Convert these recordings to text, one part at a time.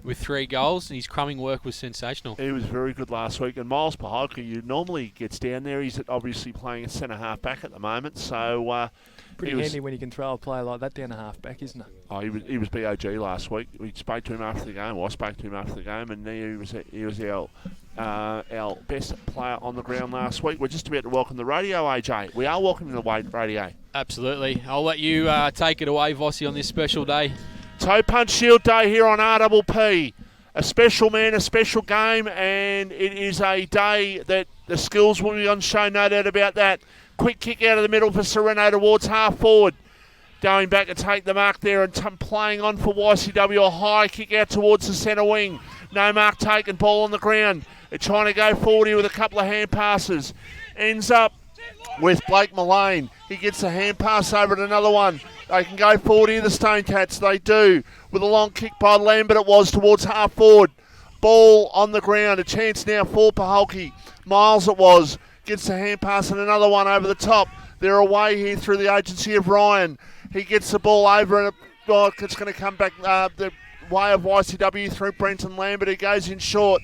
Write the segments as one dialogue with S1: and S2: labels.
S1: with 3 goals, and his crumbing work was sensational.
S2: He was very good last week. And Miles Paholka, you normally gets down there. He's obviously playing a centre-half back at the moment. So
S3: pretty handy when you can throw a player like that down a half-back, isn't it?
S2: Oh, he was BOG last week. We spoke to him after the game. I spoke to him after the game, and he was our best player on the ground last week. We're just about to welcome the radio, AJ. We are welcoming the radio.
S1: Absolutely. I'll let you take it away, Vossi, on this special day.
S2: Toe Punch Shield Day here on RPP. A special man, a special game, and it is a day that the skills will be on show, no doubt about that. Quick kick out of the middle for Sorrento towards half forward. Going back to take the mark there and playing on for YCW. A high kick out towards the centre wing. No mark taken, ball on the ground. They're trying to go forward here with a couple of hand passes. Ends up with Blake Mullane. He gets a hand pass over to another one. They can go forward here, the Stone Cats. They do. With a long kick by Lambert it was towards half forward. Ball on the ground. A chance now for Paholke. Miles it was. Gets a hand pass and another one over the top. They're away here through the agency of Ryan. He gets the ball over and it's going to come back the way of YCW through Brenton Lambert. He goes in short.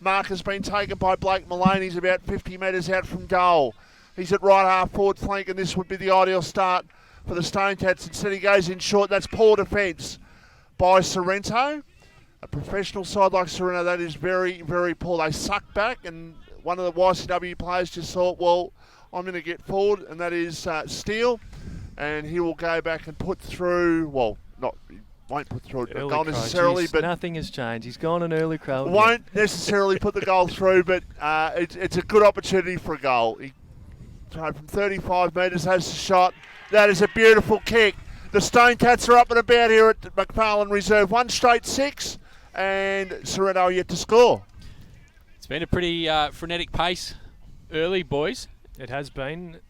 S2: Mark has been taken by Blake Mullane. He's about 50 metres out from goal. He's at right half forward flank, and this would be the ideal start for the Stone Cats. Instead he goes in short. That's poor defence by Sorrento. A professional side like Sorrento, that is very, very poor. They suck back, and one of the YCW players just thought, well, I'm going to get forward, and that is Steele. And he will go back and put through, he won't put through a goal necessarily, but
S3: nothing has changed. He's gone an early crow.
S2: Won't necessarily put the goal through, but it's a good opportunity for a goal. He tried from 35 metres, has the shot. That is a beautiful kick. The Stone Cats are up and about here at McFarlane Reserve. 1 straight 6, and Sorrento yet to score.
S1: It's been a pretty frenetic pace early, boys.
S3: It has been.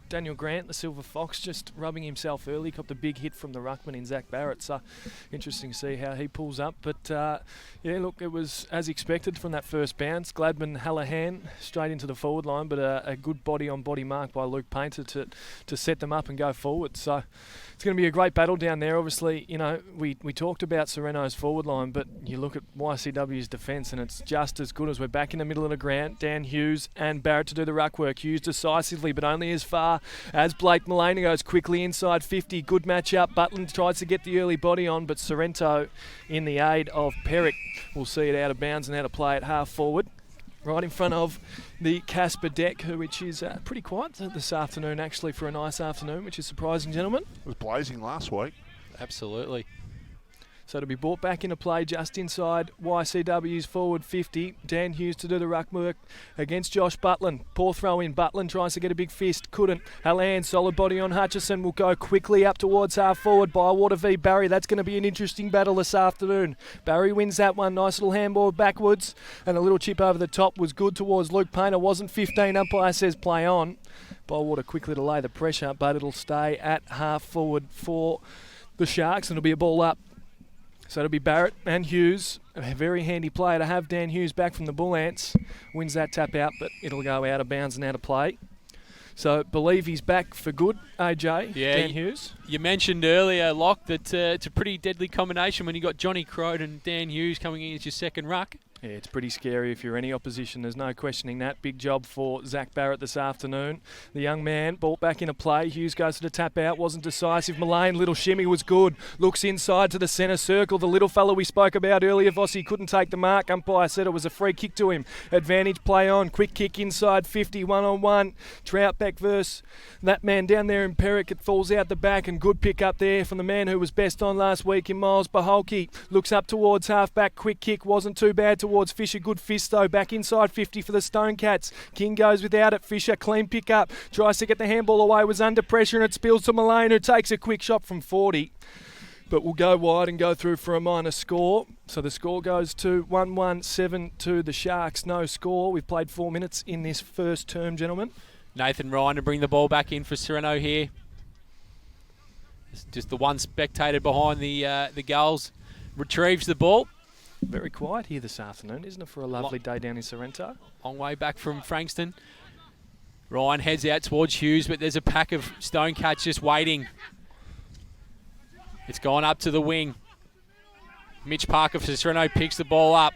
S3: Daniel Grant, the Silver Fox, just rubbing himself early. Got the big hit from the ruckman in Zach Barrett. So interesting to see how he pulls up. But yeah, look, it was as expected from that first bounce. Gladman Hallahan straight into the forward line, but a good body-on-body mark by Luke Painter to set them up and go forward. So it's going to be a great battle down there. Obviously, you know, we talked about Sorrento's forward line, but you look at YCW's defence and it's just as good as we're back in the middle of the ground. Dan Hughes and Barrett to do the ruck work. Hughes decisively, but only as far as Blake Mullane goes quickly inside 50. Good matchup. Butland tries to get the early body on, but Sorrento in the aid of Perrick will see it out of bounds and how to play it half forward. Right in front of the Casper deck, which is pretty quiet this afternoon, actually, for a nice afternoon, which is surprising, gentlemen.
S2: It was blazing last week.
S1: Absolutely.
S3: So to be brought back into play just inside YCW's forward 50. Dan Hughes to do the ruck work against Josh Butland. Poor throw in. Butland tries to get a big fist. Couldn't. Halland, solid body on Hutchison, will go quickly up towards half forward. Bywater v Barry. That's going to be an interesting battle this afternoon. Barry wins that one. Nice little handball backwards. And a little chip over the top was good towards Luke Painter. Wasn't 15. Umpire says play on. Bywater quickly to lay the pressure, but it'll stay at half forward for the Sharks, and it'll be a ball up. So it'll be Barrett and Hughes. A very handy player to have. Dan Hughes back from the Bull Ants. Wins that tap out, but it'll go out of bounds and out of play. So believe he's back for good, AJ,
S1: yeah,
S3: Dan Hughes.
S1: You mentioned earlier, Locke, that it's a pretty deadly combination when you got Johnny Croad and Dan Hughes coming in as your second ruck.
S3: Yeah, it's pretty scary if you're any opposition. There's no questioning that. Big job for Zach Barrett this afternoon. The young man, ball back into play. Hughes goes to the tap out. Wasn't decisive. Mullane, little shimmy was good. Looks inside to the centre circle. The little fellow we spoke about earlier, Vossi, couldn't take the mark. Umpire said it was a free kick to him. Advantage play on. Quick kick inside 50, 1-on-1. Troutbeck versus that man down there in Perrick. It falls out the back, and good pick up there from the man who was best on last week in Miles Paholke. Looks up towards half-back. Quick kick wasn't too bad towards Fisher. Good fist though, back inside 50 for the Stone Cats. King goes without it. Fisher, clean pick up. Tries to get the handball away, was under pressure, and it spills to Mullane, who takes a quick shot from 40. But will go wide and go through for a minor score. So the score goes to 1-1-7 to the Sharks. No score. We've played 4 minutes in this first term, gentlemen.
S1: Nathan Ryan to bring the ball back in for Sorrento here. It's just the one spectator behind the goals. Retrieves the ball.
S3: Very quiet here this afternoon, isn't it, for a lovely day down in Sorrento?
S1: Long way back from Frankston. Ryan heads out towards Hughes, but there's a pack of Stone Cats just waiting. It's gone up to the wing. Mitch Parker for Sorrento picks the ball up.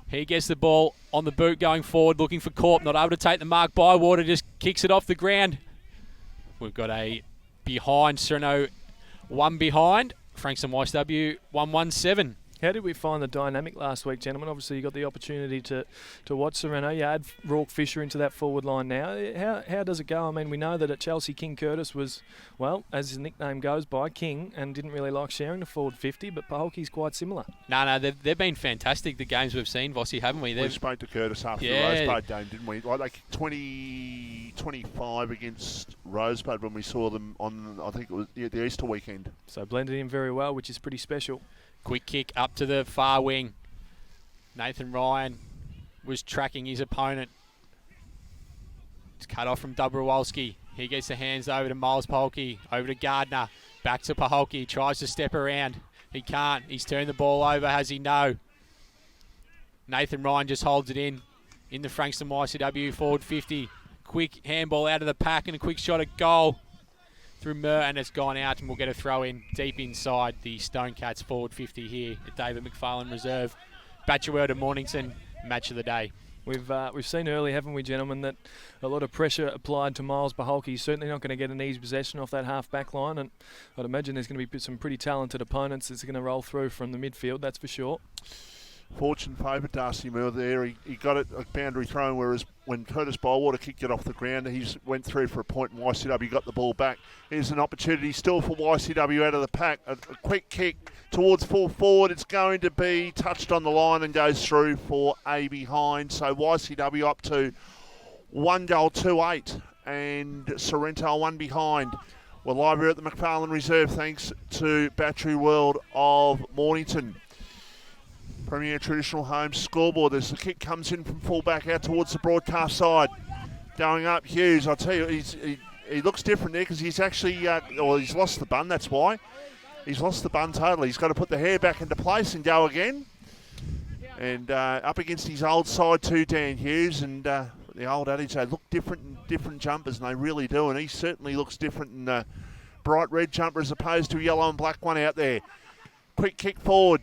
S1: He gets the ball on the boot going forward, looking for Corp. Not able to take the mark. Bywater just kicks it off the ground. We've got a behind Sorrento, 1 behind. Frankston YSW 1-1-7.
S3: How did we find the dynamic last week, gentlemen? Obviously, you got the opportunity to watch Sorrento. You add Rourke Fisher into that forward line now. How does it go? I mean, we know that at Chelsea, King Curtis was, well, as his nickname goes by, King, and didn't really like sharing the forward 50, but Paholke's quite similar.
S1: No, they've been fantastic, the games we've seen, Vossi, haven't we?
S2: We spoke to Curtis after the Rosebud game, didn't we? Like they kicked 25 against Rosebud when we saw them on, I think it was the Easter weekend.
S3: So blended in very well, which is pretty special.
S1: Quick kick up to the far wing. Nathan Ryan was tracking his opponent. It's cut off from Dobrowolski. He gets the hands over to Miles Paholke, over to Gardner, back to Paholke, tries to step around. He can't. He's turned the ball over, has he? No. Nathan Ryan just holds it in the Frankston YCW forward 50. Quick handball out of the pack and a quick shot at goal through Murr, and it's gone out, and we'll get a throw in deep inside the Stone Cats forward 50 here at David McFarlane Reserve. Batchewell to Mornington, match of the day.
S3: We've seen early, haven't we, gentlemen, that a lot of pressure applied to Miles Paholke. He's certainly not going to get an easy possession off that half-back line, and I'd imagine there's going to be some pretty talented opponents that's going to roll through from the midfield, that's for sure.
S2: Fortune favoured Darcy Moore there. He got it a boundary throw, whereas when Curtis Bywater kicked it off the ground, he went through for a point and YCW got the ball back. Here's an opportunity still for YCW out of the pack. A quick kick towards full forward. It's going to be touched on the line and goes through for a behind. So YCW up to 1-2-8 and Sorrento 1 behind. We're live here at the McFarlane Reserve thanks to Battery World of Mornington. Premier Traditional Homes scoreboard as the kick comes in from fullback out towards the broadcast side. Going up, Hughes. I'll tell you, he looks different there because he's actually, he's lost the bun, that's why. He's lost the bun totally. He's got to put the hair back into place and go again. And up against his old side too, Dan Hughes. And the old adage, they look different in different jumpers, and they really do. And he certainly looks different in a bright red jumper as opposed to a yellow and black one out there. Quick kick forward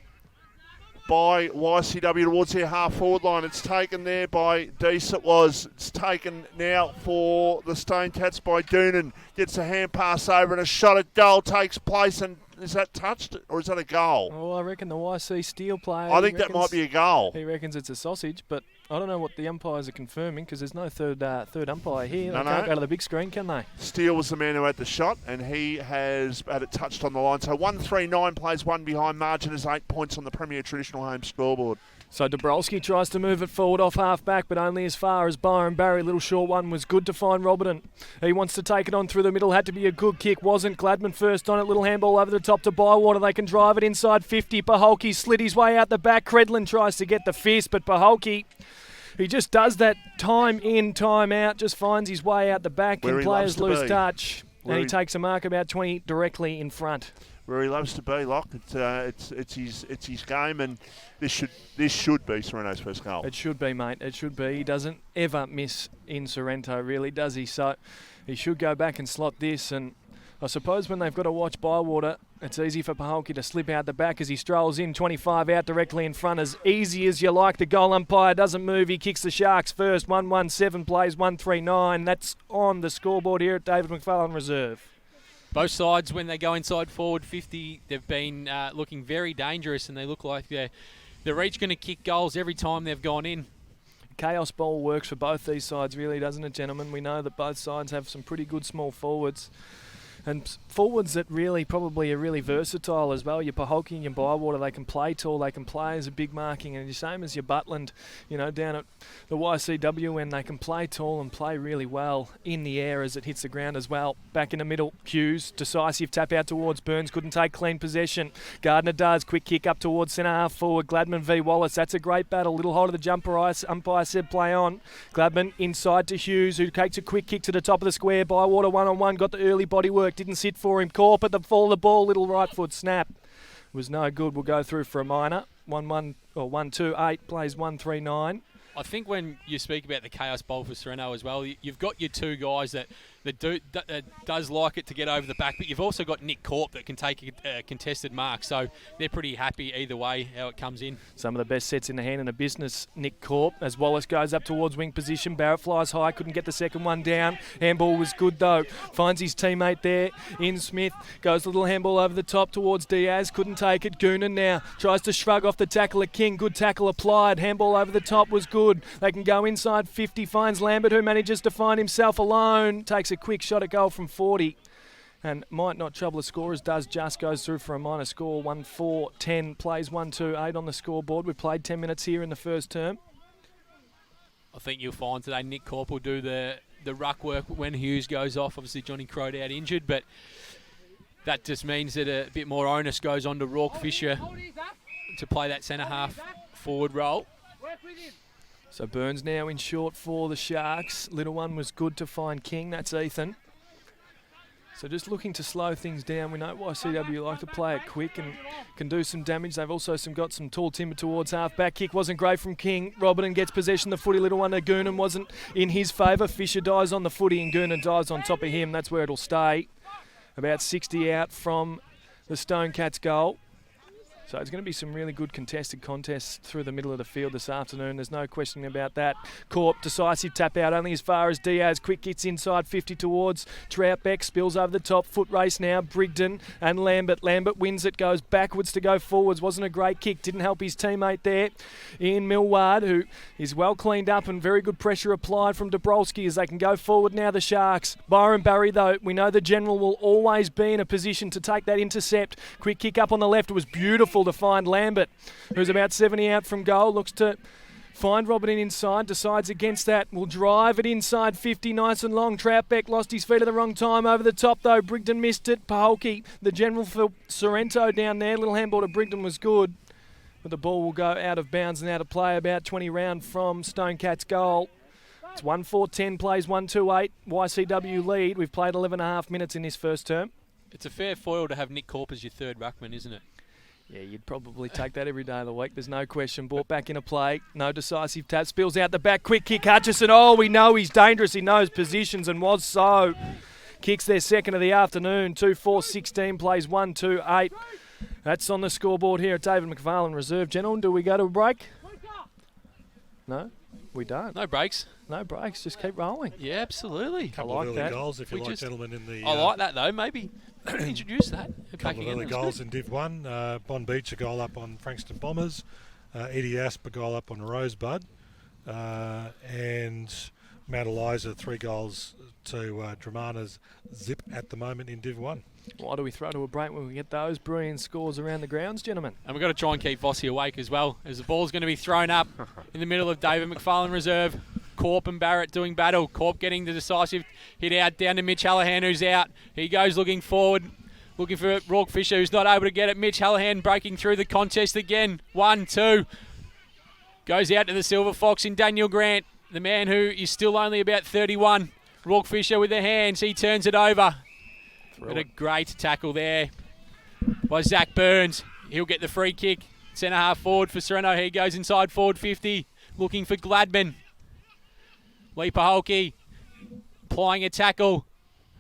S2: by YCW towards their half-forward line. It's taken there by Deese, it was. It's taken now for the Stone Cats by Doonan. Gets a hand pass over and a shot at goal takes place. And is that touched or is that a goal?
S3: Well, I reckon the YC Steel player...
S2: I think that might be a goal.
S3: He reckons it's a sausage, but I don't know what the umpires are confirming because there's no third umpire here. They can't go to the big screen, can they?
S2: Steele was the man who had the shot, and he has had it touched on the line. So 1-3-9 plays 1 behind. Margin is 8 points on the Premier Traditional Home scoreboard.
S3: So Dobrowski tries to move it forward off half-back, but only as far as Byron Barry. Little short one was good to find Roberton. He wants to take it on through the middle. Had to be a good kick. Wasn't. Gladman first on it. Little handball over the top to Bywater. They can drive it inside 50. Paholke slid his way out the back. Credlin tries to get the fist, but Paholke... He just does that time in, time out, just finds his way out the back and players lose touch. And he takes a mark about 20 directly in front.
S2: Where he loves to be, Locke. It's his game, and this should be Sorrento's first goal.
S3: It should be, mate. It should be. He doesn't ever miss in Sorrento, really, does he? So he should go back and slot this. And I suppose when they've got to watch Bywater, it's easy for Paholke to slip out the back as he strolls in, 25 out directly in front, as easy as you like. The goal umpire doesn't move. He kicks the Sharks first. 1-1-7 plays 1-3-9. That's on the scoreboard here at David McFarlane Reserve.
S1: Both sides, when they go inside forward 50, they've been looking very dangerous, and they look like they're each going to kick goals every time they've gone in.
S3: Chaos ball works for both these sides, really, doesn't it, gentlemen? We know that both sides have some pretty good small forwards. And forwards that really probably are really versatile as well. Your Paholke and your Bywater, they can play tall, they can play as a big marking, and the same as your Butland, down at the YCW, and they can play tall and play really well in the air as it hits the ground as well. Back in the middle, Hughes, decisive tap out towards Burns, couldn't take clean possession. Gardner does, quick kick up towards centre half forward. Gladman v Wallace, that's a great battle. Little hold of the jumper, umpire said play on. Gladman inside to Hughes, who takes a quick kick to the top of the square. Bywater 1-on-1, got the early body work. Didn't sit for him. Corp at the fall of the ball. Little right foot snap. Was no good. We'll go through for a minor. 1-2-8 plays 1-3-9.
S1: I think when you speak about the Chaos Bowl for Sorrento as well, you've got your two guys that that does like it to get over the back, but you've also got Nick Corp that can take a contested mark, so they're pretty happy either way how it comes in.
S3: Some of the best sets in the hand in the business, Nick Corp, as Wallace goes up towards wing position. Barrett flies high, couldn't get the second one down. Handball was good though. Finds his teammate there in Smith. Goes a little handball over the top towards Diaz, couldn't take it. Goonan now tries to shrug off the tackle of King. Good tackle applied. Handball over the top was good. They can go inside 50. Finds Lambert, who manages to find himself alone. Takes a quick shot at goal from 40. And might not trouble the scorers, does just, goes through for a minor score. 1-4-10, plays 1-2-8 on the scoreboard. We've played 10 minutes here in the first term.
S1: I think you'll find today Nick Corp will do the ruck work when Hughes goes off. Obviously Johnny Crowd out injured, but that just means that a bit more onus goes on to Rourke Fisher to play that centre-half forward role.
S3: So Burns now in short for the Sharks. Little one was good to find King. That's Ethan. So just looking to slow things down. We know why CW like to play it quick and can do some damage. They've also got some tall timber towards half back. Kick wasn't great from King. Robertson gets possession. The footy, little one to Goonan wasn't in his favour. Fisher dies on the footy and Goonan dives on top of him. That's where it'll stay. About 60 out from the Stone Cats goal. So it's going to be some really good contested contests through the middle of the field this afternoon. There's no questioning about that. Corp, decisive tap out only as far as Diaz. Quick gets inside 50 towards Troutbeck. Spills over the top. Foot race now. Brigden and Lambert. Lambert wins it. Goes backwards to go forwards. Wasn't a great kick. Didn't help his teammate there. Ian Millward, who is well cleaned up and very good pressure applied from Dabrowski as they can go forward now, the Sharks. Byron Barry, though, we know the general will always be in a position to take that intercept. Quick kick up on the left. It was beautiful to find Lambert, who's about 70 out from goal. Looks to find Robertson inside, decides against that. Will drive it inside 50, nice and long. Troutbeck lost his feet at the wrong time. Over the top though, Brigden missed it. Paholke, the general for Sorrento down there. Little handball to Brigden was good, but the ball will go out of bounds and out of play. About 20 round from Stone Cats goal. It's 1-4-10, plays 1-2-8. YCW lead. We've played 11.5 minutes in this first term.
S1: It's a fair foil to have Nick Corp as your third ruckman, isn't it?
S3: Yeah, you'd probably take that every day of the week. There's no question. Brought back into play. No decisive tap. Spills out the back. Quick kick. Hutchison. Oh, we know he's dangerous. He knows positions and was so. Kicks their second of the afternoon. 2-4-16. Plays 1-2-8. That's on the scoreboard here at David McFarlane Reserve. Gentlemen, do we go to a break? No, we don't.
S1: No breaks.
S3: No breaks. Just keep rolling.
S1: Yeah, absolutely.
S4: Couple of early goals, if you like, gentlemen, in the...
S1: I like that, though. Maybe introduce that.
S4: Couple of early goals in DIV1. Bon Beach a goal up on Frankston Bombers. Eddie Asp a goal up on Rosebud. And Mount Eliza 3 goals to Dramana's Zip at the moment in Div1.
S3: Why do we throw to a break when we get those brilliant scores around the grounds, gentlemen?
S1: And we've got to try and keep Vossi awake as well, as the ball's going to be thrown up in the middle of David McFarlane Reserve. Corp and Barrett doing battle. Corp getting the decisive hit out down to Mitch Hallahan, who's out. He goes looking forward, looking for Rourke Fisher, who's not able to get it. Mitch Hallahan breaking through the contest again. 1-2. Goes out to the Silver Fox in Daniel Grant, the man who is still only about 31. Rourke Fisher with the hands. He turns it over. But a great tackle there by Zach Burns. He'll get the free kick. Centre half forward for Sorrento. He goes inside forward 50, looking for Gladman. Lee Paholke applying a tackle.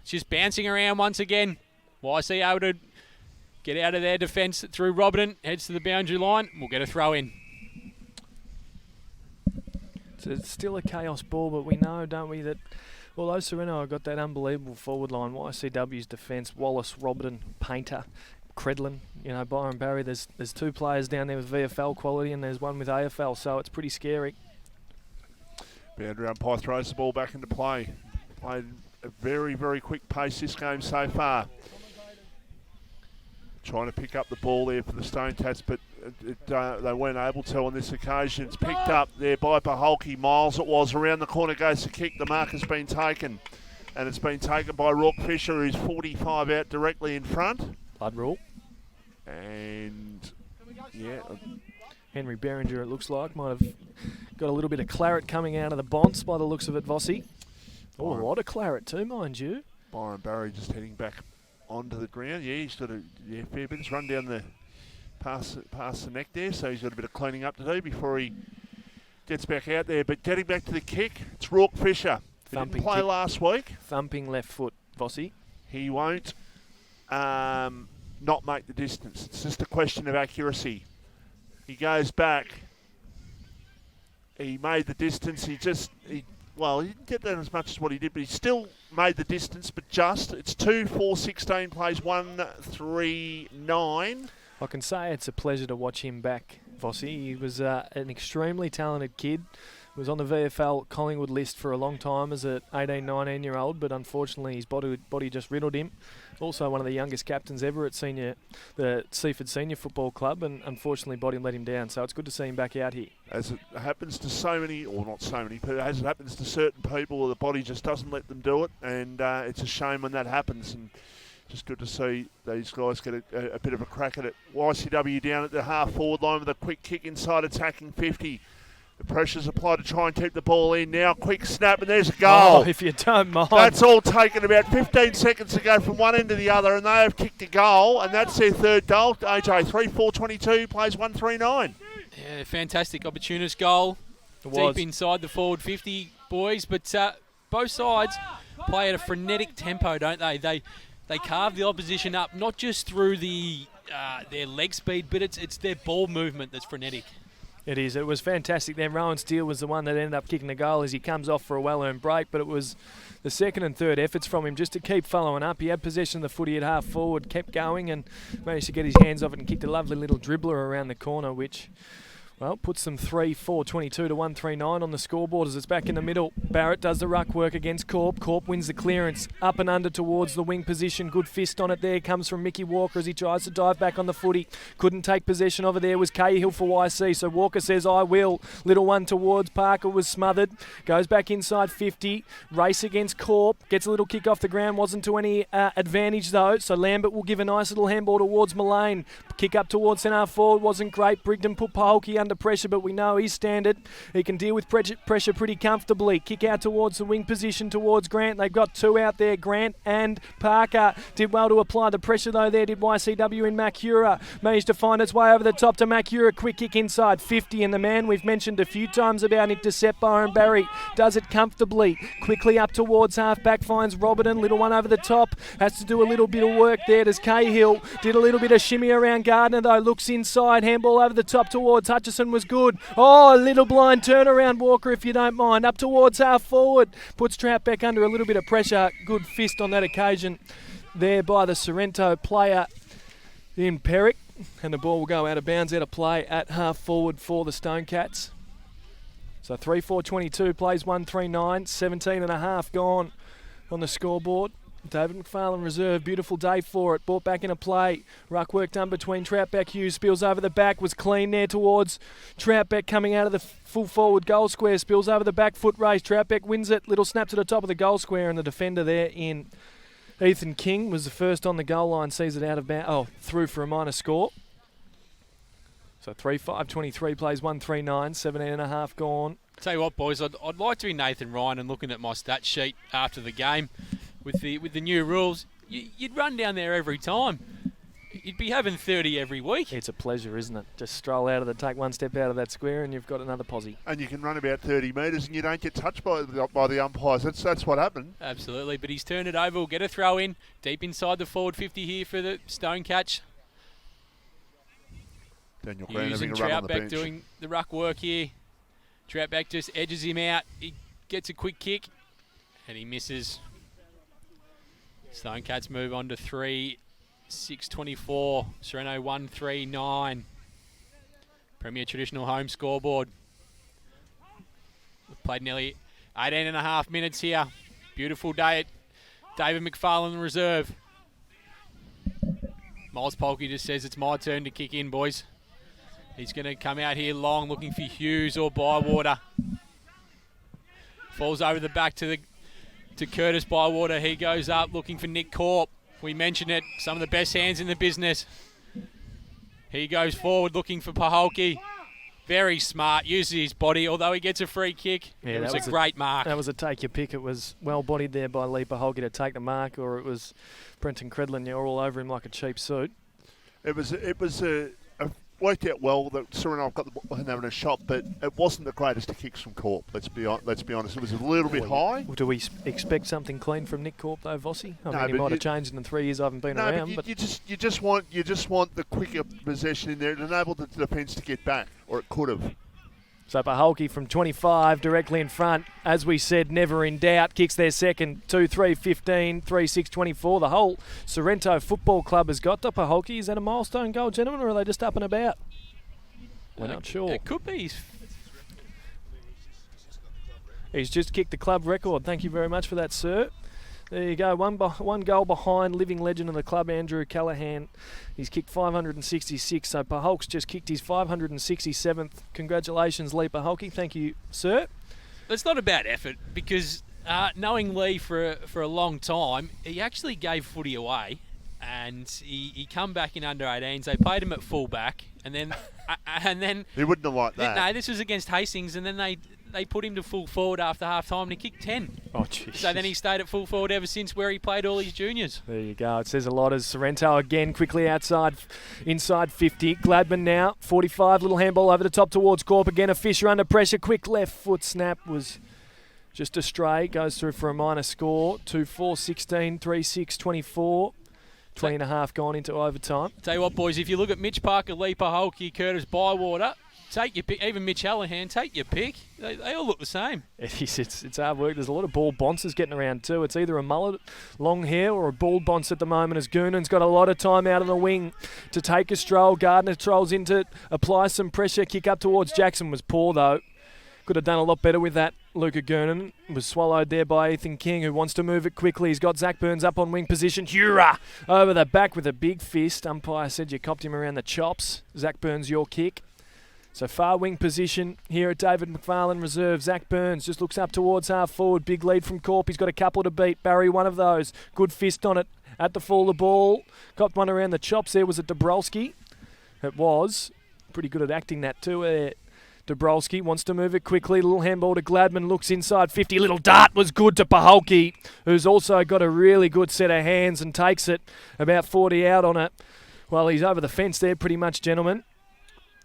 S1: It's just bouncing around once again. YC able to get out of their defence through Robertson. Heads to the boundary line. We'll get a throw in.
S3: So it's still a chaos ball, but we know, don't we, that although Sorrento have got that unbelievable forward line, YCW's defence, Wallace, Robertson, Painter, Credlin, Byron Barry, there's 2 players down there with VFL quality and there's one with AFL, so it's pretty scary.
S2: Boundary umpire throws the ball back into play. Played a very, very quick pace this game so far. Trying to pick up the ball there for the Stone Cats, but they weren't able to on this occasion. It's picked up there by Paholke. Miles it was. Around the corner goes the kick. The mark has been taken. And it's been taken by Rourke Fisher, who's 45 out directly in front.
S3: Blood rule.
S2: And, yeah.
S3: Henry Berringer, it looks like, might have got a little bit of claret coming out of the bonds by the looks of it, Vossi. Oh, a lot of claret too, mind you.
S2: Byron Barry just heading back onto the ground. Yeah, he's got a fair bit. He's run down the past the neck there, so he's got a bit of cleaning up to do before he gets back out there. But getting back to the kick, it's Rourke Fisher. He didn't play last week.
S3: Thumping left foot, Vossi.
S2: He won't not make the distance. It's just a question of accuracy. He goes back. He made the distance. He didn't get that as much as what he did, but he still made the distance, but just. It's 2-4-16, plays 1-3-9.
S3: I can say it's a pleasure to watch him back, Vossi. He was an extremely talented kid. Was on the VFL Collingwood list for a long time as an 18, 19-year-old, but unfortunately his body just riddled him. Also one of the youngest captains ever at the Seaford Senior Football Club, and unfortunately body let him down. So it's good to see him back out here.
S2: As it happens to so many, or not so many, but as it happens to certain people, the body just doesn't let them do it, and it's a shame when that happens. And just good to see these guys get a bit of a crack at it. YCW down at the half-forward line with a quick kick inside attacking 50. The pressure's applied to try and keep the ball in. Now, quick snap, and there's a goal.
S3: Oh, if you don't mind.
S2: That's all taken about 15 seconds to go from one end to the other, and they have kicked a goal, and that's their third goal. AJ, 3-4-22, plays 1-3-9.
S1: Yeah, fantastic opportunist goal. Deep inside the forward 50, boys. But both sides play at a frenetic tempo, don't they? They carve the opposition up, not just through their leg speed, but it's their ball movement that's frenetic.
S3: It is. It was fantastic. Then Rowan Steele was the one that ended up kicking the goal as he comes off for a well-earned break, but it was the second and third efforts from him just to keep following up. He had possession of the footy at half forward, kept going, and managed to get his hands off it and kicked a lovely little dribbler around the corner, which, well, puts them 3-4-22 to 1-3-9 on the scoreboard as it's back in the middle. Barrett does the ruck work against Corp. Corp wins the clearance up and under towards the wing position. Good fist on it there. Comes from Mickey Walker as he tries to dive back on the footy. Couldn't take possession over there was Cahill for YC. So Walker says, I will. Little one towards Parker was smothered. Goes back inside 50. Race against Corp. Gets a little kick off the ground. Wasn't to any advantage though. So Lambert will give a nice little handball towards Mullane. Kick up towards centre forward. Wasn't great. Brigden put Paholke under pressure, but we know he's standard. He can deal with pressure pretty comfortably. Kick out towards the wing position towards Grant. They've got two out there, Grant and Parker. Did well to apply the pressure though there, did YCW in Macura. Managed to find its way over the top to Macura. Quick kick inside 50, and the man we've mentioned a few times about intercept, Byron Barry, does it comfortably. Quickly up towards half-back, finds Robertson. Little one over the top. Has to do a little bit of work there. Does Cahill. Did a little bit of shimmy around Gardner though. Looks inside. Handball over the top towards Hutchison was good. Oh, a little blind turnaround, Walker, if you don't mind. Up towards half forward. Puts Trout back under a little bit of pressure. Good fist on that occasion there by the Sorrento player in Perrick. And the ball will go out of bounds, out of play at half forward for the Stone Cats. So 3-4-22, plays 1-3-9, 17 and a half gone on the scoreboard. David McFarlane reserve, beautiful day for it. Brought back into play. Ruck work done between Troutbeck Hughes. Spills over the back, was clean there towards Troutbeck coming out of the full forward goal square. Spills over the back foot race. Troutbeck wins it. Little snap to the top of the goal square, and the defender there in Ethan King was the first on the goal line. Sees it out of bounds. Oh, through for a minor score. So 3-5-23, plays 1-3-9, 17 and a half gone.
S1: Tell you what, boys, I'd like to be Nathan Ryan and looking at my stat sheet after the game. With the new rules, you'd run down there every time. You'd be having 30 every week.
S3: It's a pleasure, isn't it? Just stroll out of take one step out of that square and you've got another posse.
S2: And you can run about 30 metres and you don't get touched by the umpires. That's what happened.
S1: Absolutely, but he's turned it over. We'll get a throw in deep inside the forward 50 here for the Stone Catch.
S2: Daniel Grant
S1: Hughes
S2: having
S1: and
S2: a run on the
S1: Troutbeck
S2: bench.
S1: doing the ruck work here. Troutbeck just edges him out. He gets a quick kick and he misses. Stone Cats move on to 3-6-24. Sorrento 1-3-9. Premier Traditional Home scoreboard. We've played nearly 18 and a half minutes here. Beautiful day at David McFarlane Reserve. Miles Polke just says it's my turn to kick in, boys. He's going to come out here long looking for Hughes or Bywater. Falls over the back to Curtis Bywater. He goes up looking for Nick Corp. We mentioned it, some of the best hands in the business. He goes forward looking for Paholke. Very smart, uses his body, although he gets a free kick. Yeah, it was a great mark.
S3: That was a take your pick. It was well bodied there by Lee Paholke to take the mark, or it was Brenton Credlin. You're all over him like a cheap suit.
S2: It was a worked out well that Sorrento got the ball and having a shot, but it wasn't the greatest of kicks from Corp. Let's be honest. It was a little bit high.
S3: Do we expect something clean from Nick Corp though, Vossi? I mean, he
S2: but
S3: might have changed in the 3 years I haven't been around.
S2: But you just want the quicker possession in there. It enabled the defence to get back, or it could have.
S3: So Paholke from 25 directly in front. As we said, never in doubt. Kicks their second. 2-3, 15, 3-6, 24. The whole Sorrento Football Club has got to Paholke. Is that a milestone goal, gentlemen, or are they just up and about? We're not sure.
S1: It could be.
S3: He's just kicked the club record. Thank you very much for that, sir. There you go. One goal behind living legend of the club, Andrew Callaghan. He's kicked 566, so Paholke's just kicked his 567th. Congratulations, Lee Paholke. Thank you, sir.
S1: It's not about effort, because knowing Lee for a long time, he actually gave footy away, and he come back in under 18s. They played him at full back, and then
S2: He wouldn't have liked that.
S1: No, this was against Hastings, and then they put him to full forward after half time, and he kicked 10.
S3: Oh, jeez.
S1: So then he stayed at full forward ever since, where he played all his juniors.
S3: There you go. It says a lot as Sorrento again quickly inside 50. Gladman now, 45, little handball over the top towards Corp. Again, a Fisher under pressure. Quick left foot snap was just astray. Goes through for a minor score. 2-4, 16, 3-6, 24. 20 and a half gone into overtime.
S1: Tell you what, boys, if you look at Mitch Parker, Lee Paholke, Curtis Bywater, take your pick. Even Mitch Hallahan, take your pick. They all look the same.
S3: It is. It's hard work. There's a lot of bald bonces getting around too. It's either a mullet, long hair, or a bald bonce at the moment, as Goonan's got a lot of time out of the wing to take a stroll. Gardner trolls into apply some pressure. Kick up towards Jackson was poor though. Could have done a lot better with that. Luca Gurnan was swallowed there by Ethan King, who wants to move it quickly. He's got Zach Burns up on wing position. Hura over the back with a big fist. Umpire said you copped him around the chops. Zach Burns, your kick. So far wing position here at David McFarlane Reserve. Zach Burns just looks up towards half forward. Big lead from Corp. He's got a couple to beat. Barry, one of those. Good fist on it at the fall of the ball. Copped one around the chops there. Was it Dabrowski? It was. Pretty good at acting that too. Dabrowski wants to move it quickly. Little handball to Gladman. Looks inside 50. Little dart was good to Paholke, who's also got a really good set of hands and takes it about 40 out on it. Well, he's over the fence there pretty much, gentlemen.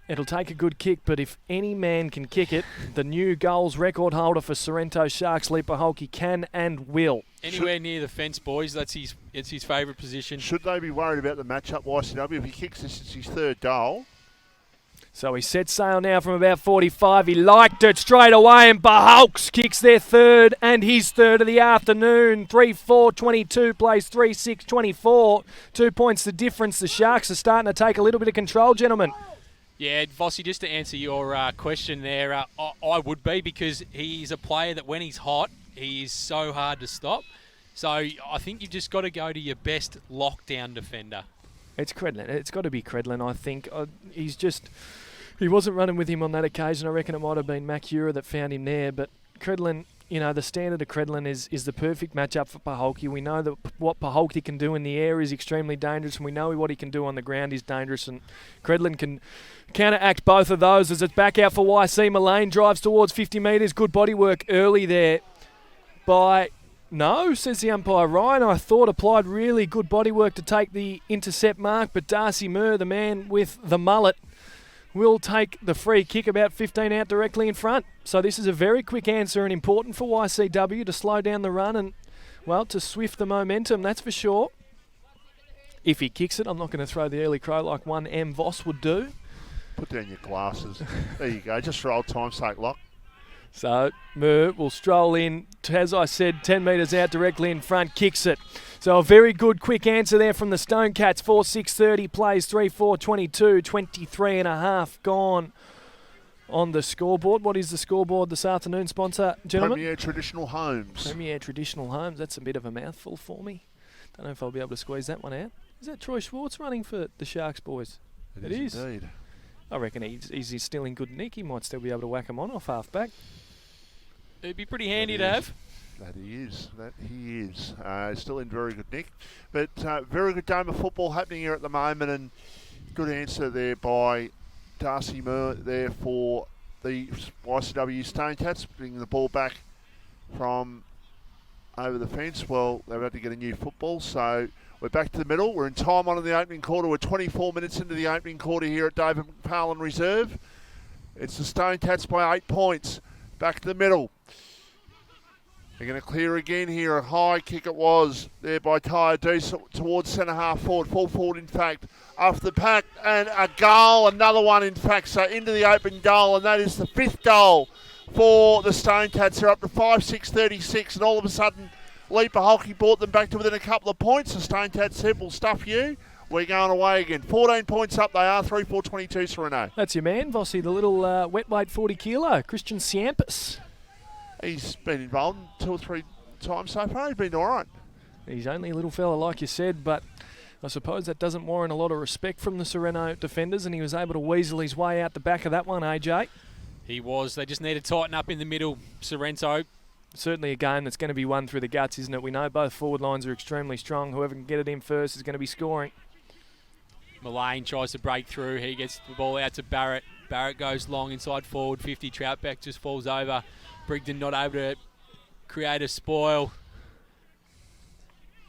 S3: It'll take a good kick, but if any man can kick it, the new goals record holder for Sorrento Sharks, Lee Paholke, can and will.
S1: Anywhere near the fence, boys, it's his favourite position.
S2: Should they be worried about the matchup, YCW? If he kicks this, it's his third goal.
S3: So he sets sail now from about 45. He liked it straight away, and Paholke kicks their third and his third of the afternoon. 3-4, 22 plays 3-6, 24. 2 points the difference. The Sharks are starting to take a little bit of control, gentlemen.
S1: Yeah, Vossi, just to answer your question there, I would be, because he's a player that when he's hot, he is so hard to stop. So I think you've just got to go to your best lockdown defender.
S3: It's Credlin. It's got to be Credlin, I think. He wasn't running with him on that occasion. I reckon it might have been Mac Hura that found him there. But Credlin, the standard of Credlin is the perfect matchup for Paholke. We know that what Paholke can do in the air is extremely dangerous, and we know what he can do on the ground is dangerous. And Credlin can counteract both of those as it's back out for YC. Mullane drives towards 50 metres. Good body work early there by... No, says the umpire. Ryan, I thought, applied really good body work to take the intercept mark, but Darcy Murr, the man with the mullet, will take the free kick about 15 out directly in front. So this is a very quick answer and important for YCW to slow down the run and, well, to swift the momentum, that's for sure. If he kicks it, I'm not going to throw the early crow like one M. Voss would do.
S2: Put down your glasses. There you go, just for old time's sake, Lock.
S3: So Murr will stroll in, as I said, 10 metres out directly in front, kicks it. So a very good quick answer there from the Stone Cats. 4-6-30 plays 3-4-22, 23 and a half gone on the scoreboard. What is the scoreboard this afternoon, sponsor, gentlemen?
S2: Premier Traditional Homes.
S3: Premier Traditional Homes. That's a bit of a mouthful for me. Don't know if I'll be able to squeeze that one out. Is that Troy Schwartz running for the Sharks, boys?
S2: It is indeed.
S3: I reckon he's still in good nick. He might still be able to whack him on off half-back.
S1: It'd be pretty handy to have.
S2: That he is. Still in very good nick. But very good game of football happening here at the moment, and good answer there by Darcy Murr there for the YCW Stone Cats, bringing the ball back from over the fence. Well, they've had to get a new football, so We're back to the middle. We're in time on in the opening quarter. We're 24 minutes into the opening quarter here at DIV1 Reserve. It's the Stone Cats by 8 points. Back to the middle. They're going to clear again here. A high kick it was there by Tyre D towards centre half forward. Full forward, in fact, after the pack. And a goal, another one, in fact. So into the open goal, and that is the 5th goal for the Stone Cats. They're up to 5-6-36, and all of a sudden, Lee Paholke brought them back to within a couple of points. The Stone Cats said, we'll stuff you. We're going away again. 14 points up they are, 3-4-22, Sorrento.
S3: That's your man, Vossi, the little wet weight 40 kilo, Christian Siampis.
S2: He's been involved 2 or 3 times so far. He's been all right.
S3: He's only a little fella, like you said, but I suppose that doesn't warrant a lot of respect from the Sorrento defenders, and he was able to weasel his way out the back of that one, AJ.
S1: He was. They just need to tighten up in the middle, Sorrento.
S3: Certainly a game that's going to be won through the guts, isn't it? We know both forward lines are extremely strong. Whoever can get it in first is going to be scoring.
S1: Mullane tries to break through. He gets the ball out to Barrett. Barrett goes long inside forward 50. Troutbeck just falls over. Brigden not able to create a spoil.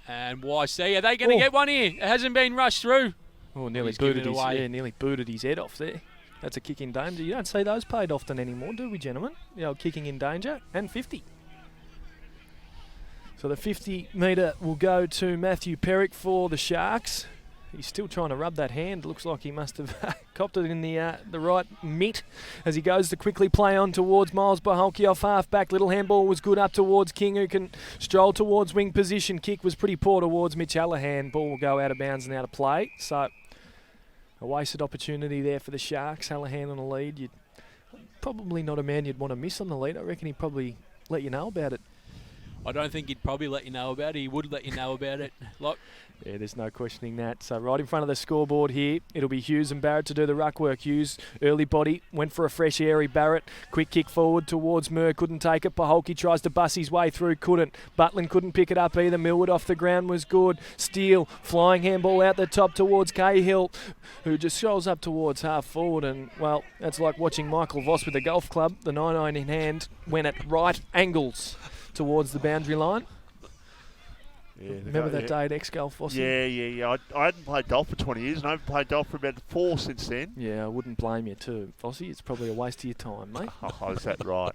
S1: And YC, are they going to get one here? It hasn't been rushed through.
S3: Oh, nearly booted his head off there. That's a kick in danger. You don't see those played often anymore, do we, gentlemen? You know, kicking in danger and 50. So the 50 metre will go to Matthew Perrick for the Sharks. He's still trying to rub that hand. Looks like he must have copped it in the right mitt as he goes to quickly play on towards Miles Paholke off half-back. Little handball was good up towards King, who can stroll towards wing position. Kick was pretty poor towards Mitch Allahan. Ball will go out of bounds and out of play. So a wasted opportunity there for the Sharks. Allahan on the lead. You'd probably not a man you'd want to miss on the lead. I reckon he'd probably let you know about it.
S1: I don't think he'd probably let you know about it. He would let you know about it.
S3: Yeah, there's no questioning that. So right in front of the scoreboard here, it'll be Hughes and Barrett to do the ruck work. Hughes, early body, went for a fresh airy. Barrett, quick kick forward towards Murr, couldn't take it. Paholke tries to bust his way through, couldn't. Butlin couldn't pick it up either. Millwood off the ground was good. Steele, flying handball out the top towards Cahill, who just strolls up towards half forward. And, well, that's like watching Michael Voss with the golf club. The 9-iron in hand went at right angles towards the boundary line.
S2: Yeah,
S3: remember that day at X-Golf, Vossi?
S2: Yeah. I hadn't played golf for 20 years, and I haven't played golf for about 4 since then.
S3: Yeah, I wouldn't blame you too, Vossi. It's probably a waste of your time, mate.
S2: Oh, is that right?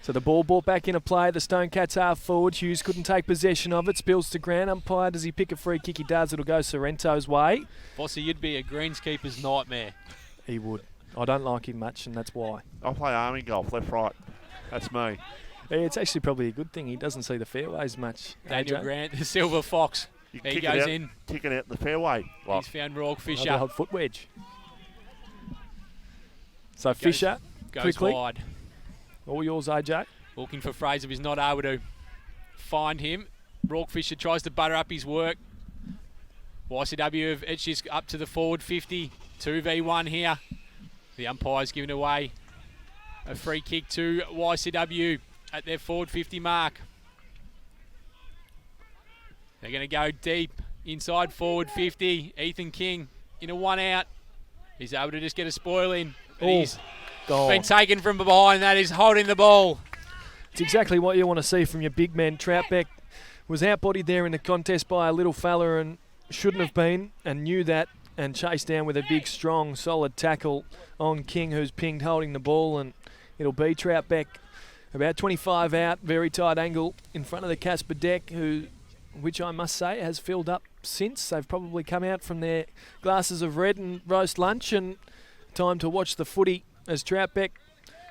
S3: So the ball brought back into play. The Stone Cats half forward. Hughes couldn't take possession of it. Spills to ground. Umpire, does he pick a free kick? He does. It'll go Sorrento's way.
S1: Vossi, you'd be a greenskeeper's nightmare.
S3: He would. I don't like him much, and that's why.
S2: I play army golf, left, right. That's me.
S3: Yeah, it's actually probably a good thing. He doesn't see the fairways much.
S1: Daniel Grant, the Silver Fox. He goes in.
S2: Kicking out the fairway.
S1: He's found Rourke Fisher.
S3: Another foot wedge. So Fisher,
S1: goes
S3: quickly.
S1: wide.
S3: All yours, AJ.
S1: Looking for Fraser, but he's not able to find him. Rourke Fisher tries to butter up his work. YCW have etched his up to the forward 50. 2v1 here. The umpire's given away a free kick to YCW at their forward 50 mark. They're going to go deep inside forward 50. Ethan King in a 1 out. He's able to just get a spoil in. He's been taken from behind. That is holding the ball.
S3: It's exactly what you want to see from your big men. Troutbeck was outbodied there in the contest by a little fella and shouldn't have been, and knew that, and chased down with a big, strong, solid tackle on King, who's pinged holding the ball, and it'll be Troutbeck about 25 out, very tight angle in front of the Casper deck, which I must say has filled up since. They've probably come out from their glasses of red and roast lunch, and time to watch the footy as Troutbeck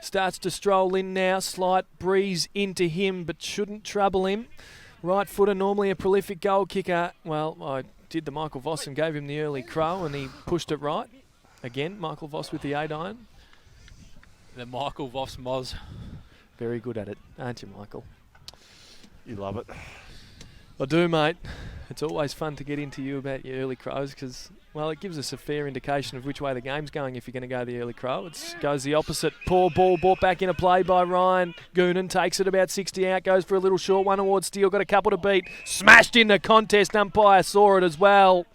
S3: starts to stroll in now. Slight breeze into him, but shouldn't trouble him. Right footer, normally a prolific goal kicker. Well, I did the Michael Voss and gave him the early crow, and he pushed it right. Again, Michael Voss with the 8-iron.
S1: The Michael Voss Moz.
S3: Very good at it, aren't you, Michael?
S2: You love it.
S3: I do, mate. It's always fun to get into you about your early crows because, well, it gives us a fair indication of which way the game's going if you're going to go the early crow. It goes the opposite. Poor ball brought back into play by Ryan. Goonan takes it about 60 out, goes for a little short one towards Steele. Got a couple to beat. Smashed in the contest. Umpire saw it as well.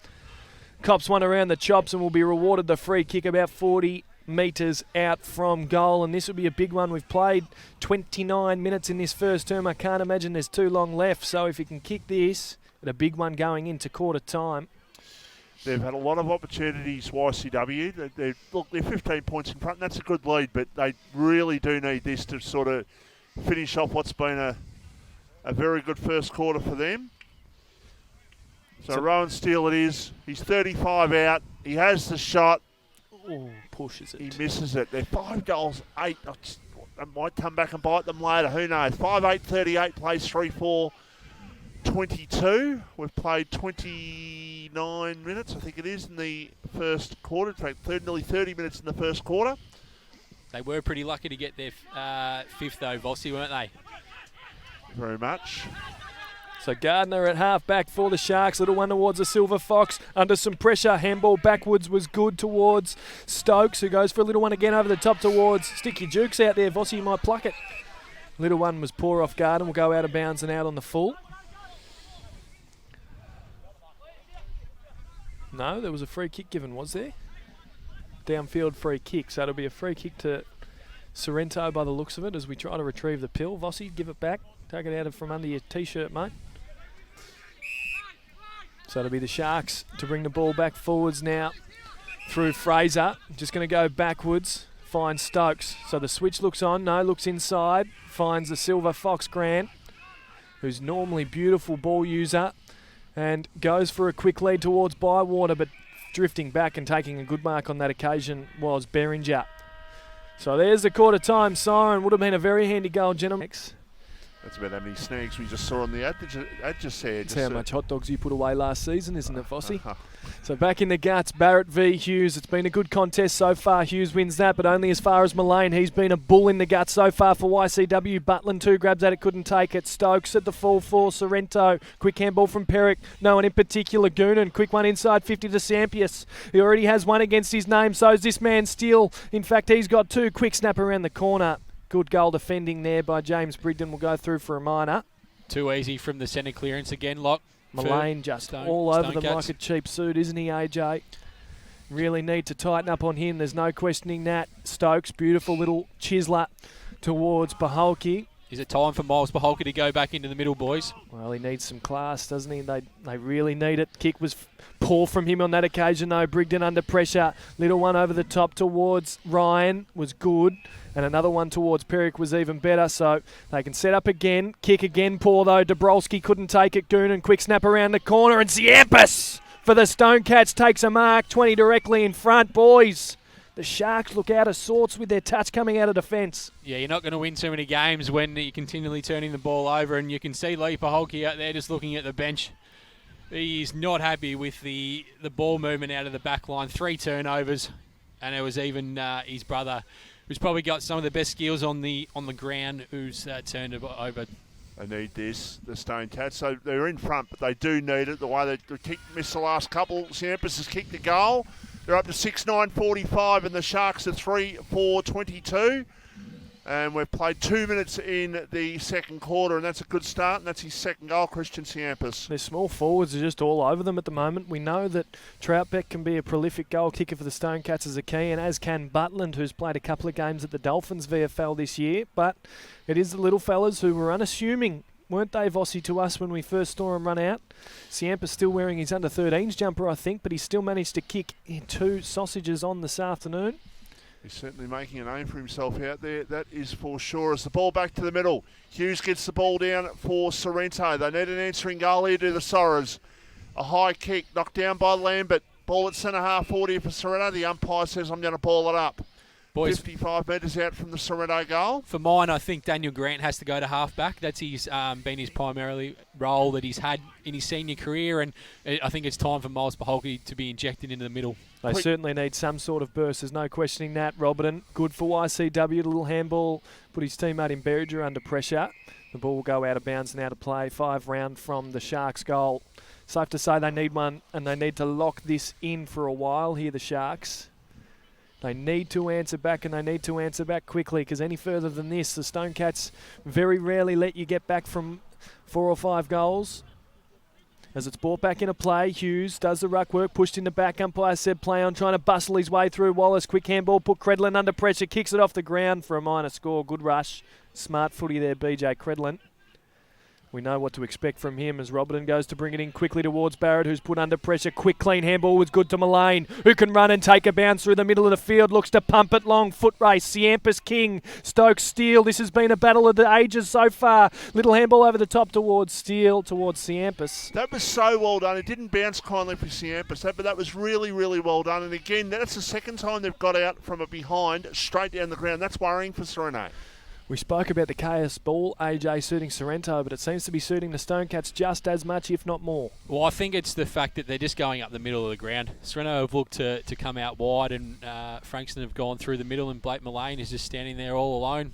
S3: Cops one around the chops and will be rewarded the free kick about 40 metres out from goal, and this will be a big one. We've played 29 minutes in this first term. I can't imagine there's too long left, so if he can kick this But a big one going into quarter time.
S2: They've had a lot of opportunities, YCW. They're 15 points in front, and that's a good lead, but they really do need this to sort of finish off what's been a very good first quarter for them. So Rowan Steele it is. He's 35 out. He has the shot.
S3: Ooh, pushes it.
S2: He misses it. They're 5 goals, 8. They might come back and bite them later. Who knows? 5-8, 38, plays 3-4, 22. We've played 29 minutes, I think it is, in the first quarter. In fact, nearly 30 minutes in the first quarter.
S1: They were pretty lucky to get their fifth, though, Vossi, weren't they?
S2: Very much.
S3: So Gardner at half back for the Sharks. Little one towards the Silver Fox. Under some pressure. Handball backwards was good towards Stokes, who goes for a little one again over the top towards Sticky Jukes out there. Vossi might pluck it. Little one was poor off guard and will go out of bounds and out on the full. No, there was a free kick given, was there? Downfield free kick. So it'll be a free kick to Sorrento by the looks of it as we try to retrieve the pill. Vossi, give it back. Take it out of from under your T-shirt, mate. So it'll be the Sharks to bring the ball back forwards now through Fraser. Just going to go backwards. Finds Stokes. So the switch looks on. No, looks inside. Finds the Silver Fox Grant, who's normally beautiful ball user, and goes for a quick lead towards Bywater, but drifting back and taking a good mark on that occasion was Beringer. So there's the quarter time siren. Would have been a very handy goal, gentlemen.
S2: That's about how many snags we just saw on the ad just said.
S3: That's how much hot dogs you put away last season, isn't it, Vossi? So back in the guts, Barrett v Hughes. It's been a good contest so far. Hughes wins that, but only as far as Mullane. He's been a bull in the guts so far for YCW. Butland, 2 grabs at it, couldn't take it. Stokes at the full for Sorrento. Quick handball from Perrick. No one in particular. Goonan, quick one inside 50 to Sampius. He already has one against his name, so is this man Steele. In fact, he's got 2. Quick snap around the corner. Good goal defending there by James Brigden. Will go through for a minor.
S1: Too easy from the centre clearance again, Lock.
S3: Mullane just all over them like a cheap suit, isn't he, AJ? Really need to tighten up on him. There's no questioning that. Stokes, beautiful little chiseler towards Paholke.
S1: Is it time for Miles Paholke to go back into the middle, boys?
S3: Well, he needs some class, doesn't he? They really need it. Kick was poor from him on that occasion, though. Brigden under pressure. Little one over the top towards Ryan was good. And another one towards Perrick was even better, so they can set up again. Kick again, poor though. Dabrowski couldn't take it. Goonan, quick snap around the corner, and Ziampus for the Stonecats takes a mark. 20 directly in front, boys. The Sharks look out of sorts with their touch coming out of defence.
S1: Yeah, you're not going to win too many games when you're continually turning the ball over, and you can see Lee Paholke out there just looking at the bench. He's not happy with the ball movement out of the back line. 3 turnovers, and it was even his brother, who's probably got some of the best skills on the ground, who's turned it over.
S2: They need this, the Stone Cats. So they're in front, but they do need it. The way they missed the last couple, Sampras has kicked the goal. They're up to 6-9-45, and the Sharks are 3-4-22. And we've played 2 minutes in the second quarter, and that's a good start, and that's his second goal, Christian Sampras.
S3: Their small forwards are just all over them at the moment. We know that Troutbeck can be a prolific goal kicker for the Stonecats as a key, and as can Butland, who's played a couple of games at the Dolphins VFL this year. But it is the little fellas who were unassuming, weren't they, Vossi, to us when we first saw him run out. Ciampa's still wearing his under-13s jumper, I think, but he still managed to kick 2 sausages on this afternoon.
S2: He's certainly making a name for himself out there, that is for sure. As the ball back to the middle, Hughes gets the ball down for Sorrento. They need an answering goal here to the Sorras. A high kick, knocked down by Lambert. Ball at centre half 40 for Sorrento. The umpire says, I'm going to ball it up. Boys, 55 metres out from the Sorrento goal.
S1: For mine, I think Daniel Grant has to go to half-back. That's been his primarily role that he's had in his senior career, and I think it's time for Miles Paholke to be injected into the middle.
S3: They certainly need some sort of burst. There's no questioning that. Robertson, good for YCW. A little handball, put his teammate in Berger under pressure. The ball will go out of bounds and out of play. 5 round from the Sharks' goal. Safe to say they need one, and they need to lock this in for a while here, the Sharks. They need to answer back, and they need to answer back quickly, because any further than this, the Stonecats very rarely let you get back from 4 or 5 goals. As it's brought back into play, Hughes does the ruck work, pushed in the back. Umpire said play on, trying to bustle his way through. Wallace, quick handball, put Credlin under pressure, kicks it off the ground for a minor score. Good rush. Smart footy there, BJ Credlin. We know what to expect from him as Robertson goes to bring it in quickly towards Barrett, who's put under pressure. Quick, clean handball was good to Mullane, who can run and take a bounce through the middle of the field. Looks to pump it long. Foot race. Ciampus King. Stokes Steele. This has been a battle of the ages so far. Little handball over the top towards Steele, towards Ciampus.
S2: That was so well done. It didn't bounce kindly for Ciampus, but that was really, really well done. And again, that's the second time they've got out from a behind straight down the ground. That's worrying for Sorrento.
S3: We spoke about the KS ball, AJ, suiting Sorrento, but it seems to be suiting the Stonecats just as much, if not more.
S1: Well, I think it's the fact that they're just going up the middle of the ground. Sorrento have looked to come out wide, and Frankston have gone through the middle, and Blake Mullane is just standing there all alone.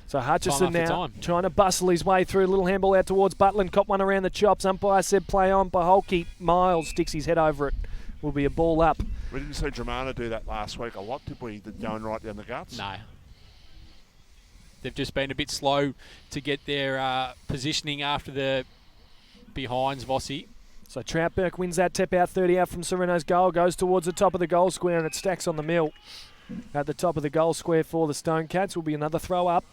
S3: So Hutchison now
S1: time.
S3: trying to bustle his way through. A little handball out towards Butland. Cop one around the chops. Umpire said play on. Paholke. Miles sticks his head over it. Will be a ball up.
S2: We didn't see Dramana do that last week a lot, did we? Going right down the guts?
S1: No. They've just been a bit slow to get their positioning after the behinds, Vossi.
S3: So Troutberg wins that tap out 30 out from Sorrento's goal. Goes towards the top of the goal square and it stacks on the mill. At the top of the goal square for the Stonecats will be another throw up.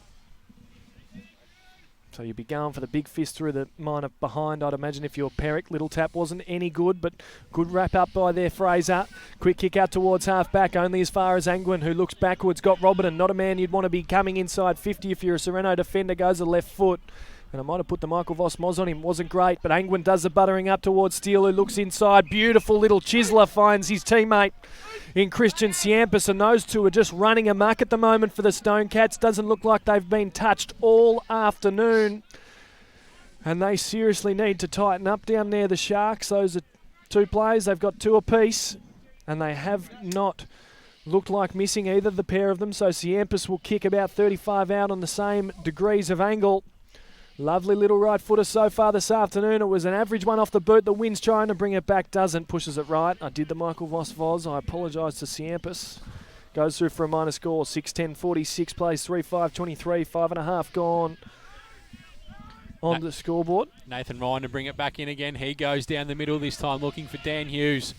S3: So you'd be going for the big fist through the minor behind, I'd imagine, if you're Perrick. Little tap wasn't any good, but good wrap up by there, Fraser. Quick kick out towards half-back, only as far as Angwin, who looks backwards. Got Robertson, not a man you'd want to be coming inside 50 if you're a Sorrento defender, goes the left foot. And I might have put the Michael Voss Moz on him. Wasn't great, but Angwin does the buttering up towards Steele, who looks inside. Beautiful little chiseler finds his teammate in Christian Ciampus, and those two are just running amok at the moment for the Stonecats. Doesn't look like they've been touched all afternoon. And they seriously need to tighten up down there, the Sharks. Those are two players. They've got two apiece, and they have not looked like missing either, the pair of them. So Ciampus will kick about 35 out on the same degrees of angle. Lovely little right footer so far this afternoon. It was an average one off the boot. The wind's trying to bring it back, doesn't. Pushes it right. I did the Michael Voss. I apologise to Ciampus. Goes through for a minor score. 6-10-46, plays 3-5-23, 5.5 gone on the scoreboard.
S1: Nathan Ryan to bring it back in again. He goes down the middle this time looking for Dan Hughes.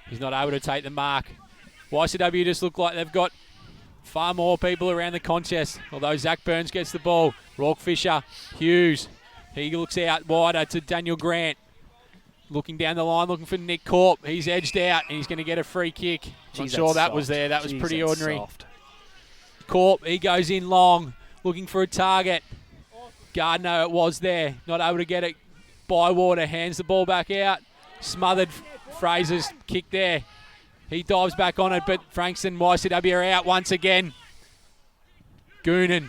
S1: He's not able to take the mark. YCW just look like they've got far more people around the contest, although Zach Burns gets the ball. Rourke Fisher, Hughes. He looks out wider to Daniel Grant. Looking down the line, looking for Nick Corp. He's edged out, and he's going to get a free kick. Not sure that was there. That was pretty ordinary.
S3: Soft.
S1: Corp, he goes in long, looking for a target. Gardner, it was there. Not able to get it. Bywater hands the ball back out. Smothered. Fraser's kick there. He dives back on it, but Frankston, YCW are out once again. Goonan.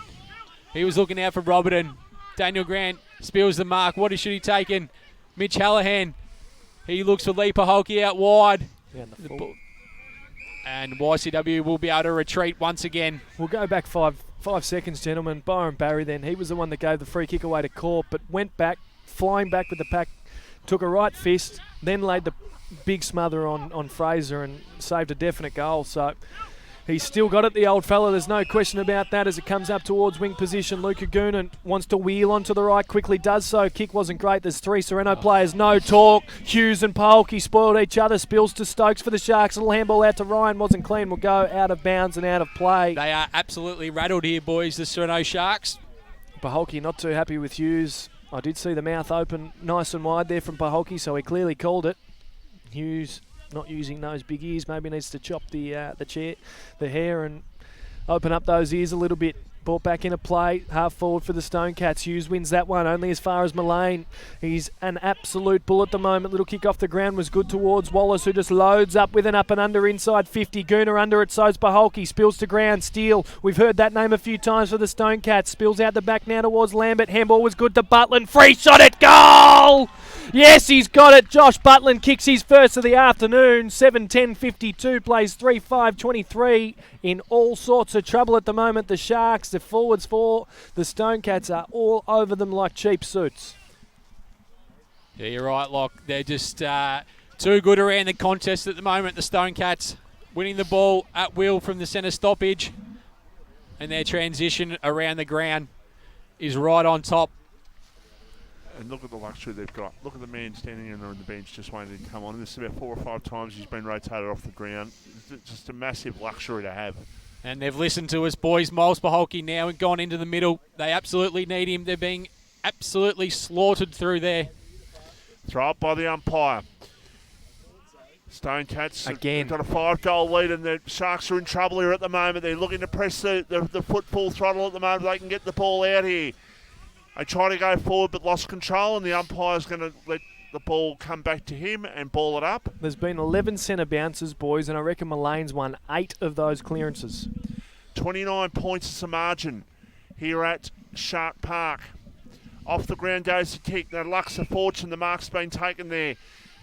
S1: He was looking out for Robertson. Daniel Grant spills the mark. What should he take in? Mitch Hallahan. He looks for Lee Paholke out wide. And YCW will be able to retreat once again.
S3: We'll go back five seconds, gentlemen. Byron Barry then. He was the one that gave the free kick away to Corp, but went back, flying back with the pack, took a right fist, then laid the big smother on Fraser and saved a definite goal. So he's still got it, the old fella. There's no question about that as it comes up towards wing position. Luca Goonan wants to wheel onto the right, quickly does so. Kick wasn't great. There's three Sorrento players. No talk. Hughes and Paholke spoiled each other. Spills to Stokes for the Sharks. Little handball out to Ryan. Wasn't clean. Will go out of bounds and out of play.
S1: They are absolutely rattled here, boys, the Sorrento Sharks.
S3: Paholke not too happy with Hughes. I did see the mouth open nice and wide there from Paholke, so he clearly called it. Hughes not using those big ears, maybe needs to chop the hair and open up those ears a little bit. Brought back into play, half forward for the Stonecats. Hughes wins that one, only as far as Mullane. He's an absolute bull at the moment. Little kick off the ground was good towards Wallace, who just loads up with an up and under inside 50. Gooner under it, so's Paholke. Spills to ground, Steele. We've heard that name a few times for the Stonecats. Spills out the back now towards Lambert. Handball was good to Butland. Free shot at goal! Yes, he's got it. Josh Butland kicks his first of the afternoon. 7-10-52, plays 3-5-23. In all sorts of trouble at the moment, the Sharks. The forwards for the Stonecats are all over them like cheap suits.
S1: Yeah, you're right, Locke. They're just too good around the contest at the moment, the Stonecats. Winning the ball at will from the centre stoppage. And their transition around the ground is right on top.
S2: And look at the luxury they've got. Look at the man standing in there on the bench just waiting to come on. This is about 4 or 5 times he's been rotated off the ground. It's just a massive luxury to have.
S1: And they've listened to us, boys. Miles Paholke now and gone into the middle. They absolutely need him. They're being absolutely slaughtered through there.
S2: Throw up by the umpire. Stone Cats
S3: Again.
S2: got a 5-goal lead, and the Sharks are in trouble here at the moment. They're looking to press the foot full throttle at the moment. They can get the ball out here. They try to go forward but lost control, and the umpire's going to let the ball come back to him and ball it up.
S3: There's been 11 centre bounces, boys, and I reckon Mullane's won 8 of those clearances.
S2: 29 points is the margin here at Shark Park. Off the ground goes the kick. The luck's of fortune. The mark's been taken there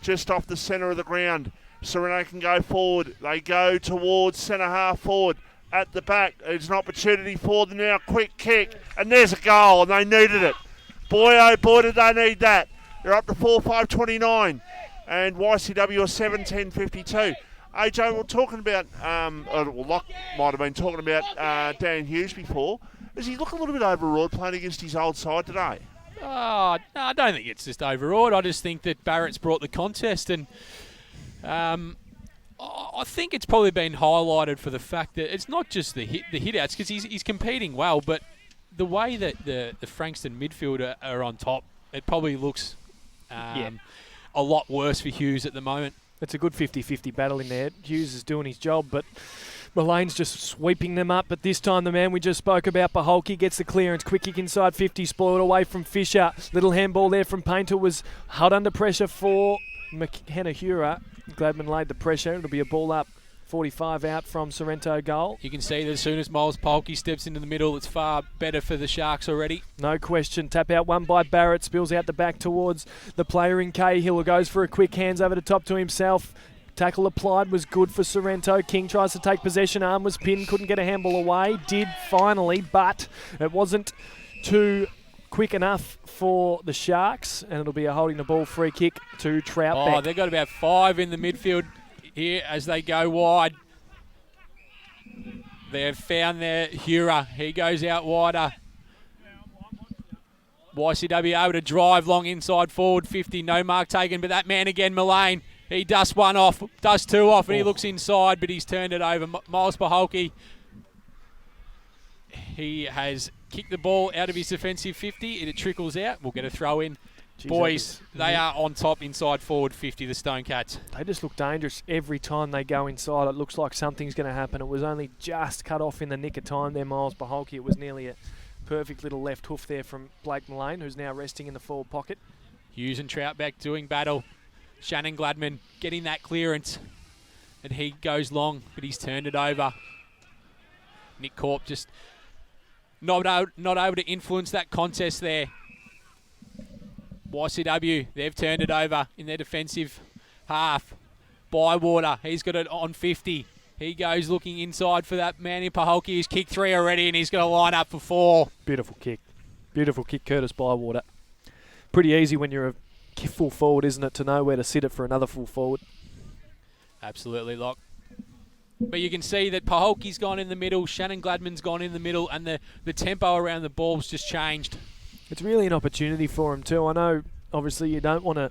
S2: just off the centre of the ground. Sorrento can go forward. They go towards centre half forward. At the back, there's an opportunity for them now. Quick kick, and there's a goal, and they needed it. Boy, oh boy, did they need that. They're up to 4-5-29, and YCW are 7-10-52. AJ, we're talking about, Locke might have been talking about Dan Hughes before. Does he look a little bit overawed playing against his old side today?
S1: Oh, no, I don't think it's just overawed. I just think that Barrett's brought the contest, and I think it's probably been highlighted for the fact that it's not just the hit-outs, because he's competing well, but the way that the Frankston midfield are on top, it probably looks a lot worse for Hughes at the moment.
S3: It's a good 50-50 battle in there. Hughes is doing his job, but Mullane's just sweeping them up. But this time the man we just spoke about, Paholke, gets the clearance. Quick kick inside 50, spoiled away from Fisher. Little handball there from Painter, was held under pressure for McHenna-Hura. Gladman laid the pressure. It'll be a ball up, 45 out from Sorrento goal.
S1: You can see that as soon as Miles Paholke steps into the middle, it's far better for the Sharks already.
S3: No question. Tap out one by Barrett. Spills out the back towards the player in Cahill. Goes for a quick hands over the top to himself. Tackle applied was good for Sorrento. King tries to take possession. Arm was pinned. Couldn't get a handball away. Did finally, but it wasn't too quick enough for the Sharks. And it'll be a holding the ball free kick to Troutbeck.
S1: Oh, they've got about 5 in the midfield here as they go wide. They've found their Hura. He goes out wider. YCW able to drive long inside forward 50. No mark taken, but that man again, Mullane. He dusts one off, does 2 off, and he looks inside, but he's turned it over. Miles Paholke, he has kicked the ball out of his defensive 50, and it trickles out. We'll get a throw in. Jeez, boys, they are on top inside forward 50, the Stone Cats.
S3: They just look dangerous every time they go inside. It looks like something's going to happen. It was only just cut off in the nick of time there, Miles Paholke. It was nearly a perfect little left hoof there from Blake Mullane, who's now resting in the forward pocket.
S1: Hughes and Troutbeck doing battle. Shannon Gladman getting that clearance, and he goes long, but he's turned it over. Nick Corp just not able to influence that contest there. YCW, they've turned it over in their defensive half. Bywater, he's got it on 50. He goes looking inside for that man in Paholke. He's kicked 3 already, and he's going to line up for 4.
S3: Beautiful kick. Beautiful kick, Curtis Bywater. Pretty easy when you're a full forward, isn't it, to know where to sit it for another full forward?
S1: Absolutely, Locke. But you can see that Paholke's gone in the middle, Shannon Gladman's gone in the middle, and the tempo around the ball's just changed.
S3: It's really an opportunity for him too. I know, obviously, you don't want to,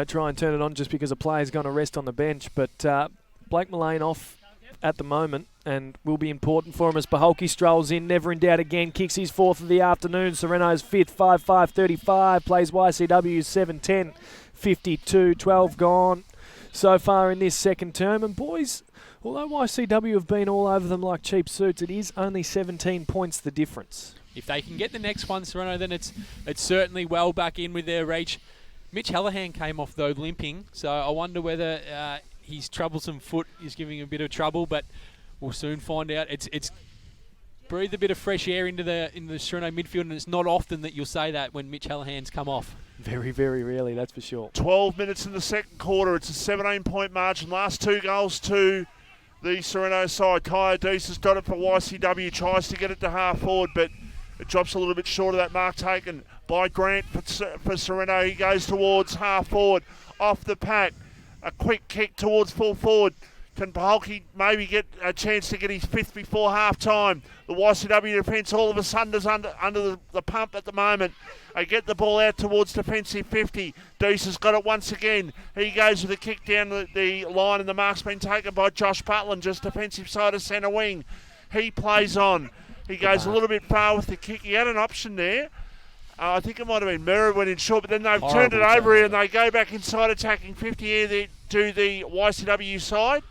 S3: try and turn it on just because a player's going to rest on the bench, but Blake Mullane off at the moment and will be important for him as Paholke strolls in, never in doubt again, kicks his 4th of the afternoon. Sorrento's 5th, 5-5-35, plays YCW's 7-10, 52, 12 gone so far in this second term. And boys, although YCW have been all over them like cheap suits, it is only 17 points the difference.
S1: If they can get the next one, Sorrento, then it's certainly well back in with their reach. Mitch Hallahan came off, though, limping, so I wonder whether his troublesome foot is giving him a bit of trouble, but we'll soon find out. It's breathed a bit of fresh air into the Sorrento midfield, and it's not often that you'll say that when Mitch Hallahan's come off.
S3: Very, very rarely, that's for sure.
S2: 12 minutes in the second quarter. It's a 17-point margin. Last 2 goals to the Sorrento side. Kaya Deese has got it for YCW. Tries to get it to half forward, but it drops a little bit short of that mark taken by Grant for Sorrento. He goes towards half forward, off the pack. A quick kick towards full forward. Can Paholke maybe get a chance to get his 5th before half-time? The YCW defence all of a sudden is under the pump at the moment. They get the ball out towards defensive 50. Deese has got it once again. He goes with a kick down the line, and the mark's been taken by Josh Butland, just defensive side of centre wing. He plays on. He goes a little bit far with the kick. He had an option there. I think it might have been Merritt went in short, but then they've
S1: Horrible
S2: turned it over
S1: turnover.
S2: here and they go back inside attacking 50 here to the YCW side.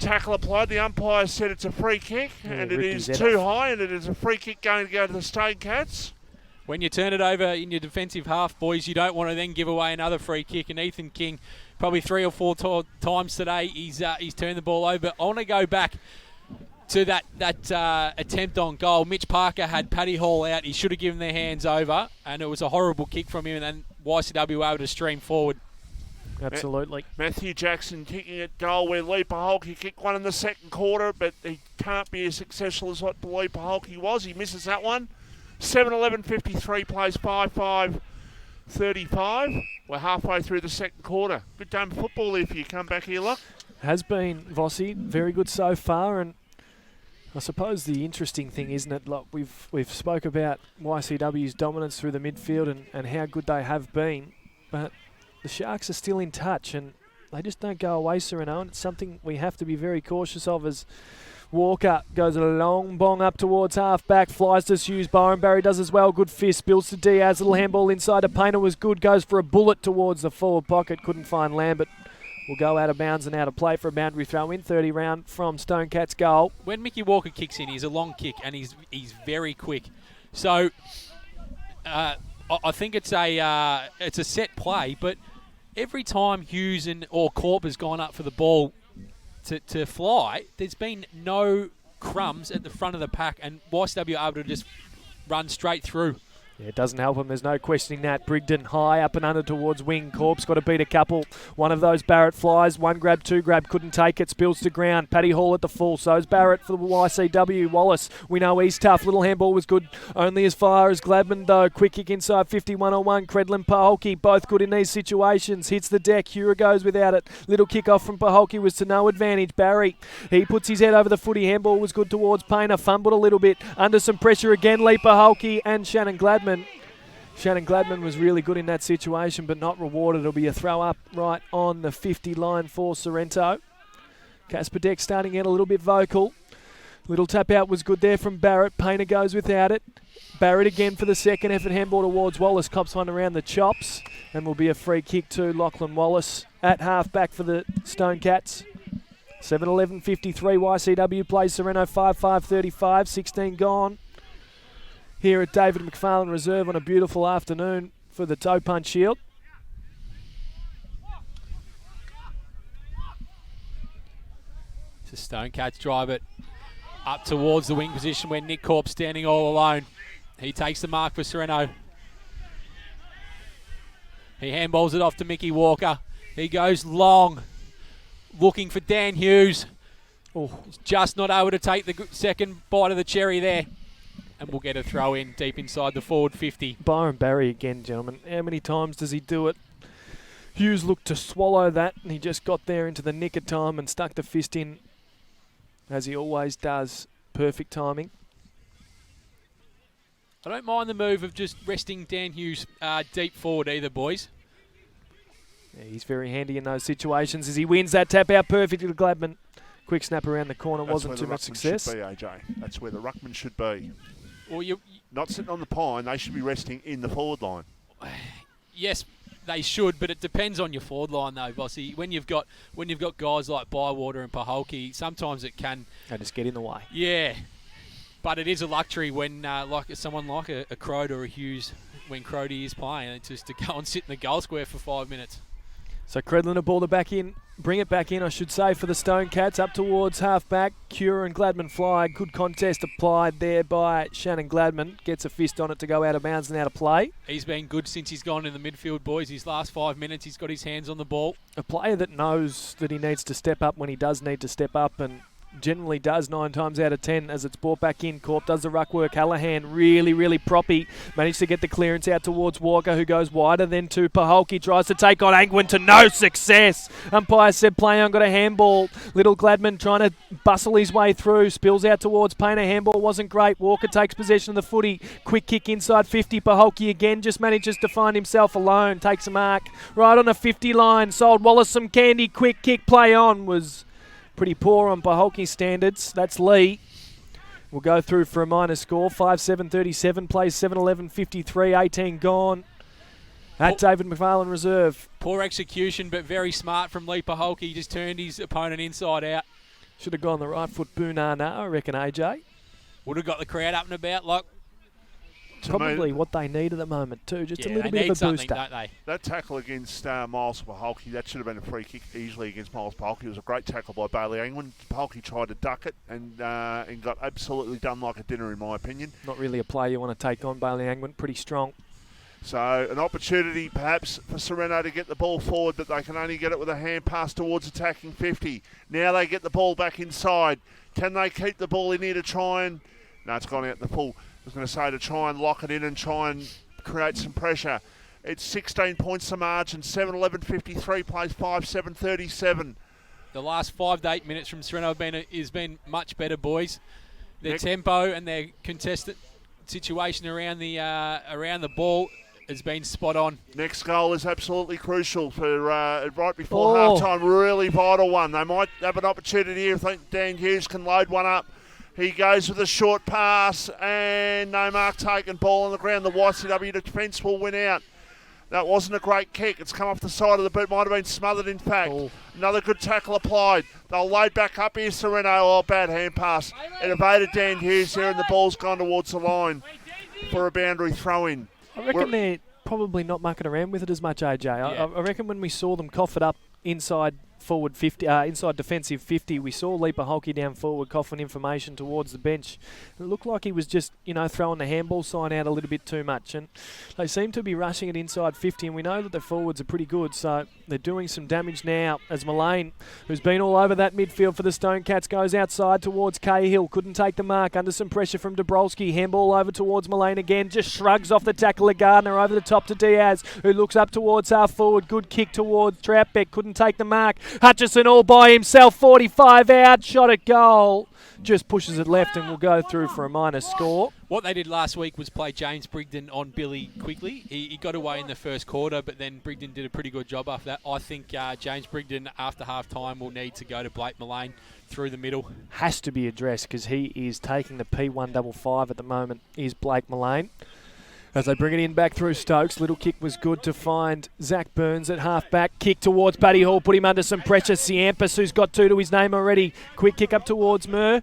S2: Tackle applied. The umpire said it's a free kick, and it is too high, and it is a free kick going to go to the Stone Cats.
S1: When you turn it over in your defensive half, boys, you don't want to then give away another free kick. And Ethan King, probably 3 or 4 times today, he's turned the ball over. I want to go back to that attempt on goal. Mitch Parker had Paddy Hall out. He should have given their hands over, and it was a horrible kick from him, and then YCW were able to stream forward.
S3: Absolutely.
S2: Matthew Jackson kicking at goal where Lee Paholke kicked one in the second quarter, but he can't be as successful as what Lee Paholke was. He misses that one. 7-11-53 plays 5-5-35. We're halfway through the second quarter. Good game of football if you come back here, Locke.
S3: Has been, Vossi, very good so far, and I suppose the interesting thing, isn't it, like we've spoke about YCW's dominance through the midfield and how good they have been, but the Sharks are still in touch and they just don't go away, Sorrento, and it's something we have to be very cautious of as Walker goes a long bong up towards half-back, flies to Hughes, Byron Barry does as well, good fist, spills to Diaz, little handball inside to Painter was good, goes for a bullet towards the forward pocket, couldn't find Lambert. Will go out of bounds and out of play for a boundary throw in. 30 round from Stone Cat's goal.
S1: When Mickey Walker kicks in, he's a long kick and he's very quick. So I think it's a set play, but every time Hughes or Corp has gone up for the ball to fly, there's been no crumbs at the front of the pack, and YCW are able to just run straight through.
S3: Yeah, it doesn't help him. There's no questioning that. Brigden high up and under towards wing. Corp's got to beat a couple. One of those Barrett flies. One grab, two grab. Couldn't take it. Spills to ground. Paddy Hall at the full. So's Barrett for the YCW. Wallace, we know he's tough. Little handball was good. Only as far as Gladman though. Quick kick inside 51-01. Credlin, Paholke, both good in these situations. Hits the deck. Hura goes without it. Little kick off from Paholke was to no advantage. Barry, he puts his head over the footy. Handball was good towards Painter. Fumbled a little bit. Under some pressure again. Lee Paholke and Shannon Gladman. Shannon Gladman was really good in that situation, but not rewarded. It'll be a throw up right on the 50 line for Sorrento. Casper Deck starting out a little bit vocal. Little tap out was good there from Barrett. Painter goes without it. Barrett again for the second effort. Handball towards Wallace. Cops one around the chops. And will be a free kick to Lachlan Wallace at half back for the Stone Cats. 7-11-53 YCW plays Sorrento 5-5-35. 16 gone. Here at David McFarlane Reserve on a beautiful afternoon for the Toe Punch Shield.
S1: So Stone Cats drive it up towards the wing position where Nick Corp's standing all alone. He takes the mark for Sorrento. He handballs it off to Mickey Walker. He goes long, looking for Dan Hughes. Oh, he's just not able to take the second bite of the cherry there. And we'll get a throw in deep inside the forward 50.
S3: Byron Barry again, gentlemen. How many times does he do it? Hughes looked to swallow that, and he just got there into the nick of time and stuck the fist in, as he always does. Perfect timing.
S1: I don't mind the move of just resting Dan Hughes deep forward either, boys.
S3: Yeah, he's very handy in those situations as he wins that tap out perfectly to Gladman. Quick snap around the corner, wasn't too much success.
S2: Should be, AJ. That's where the ruckman should be.
S1: Well,
S2: not sitting on the pine, they should be resting in the forward line.
S1: Yes, they should, but it depends on your forward line though, Bossy. When you've got guys like Bywater and Paholke, sometimes it can
S3: just get in the way.
S1: Yeah, but it is a luxury when someone like a Crode or a Hughes, when Crody is playing, it's just to go and sit in the goal square for 5 minutes.
S3: So Credlin will ball it back in, bring it back in, I should say, for the Stone Cats, up towards half-back. Cure and Gladman fly. Good contest applied there by Shannon Gladman. Gets a fist on it to go out of bounds and out of play.
S1: He's been good since he's gone in the midfield, boys. His last 5 minutes, he's got his hands on the ball.
S3: A player that knows that he needs to step up when he does need to step up, and generally does 9 times out of 10 as it's brought back in. Corp does the ruck work. Hallahan really proppy. Managed to get the clearance out towards Walker, who goes wider then to Paholke. Tries to take on Angwin to no success. Umpire said play on, got a handball. Little Gladman trying to bustle his way through. Spills out towards Painter. Handball wasn't great. Walker takes possession of the footy. Quick kick inside 50. Paholke again just manages to find himself alone. Takes a mark right on the 50 line. Sold Wallace some candy. Quick kick play on was pretty poor on Paholke's standards. That's Lee. We'll go through for a minor score. 5-7-37, plays 7-11-53, 18 gone. At David McFarlane Reserve.
S1: Poor execution, but very smart from Leaper Hulk. He just turned his opponent inside out.
S3: Should have gone the right foot Boonana, I reckon, AJ.
S1: Would have got the crowd up and about, like.
S3: Probably what they need at the moment too, just a little bit of a booster.
S1: Don't they?
S2: That tackle against Miles Paholke, that should have been a free kick easily against Miles Paholke. It was a great tackle by Bailey Angwin. Paholke tried to duck it and got absolutely done like a dinner, in my opinion.
S3: Not really a player you want to take on, Bailey Angwin, pretty strong.
S2: So an opportunity perhaps for Sorrento to get the ball forward, but they can only get it with a hand pass towards attacking 50. Now they get the ball back inside. Can they keep the ball in here to try and... No, it's gone out the full. I was going to say to try and lock it in and try and create some pressure. It's 16 points the margin. 7-11-53 plays 5-7-37.
S1: The last 5 to 8 minutes from Sorrento has been much better, boys. Their tempo and their contested situation around the ball has been spot on.
S2: Next goal is absolutely crucial for right before half-time. Really vital one. They might have an opportunity here. I think Dan Hughes can load one up. He goes with a short pass and no mark taken. Ball on the ground. The YCW defence will win out. That wasn't a great kick. It's come off the side of the boot. Might have been smothered, in fact. Another good tackle applied. They'll load back up here, Sorrento. Oh, bad hand pass. It evaded Dan Hughes here and the ball's gone towards the line for a boundary throw-in.
S3: I reckon they're probably not mucking around with it as much, AJ. I reckon when we saw them cough it up inside forward 50, inside defensive 50, we saw Leaper Hulke down forward coughing information towards the bench. It looked like he was just, throwing the handball sign out a little bit too much, and they seem to be rushing it inside 50, and we know that the forwards are pretty good, so they're doing some damage now as Mullane, who's been all over that midfield for the Stone Cats, goes outside towards Cahill, couldn't take the mark, under some pressure from Dabrowski, handball over towards Mullane again, just shrugs off the tackle of Gardner, over the top to Diaz, who looks up towards half forward, good kick towards Troutbeck, couldn't take the mark, Hutchison all by himself, 45 out, shot at goal. Just pushes it left and will go through for a minor score.
S1: What they did last week was play James Brigden on Billy quickly. He got away in the first quarter, but then Brigden did a pretty good job after that. I think James Brigden, after half-time, will need to go to Blake Mullane through the middle.
S3: Has to be addressed because he is taking the P155 at the moment, is Blake Mullane. As they bring it in back through Stokes, little kick was good to find Zach Burns at half-back. Kick towards Paddy Hall, put him under some pressure. Ciampus, who's got 2 to his name already. Quick kick up towards Murr.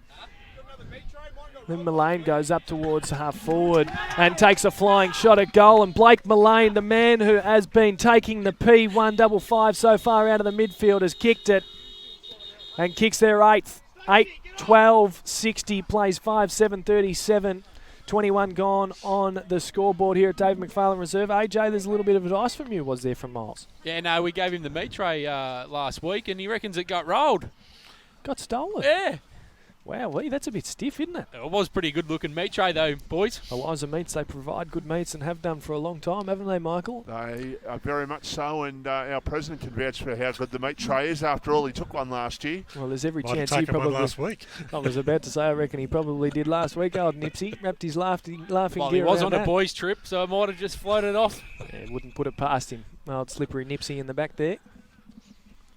S3: Then Mullane goes up towards half-forward and takes a flying shot at goal. And Blake Mullane, the man who has been taking the P155 so far out of the midfield, has kicked it and kicks their 8th. 8-12-60, plays 5-7-37. 21 gone on the scoreboard here at David McFarlane Reserve. AJ, there's a little bit of advice from you, was there, from Miles?
S1: Yeah, no, we gave him the meat tray last week, and he reckons it got rolled.
S3: Got stolen?
S1: Yeah.
S3: Wow, that's a bit stiff, isn't it?
S1: It was pretty good looking meat tray though, boys.
S3: Eliza Meats, they provide good meats and have done for a long time, haven't they, Michael?
S2: They are very much so, and our president can vouch for how good the meat tray is. After all, he took one last year.
S3: Well, there's every
S4: Might
S3: chance
S4: have
S3: he
S4: taken
S3: probably...
S4: one last week.
S3: I was about to say, I reckon he probably did last week. Old Nipsey wrapped his laughing
S1: Well,
S3: gear
S1: he was
S3: around
S1: on
S3: that.
S1: a boys' trip, so I might have just floated off.
S3: Yeah, wouldn't put it past him. Old slippery Nipsey in the back there.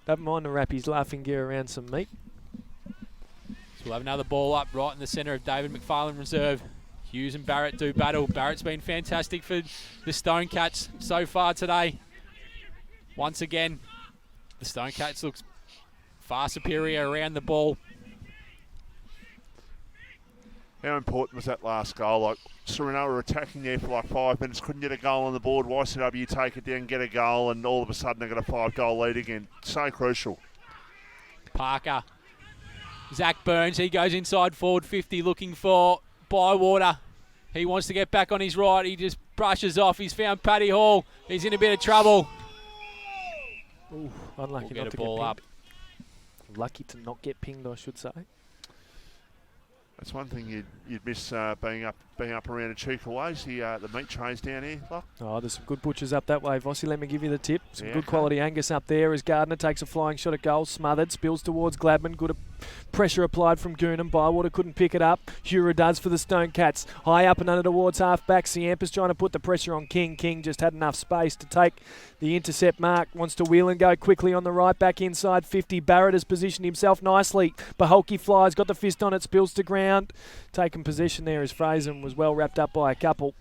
S3: Don't mind to wrap his laughing gear around some meat.
S1: We'll have another ball up right in the centre of David McFarlane Reserve. Hughes and Barrett do battle. Barrett's been fantastic for the Stone Cats so far today. Once again, the Stone Cats looks far superior around the ball.
S2: How important was that last goal? Like, Sorrento were attacking there for like 5 minutes, couldn't get a goal on the board. YCW take it down, get a goal, and all of a sudden they got a 5-goal lead again. So crucial.
S1: Parker. Zach Burns, he goes inside forward 50 looking for Bywater. He wants to get back on his right. He just brushes off. He's found Paddy Hall. He's in a bit of trouble.
S3: Ooh, unlucky
S1: We'll
S3: not
S1: get
S3: to
S1: a ball
S3: get
S1: up.
S3: pinged. Lucky to not get pinged, I should say.
S2: That's one thing you'd miss being up around Echuca ways. The meat trays down here. Look.
S3: Oh, there's some good butchers up that way. Vossi, let me give you the tip. Some
S2: Yeah,
S3: good quality Angus up there as Gardner takes a flying shot at goal. Smothered, spills towards Gladman. Good Pressure applied from Goonan. Bywater couldn't pick it up. Hura does for the Stone Cats. High up and under towards half-back. Siampa's trying to put the pressure on King. King just had enough space to take the intercept mark. Wants to wheel and go quickly on the right, back inside 50. Barrett has positioned himself nicely. Baholke flies, got the fist on it, spills to ground. Taken possession there as Fraser was well wrapped up by a couple.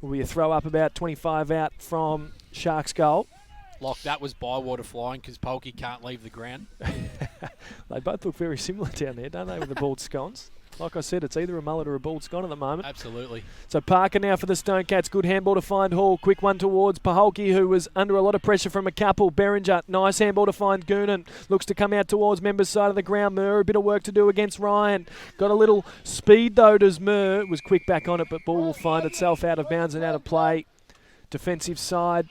S3: Will be a throw up about 25 out from Sharks goal.
S1: Like that was Bywater flying because Polky can't leave the ground.
S3: They both look very similar down there, don't they, with the bald scones? Like I said, it's either a mullet or a bald scone at the moment.
S1: Absolutely.
S3: So Parker now for the Stone Cats. Good handball to find Hall. Quick one towards Paholke, who was under a lot of pressure from a couple. Beringer, nice handball to find Goonan. Looks to come out towards Members' side of the ground. Murr, a bit of work to do against Ryan. Got a little speed though, does Murr. Was quick back on it, but ball will find itself out of bounds and out of play. Defensive side.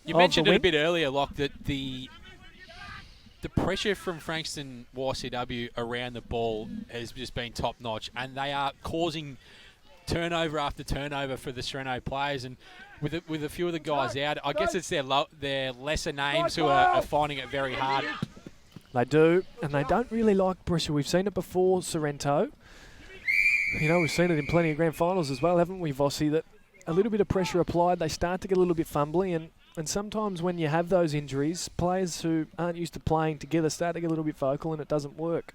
S1: You mentioned it a bit earlier, Locke, that the pressure from Frankston YCW around the ball has just been top-notch, and they are causing turnover after turnover for the Sorrento players. And with a few of the guys out, I guess it's their lesser names who are finding it very hard.
S3: They do, and they don't really like pressure. We've seen it before, Sorrento. You know, we've seen it in plenty of grand finals as well, haven't we, Vossi? That a little bit of pressure applied, they start to get a little bit fumbly, and sometimes when you have those injuries, players who aren't used to playing together start to get a little bit vocal and it doesn't work.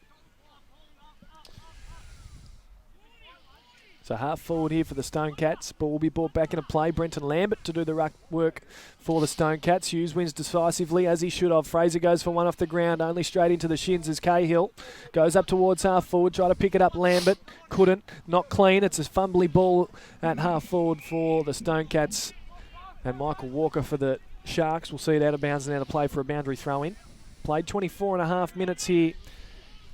S3: So half forward here for the Stone Cats. Ball will be brought back into play. Brenton Lambert to do the ruck work for the Stone Cats. Hughes wins decisively as he should have. Fraser goes for one off the ground, only straight into the shins as Cahill goes up towards half forward. Try to pick it up. Lambert couldn't. Not clean. It's a fumbly ball at half forward for the Stone Cats. And Michael Walker for the Sharks will see it out of bounds and out of play for a boundary throw in. Played 24.5 minutes here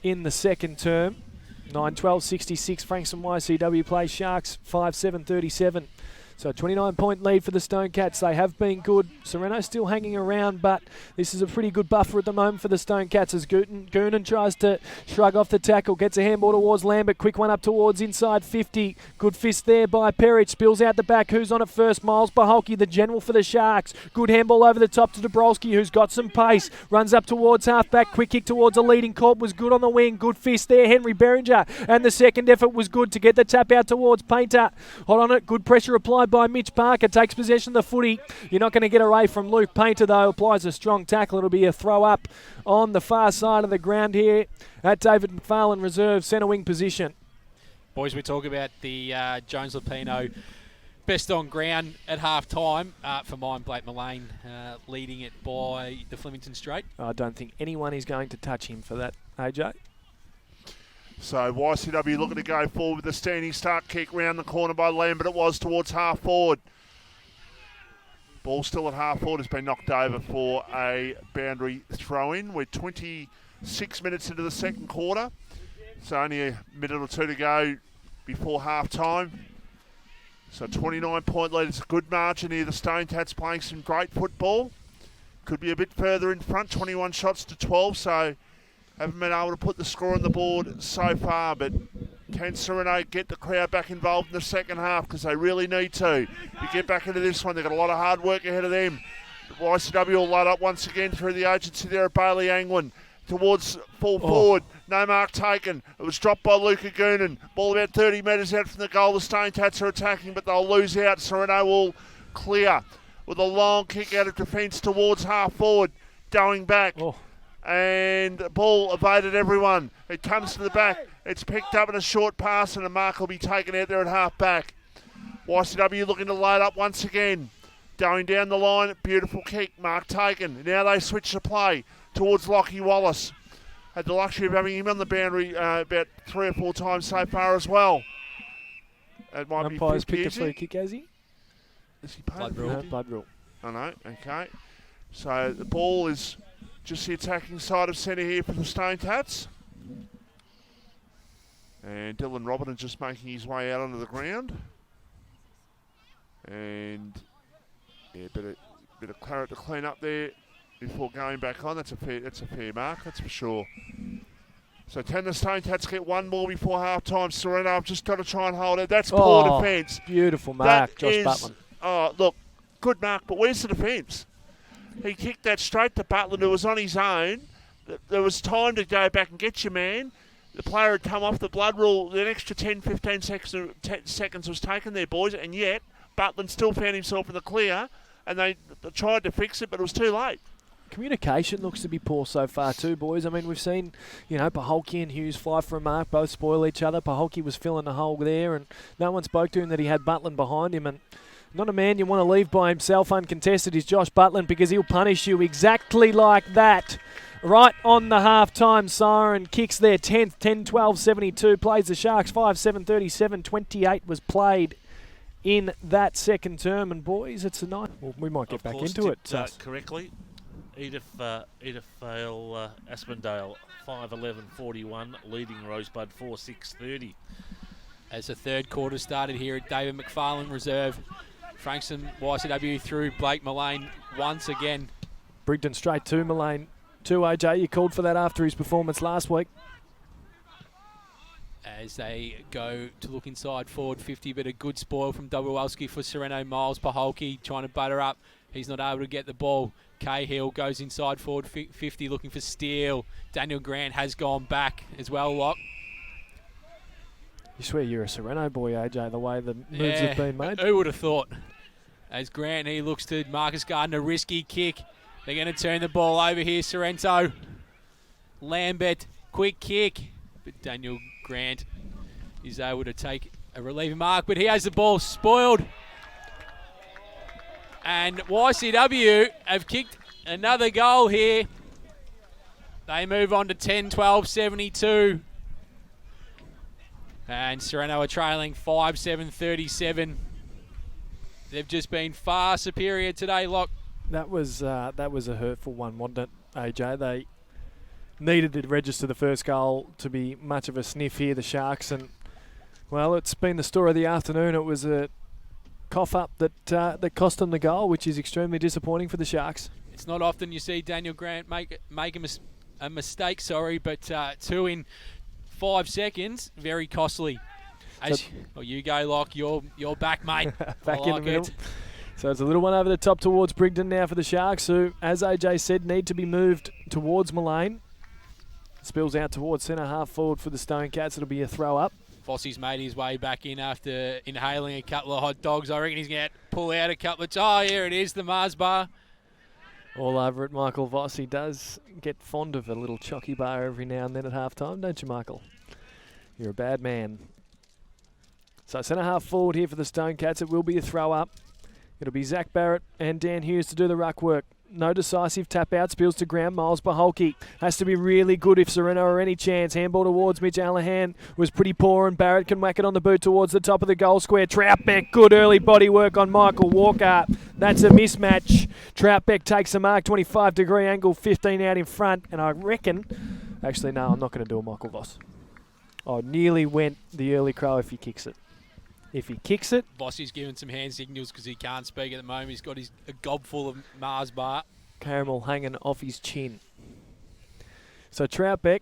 S3: in the second term. 9-12-66, Frankston YCW play Sharks 5-7-37. So 29-point lead for the Stone Cats. They have been good. Sorrento still hanging around, but this is a pretty good buffer at the moment for the Stone Cats as Goonan tries to shrug off the tackle. Gets a handball towards Lambert. Quick one up towards inside 50. Good fist there by Perich. Spills out the back. Who's on it first? Miles Baholke, the general for the Sharks. Good handball over the top to Dabrowski, who's got some pace. Runs up towards half-back. Quick kick towards a leading. Cobb was good on the wing. Good fist there, Henry Beringer. And the second effort was good to get the tap out towards Painter. Hot on it. Good pressure applied by Mitch Parker. Takes possession of the footy. You're not going to get away from Luke Painter, though. Applies a strong tackle. It'll be a throw up on the far side of the ground here at David McFarlane reserve centre wing position. Boys,
S1: we talk about the Jones Lupino best on ground at half time. For mine, Blake Mullane leading it by the Flemington Straight.
S3: I don't think anyone is going to touch him for that, AJ.
S2: So YCW looking to go forward with the standing start kick round the corner by Lambert. It was towards half forward. Ball still at half forward, has been knocked over for a boundary throw in. We're 26 minutes into the second quarter. So only a minute or two to go before half time. So 29-point lead. It's a good margin here. The Stone Cats playing some great football. Could be a bit further in front, 21 shots to 12. So haven't been able to put the score on the board so far, but can Sorrento get the crowd back involved in the second half, because they really need to get back into this one. They've got a lot of hard work ahead of them. YCW will load up once again through the agency there at Bailey Angwin. Towards full forward, no mark taken. It was dropped by Luca Goonan. Ball about 30 metres out from the goal. The Stone Cats are attacking, but they'll lose out. Sorrento will clear with a long kick out of defence towards half forward, going back. And the ball evaded everyone. It comes to the back. It's picked up in a short pass, and a mark will be taken out there at half back. YCW looking to load up once again. Going down the line, beautiful kick, mark taken. Now they switch the play towards Lockie Wallace. Had the luxury of having him on the boundary about 3 or 4 times so far as well. It might be
S3: umpire's picked a free kick, has he?
S2: Is he paid?
S3: Blood rule.
S2: I know, okay. So the ball is just the attacking side of centre here for the Stone Cats. And Dylan Robinson just making his way out onto the ground. And yeah, bit of claret to clean up there before going back on. That's a fair mark, that's for sure. So can the Stone Cats get one more before half time? Sorrento have just got to try and hold it. That's poor defence.
S3: Beautiful mark, Josh Butland.
S2: Oh, look, good mark, but where's the defence? He kicked that straight to Butland, who was on his own. There was time to go back and get your man. the player had come off the blood rule. An extra 10 seconds was taken there, boys, and yet Butland still found himself in the clear, and they tried to fix it, but it was too late.
S3: Communication looks to be poor so far too, boys. I mean, we've seen, Paholke and Hughes fly for a mark, both spoil each other. Paholke was filling the hole there, and no one spoke to him that he had Butland behind him. And not a man you want to leave by himself uncontested is Josh Butland, because he'll punish you exactly like that. Right on the half-time siren, kicks their 10th, 10-12-72, plays the Sharks 5-7-37, 28 was played in that second term. And boys, it's a night. Well, we might get back into it.
S5: Correctly. Edith Vale Aspendale 5-11-41, leading Rosebud 4-6-30.
S1: As the third quarter started here at David McFarlane Reserve, Frankston YCW through Blake Mullane once again.
S3: Brigden straight to Mullane. 2 AJ, you called for that after his performance last week.
S1: As they go to look inside forward 50, but a good spoil from Dobrowolski for Sorrento. Miles Paholke trying to butter up. He's not able to get the ball. Cahill goes inside forward 50 looking for steal. Daniel Grant has gone back as well, Lock.
S3: You swear you're a Sorrento boy, AJ, the way the moves have been made.
S1: Who would have thought? As Grant, he looks to Marcus Gardner, risky kick. They're going to turn the ball over here, Sorrento. Lambert, quick kick. But Daniel Grant is able to take a relieving mark, but he has the ball spoiled. And YCW have kicked another goal here. They move on to 10-12-72. And Sorrento are trailing 5-7-37. They've just been far superior today, Lock.
S3: That was a hurtful one, wasn't it, AJ? They needed to register the first goal to be much of a sniff here, the Sharks. And, well, it's been the story of the afternoon. It was a cough-up that cost them the goal, which is extremely disappointing for the Sharks.
S1: It's not often you see Daniel Grant make a mistake, but 2 in 5 seconds, very costly. You go, Lock. You're back, mate.
S3: Back in the middle. So it's a little one over the top towards Brigden now for the Sharks, who, as AJ said, need to be moved towards Mullane. Spills out towards centre half forward for the Stone Cats. It'll be a throw up.
S1: Fossey's made his way back in after inhaling a couple of hot dogs. I reckon he's going to pull out a couple of... Oh, here it is, the Mars bar.
S3: All over it, Michael Voss. He does get fond of a little chocky bar every now and then at half-time, don't you, Michael? You're a bad man. So centre half forward here for the Stone Cats. It will be a throw up. It'll be Zach Barrett and Dan Hughes to do the ruck work. No decisive tap out. Spills to ground. Miles Paholke has to be really good if Sorrento are any chance. Handball towards Mitch Allahan was pretty poor, and Barrett can whack it on the boot towards the top of the goal square. Troutbeck, good early body work on Michael Walker. That's a mismatch. Troutbeck takes a mark, 25-degree angle, 15 out in front, and I reckon... Actually, no, I'm not going to do a Michael Voss. I nearly went the early crow if he kicks it. If he kicks it...
S1: Bossy's giving some hand signals because he can't speak at the moment. He's got a gob full of Mars bar.
S3: Caramel hanging off his chin. So Troutbeck,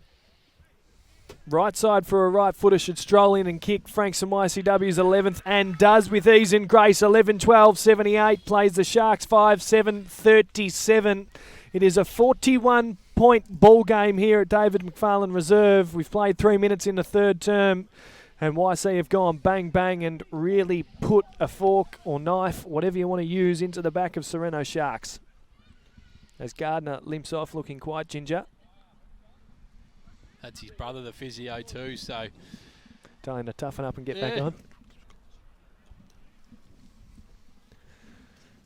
S3: right side for a right footer, should stroll in and kick Frankston YCW's 11th, and does with ease and grace. 11-12-78, plays the Sharks 5-7-37. It is a 41-point ball game here at David McFarlane Reserve. We've played 3 minutes in the third term. And YC have gone bang, bang, and really put a fork or knife, whatever you want to use, into the back of Sorrento Sharks. As Gardner limps off looking quite ginger.
S1: That's his brother, the physio too, so...
S3: Telling him to toughen up and get back on.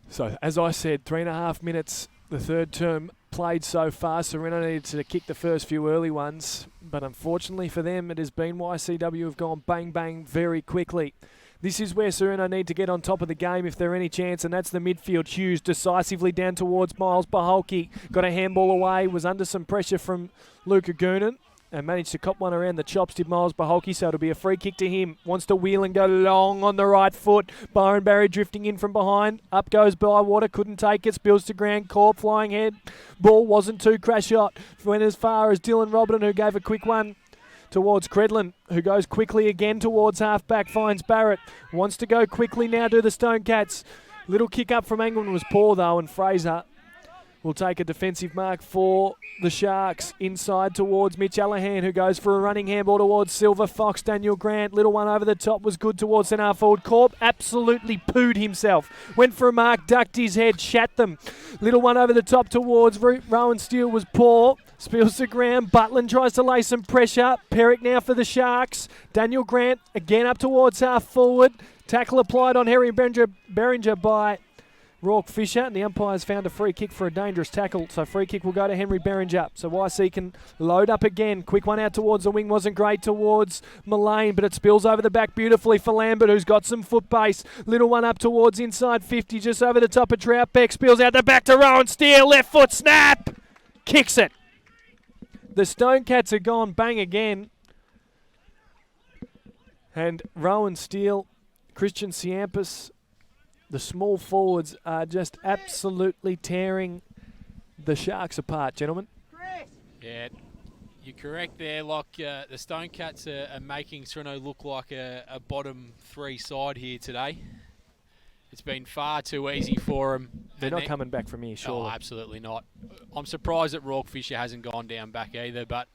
S3: So, as I said, 3.5 minutes, the third term played so far. Sorrento needed to kick the first few early ones, but unfortunately for them, it has been YCW have gone bang, bang very quickly. This is where Sorrento need to get on top of the game if they're any chance, and that's the midfield. Hughes decisively down towards Miles Paholke. Got a handball away, was under some pressure from Luca Goonan, and managed to cop one around the chops, did Miles Paholke, so it'll be a free kick to him. Wants to wheel and go long on the right foot. Byron Barry drifting in from behind. Up goes Bywater, couldn't take it. Spills to Grand Corp, flying head. Ball wasn't too crash shot. Went as far as Dylan Robin, who gave a quick one towards Credlin, who goes quickly again towards half-back, finds Barrett. Wants to go quickly now, do the Stone Cats. Little kick up from England was poor, though, and Fraser will take a defensive mark for the Sharks. Inside towards Mitch Allahan, who goes for a running handball towards Silver Fox. Daniel Grant, little one over the top, was good towards centre half forward. Corp absolutely pooed himself. Went for a mark, ducked his head, shat them. Little one over the top towards Rowan Steele was poor. Spills the ground. Butland tries to lay some pressure. Perrick now for the Sharks. Daniel Grant again up towards half forward. Tackle applied on Harry Beringer by Rourke Fisher, and the umpires found a free kick for a dangerous tackle, so free kick will go to Henry Beringer. So YC can load up again. Quick one out towards the wing, wasn't great towards Mullane, but it spills over the back beautifully for Lambert, who's got some foot base. Little one up towards inside 50, just over the top of Troutbeck. Spills out the back to Rowan Steele, left foot snap, kicks it. The Stone Cats are gone bang again, and Rowan Steele, Christian Ciampus, the small forwards are just absolutely tearing the Sharks apart, gentlemen.
S1: Yeah, you're correct there. Like the Stone Cats are making Sorrento look like a bottom three side here today. It's been far too easy for them.
S3: They're not coming back from here, surely.
S1: Oh, absolutely not. I'm surprised that Rourke Fisher hasn't gone down back either, but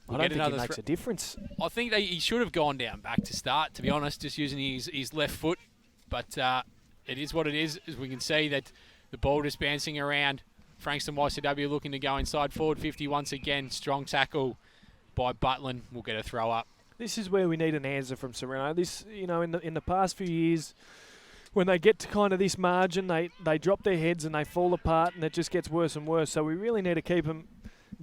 S3: I don't think it makes a difference.
S1: I think he should have gone down back to start, to be honest, just using his left foot. But it is what it is, as we can see that the ball just bouncing around. Frankston YCW looking to go inside forward 50 once again. Strong tackle by Butland. We'll get a throw up.
S3: This is where we need an answer from Sorrento. This, you know, in the past few years, when they get to kind of this margin, they drop their heads and they fall apart, and it just gets worse and worse. So we really need to keep them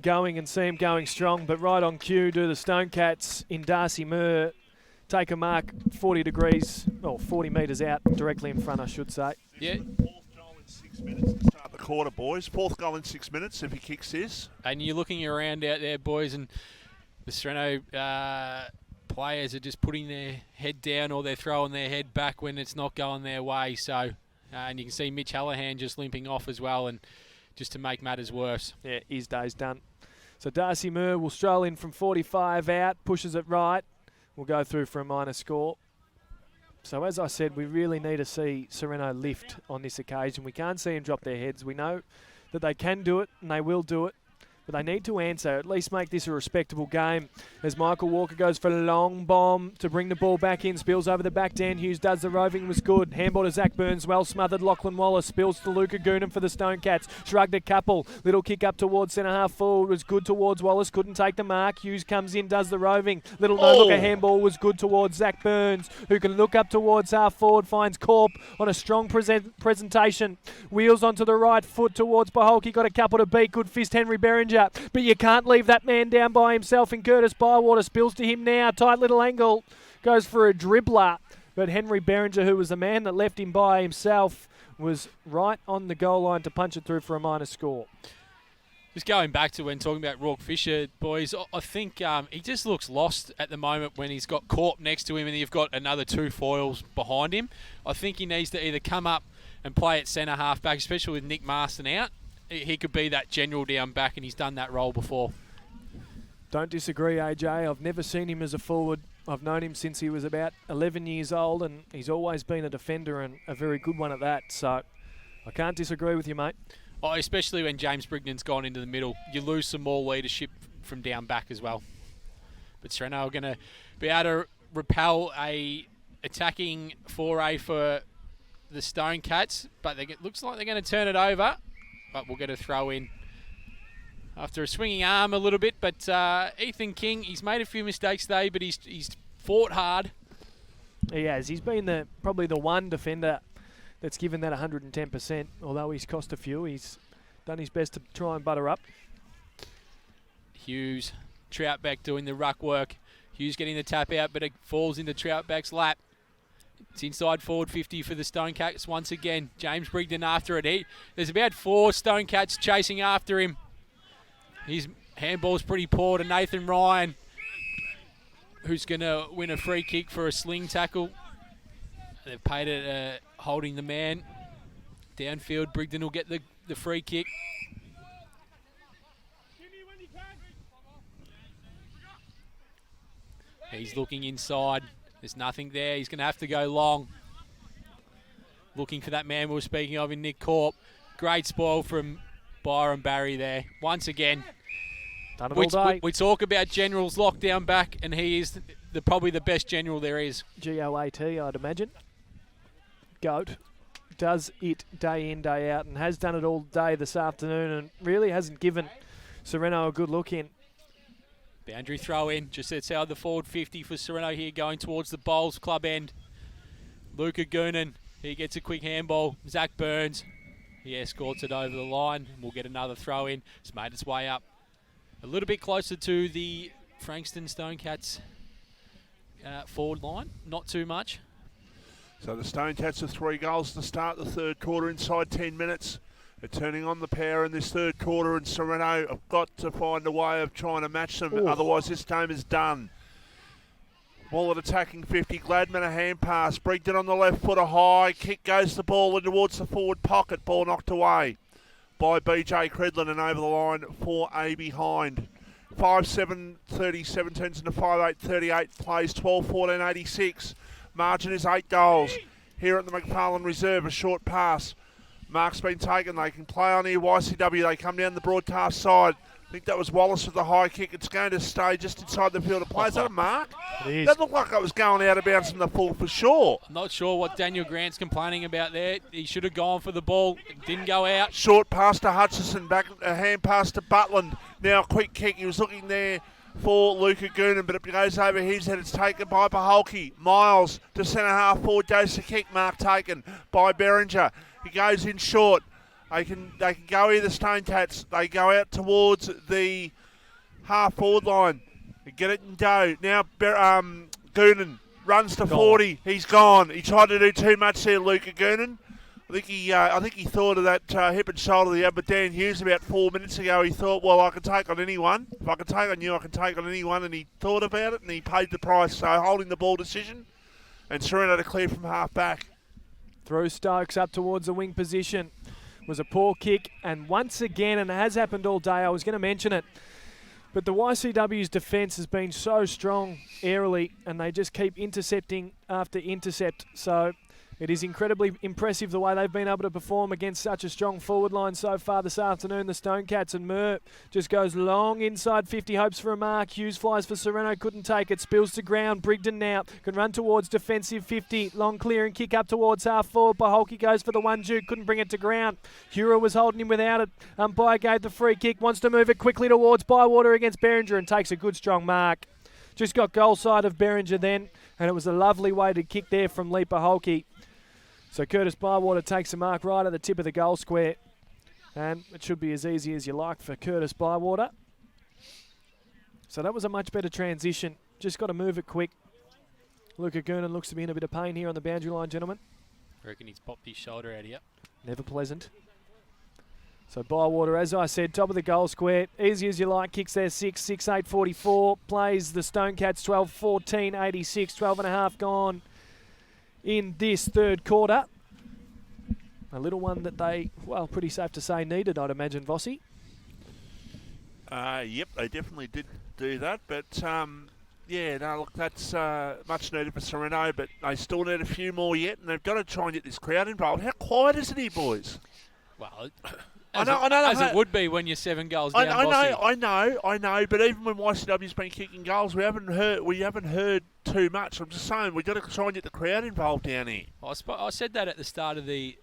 S3: going and see them going strong. But right on cue do the Stone Cats in Darcy Murr. Take a mark 40 degrees, or 40 metres out, directly in front, I should say.
S1: Yeah.
S2: Fourth goal in 6 minutes to start the quarter, boys. Fourth goal in 6 minutes if he kicks this.
S1: And you're looking around out there, boys, and the Sorrento players are just putting their head down or they're throwing their head back when it's not going their way. So, and you can see Mitch Allahan just limping off as well, and just to make matters worse.
S3: Yeah, his day's done. So Darcy Murr will stroll in from 45 out, pushes it right. We'll go through for a minor score. So as I said, we really need to see Sorrento lift on this occasion. We can't see them drop their heads. We know that they can do it and they will do it. But they need to answer, at least make this a respectable game. As Michael Walker goes for a long bomb to bring the ball back in. Spills over the back. Dan Hughes does the roving, was good. Handball to Zach Burns, well smothered. Lachlan Wallace spills to Luca Goonan for the Stone Cats. Shrugged a couple. Little kick up towards centre half forward, was good towards Wallace. Couldn't take the mark. Hughes comes in, does the roving. Little no-looker handball was good towards Zach Burns, who can look up towards half forward. Finds Corp on a strong presentation. Wheels onto the right foot towards Baholke. Got a couple to beat. Good fist Henry Beringer. But you can't leave that man down by himself. And Curtis Bywater spills to him now. Tight little angle. Goes for a dribbler. But Henry Beringer, who was the man that left him by himself, was right on the goal line to punch it through for a minor score.
S1: Just going back to when talking about Rourke Fisher, boys, I think he just looks lost at the moment when he's got Corp next to him and you've got another two foils behind him. I think he needs to either come up and play at centre half back, especially with Nick Marston out. He could be that general down back, and he's done that role before.
S3: Don't disagree, AJ. I've never seen him as a forward. I've known him since he was about 11 years old, and he's always been a defender and a very good one at that. So I can't disagree with you, mate.
S1: Oh, especially when James Brignon's gone into the middle. You lose some more leadership from down back as well. But Sorrento are going to be able to repel a attacking foray for the Stone Cats, but it looks like they're going to turn it over. But we'll get a throw in after a swinging arm a little bit. But Ethan King, he's made a few mistakes today, but he's fought hard.
S3: He has. He's been probably the one defender that's given that 110%. Although he's cost a few, he's done his best to try and butter up.
S1: Hughes, Troutbeck doing the ruck work. Hughes getting the tap out, but it falls into Troutbeck's lap. It's inside forward 50 for the Stone Cats once again. James Brigden after it. There's about 4 Stone Cats chasing after him. His handball's pretty poor to Nathan Ryan, who's going to win a free kick for a sling tackle. They've paid it holding the man. Downfield, Brigden will get the free kick. He's looking inside. There's nothing there. He's going to have to go long. Looking for that man we were speaking of in Nick Corp. Great spoil from Byron Barry there. Once again,
S3: Done it all day.
S1: we talk about generals lockdown back, and he is probably the best general there is.
S3: GOAT, I'd imagine. GOAT. Does it day in, day out, and has done it all day this afternoon, and really hasn't given Sorrento a good look in.
S1: Boundary throw in, just outside the forward 50 for Sorrento here, going towards the Bowls club end. Luca Goonan, he gets a quick handball. Zach Burns, he escorts it over the line. We'll get another throw in. It's made its way up a little bit closer to the Frankston Stonecats forward line. Not too much.
S2: So the Stonecats with 3 goals to start the third quarter inside 10 minutes. They're turning on the power in this third quarter, and Sorrento have got to find a way of trying to match them.
S3: Ooh.
S2: Otherwise, this game is done. Ball at attacking 50. Gladman a hand pass. Brigden on the left foot, a high kick goes the ball in towards the forward pocket. Ball knocked away by BJ Credlin and over the line for a behind. 5-7-30, 17s into 5-8-38 plays 12-14-86. Margin is 8 goals. Here at the McFarlane Reserve, a short pass. Mark's been taken. They can play on here. YCW, they come down the broadcast side. I think that was Wallace with the high kick. It's going to stay just inside the field of play. Is that a mark?
S3: It is.
S2: That looked like it was going out of bounds from the full for sure.
S1: I'm not sure what Daniel Grant's complaining about there. He should have gone for the ball. It didn't go out.
S2: Short pass to Hutchison. Back a hand pass to Butland. Now a quick kick. He was looking there for Luca Goonan, but it goes over his head. It's taken by Paholke. Miles to centre half forward goes the kick. Mark taken by Berringer. He goes in short. They can go here, the Stonecats. They go out towards the half forward line. They get it and go. Now Goonan runs to 40. He's gone. He tried to do too much there, Luca Goonan. I think he thought of that hip and shoulder the other Dan Hughes about 4 minutes ago. He thought, well, I can take on anyone. If I can take on you, I can take on anyone. And he thought about it and he paid the price. So holding the ball decision. And Sorrento to clear from half back.
S3: Through Stokes up towards the wing position. Was a poor kick, and once again, and it has happened all day, I was going to mention it, but the YCW's defence has been so strong aerially, and they just keep intercepting after intercept. So it is incredibly impressive the way they've been able to perform against such a strong forward line so far this afternoon. The Stonecats, and Murr just goes long inside 50, hopes for a mark. Hughes flies for Sorrento, couldn't take it, spills to ground. Brigden now can run towards defensive 50, long clear and kick up towards half forward. Paholke goes for the 1-2, couldn't bring it to ground. Hura was holding him without it. Umpire gave the free kick, wants to move it quickly towards Bywater against Berringer and takes a good strong mark. Just got goal side of Berringer then, and it was a lovely weighted kick there from Lee Paholke. So Curtis Bywater takes a mark right at the tip of the goal square. And it should be as easy as you like for Curtis Bywater. So that was a much better transition. Just got to move it quick. Luca Goonan looks to be in a bit of pain here on the boundary line, gentlemen.
S1: I reckon he's popped his shoulder out here.
S3: Never pleasant. So Bywater, as I said, top of the goal square. Easy as you like. Kicks there 6-8-44. Plays the Stonecats 12-14-86. 12 and a half gone in this third quarter. A little one that they, well, pretty safe to say needed, I'd imagine, Vossi.
S2: Yep, they definitely did do that. But, yeah, no, look, that's much needed for Sorrento, but they still need a few more yet, and they've got to try and get this crowd involved. How quiet is it here, boys?
S1: Well,
S2: I know,
S1: as it would be when you're 7 goals down.
S2: I know. But even when YCW's been kicking goals, we haven't heard too much. I'm just saying we've got to try and get the crowd involved down here.
S1: I said that at the start of the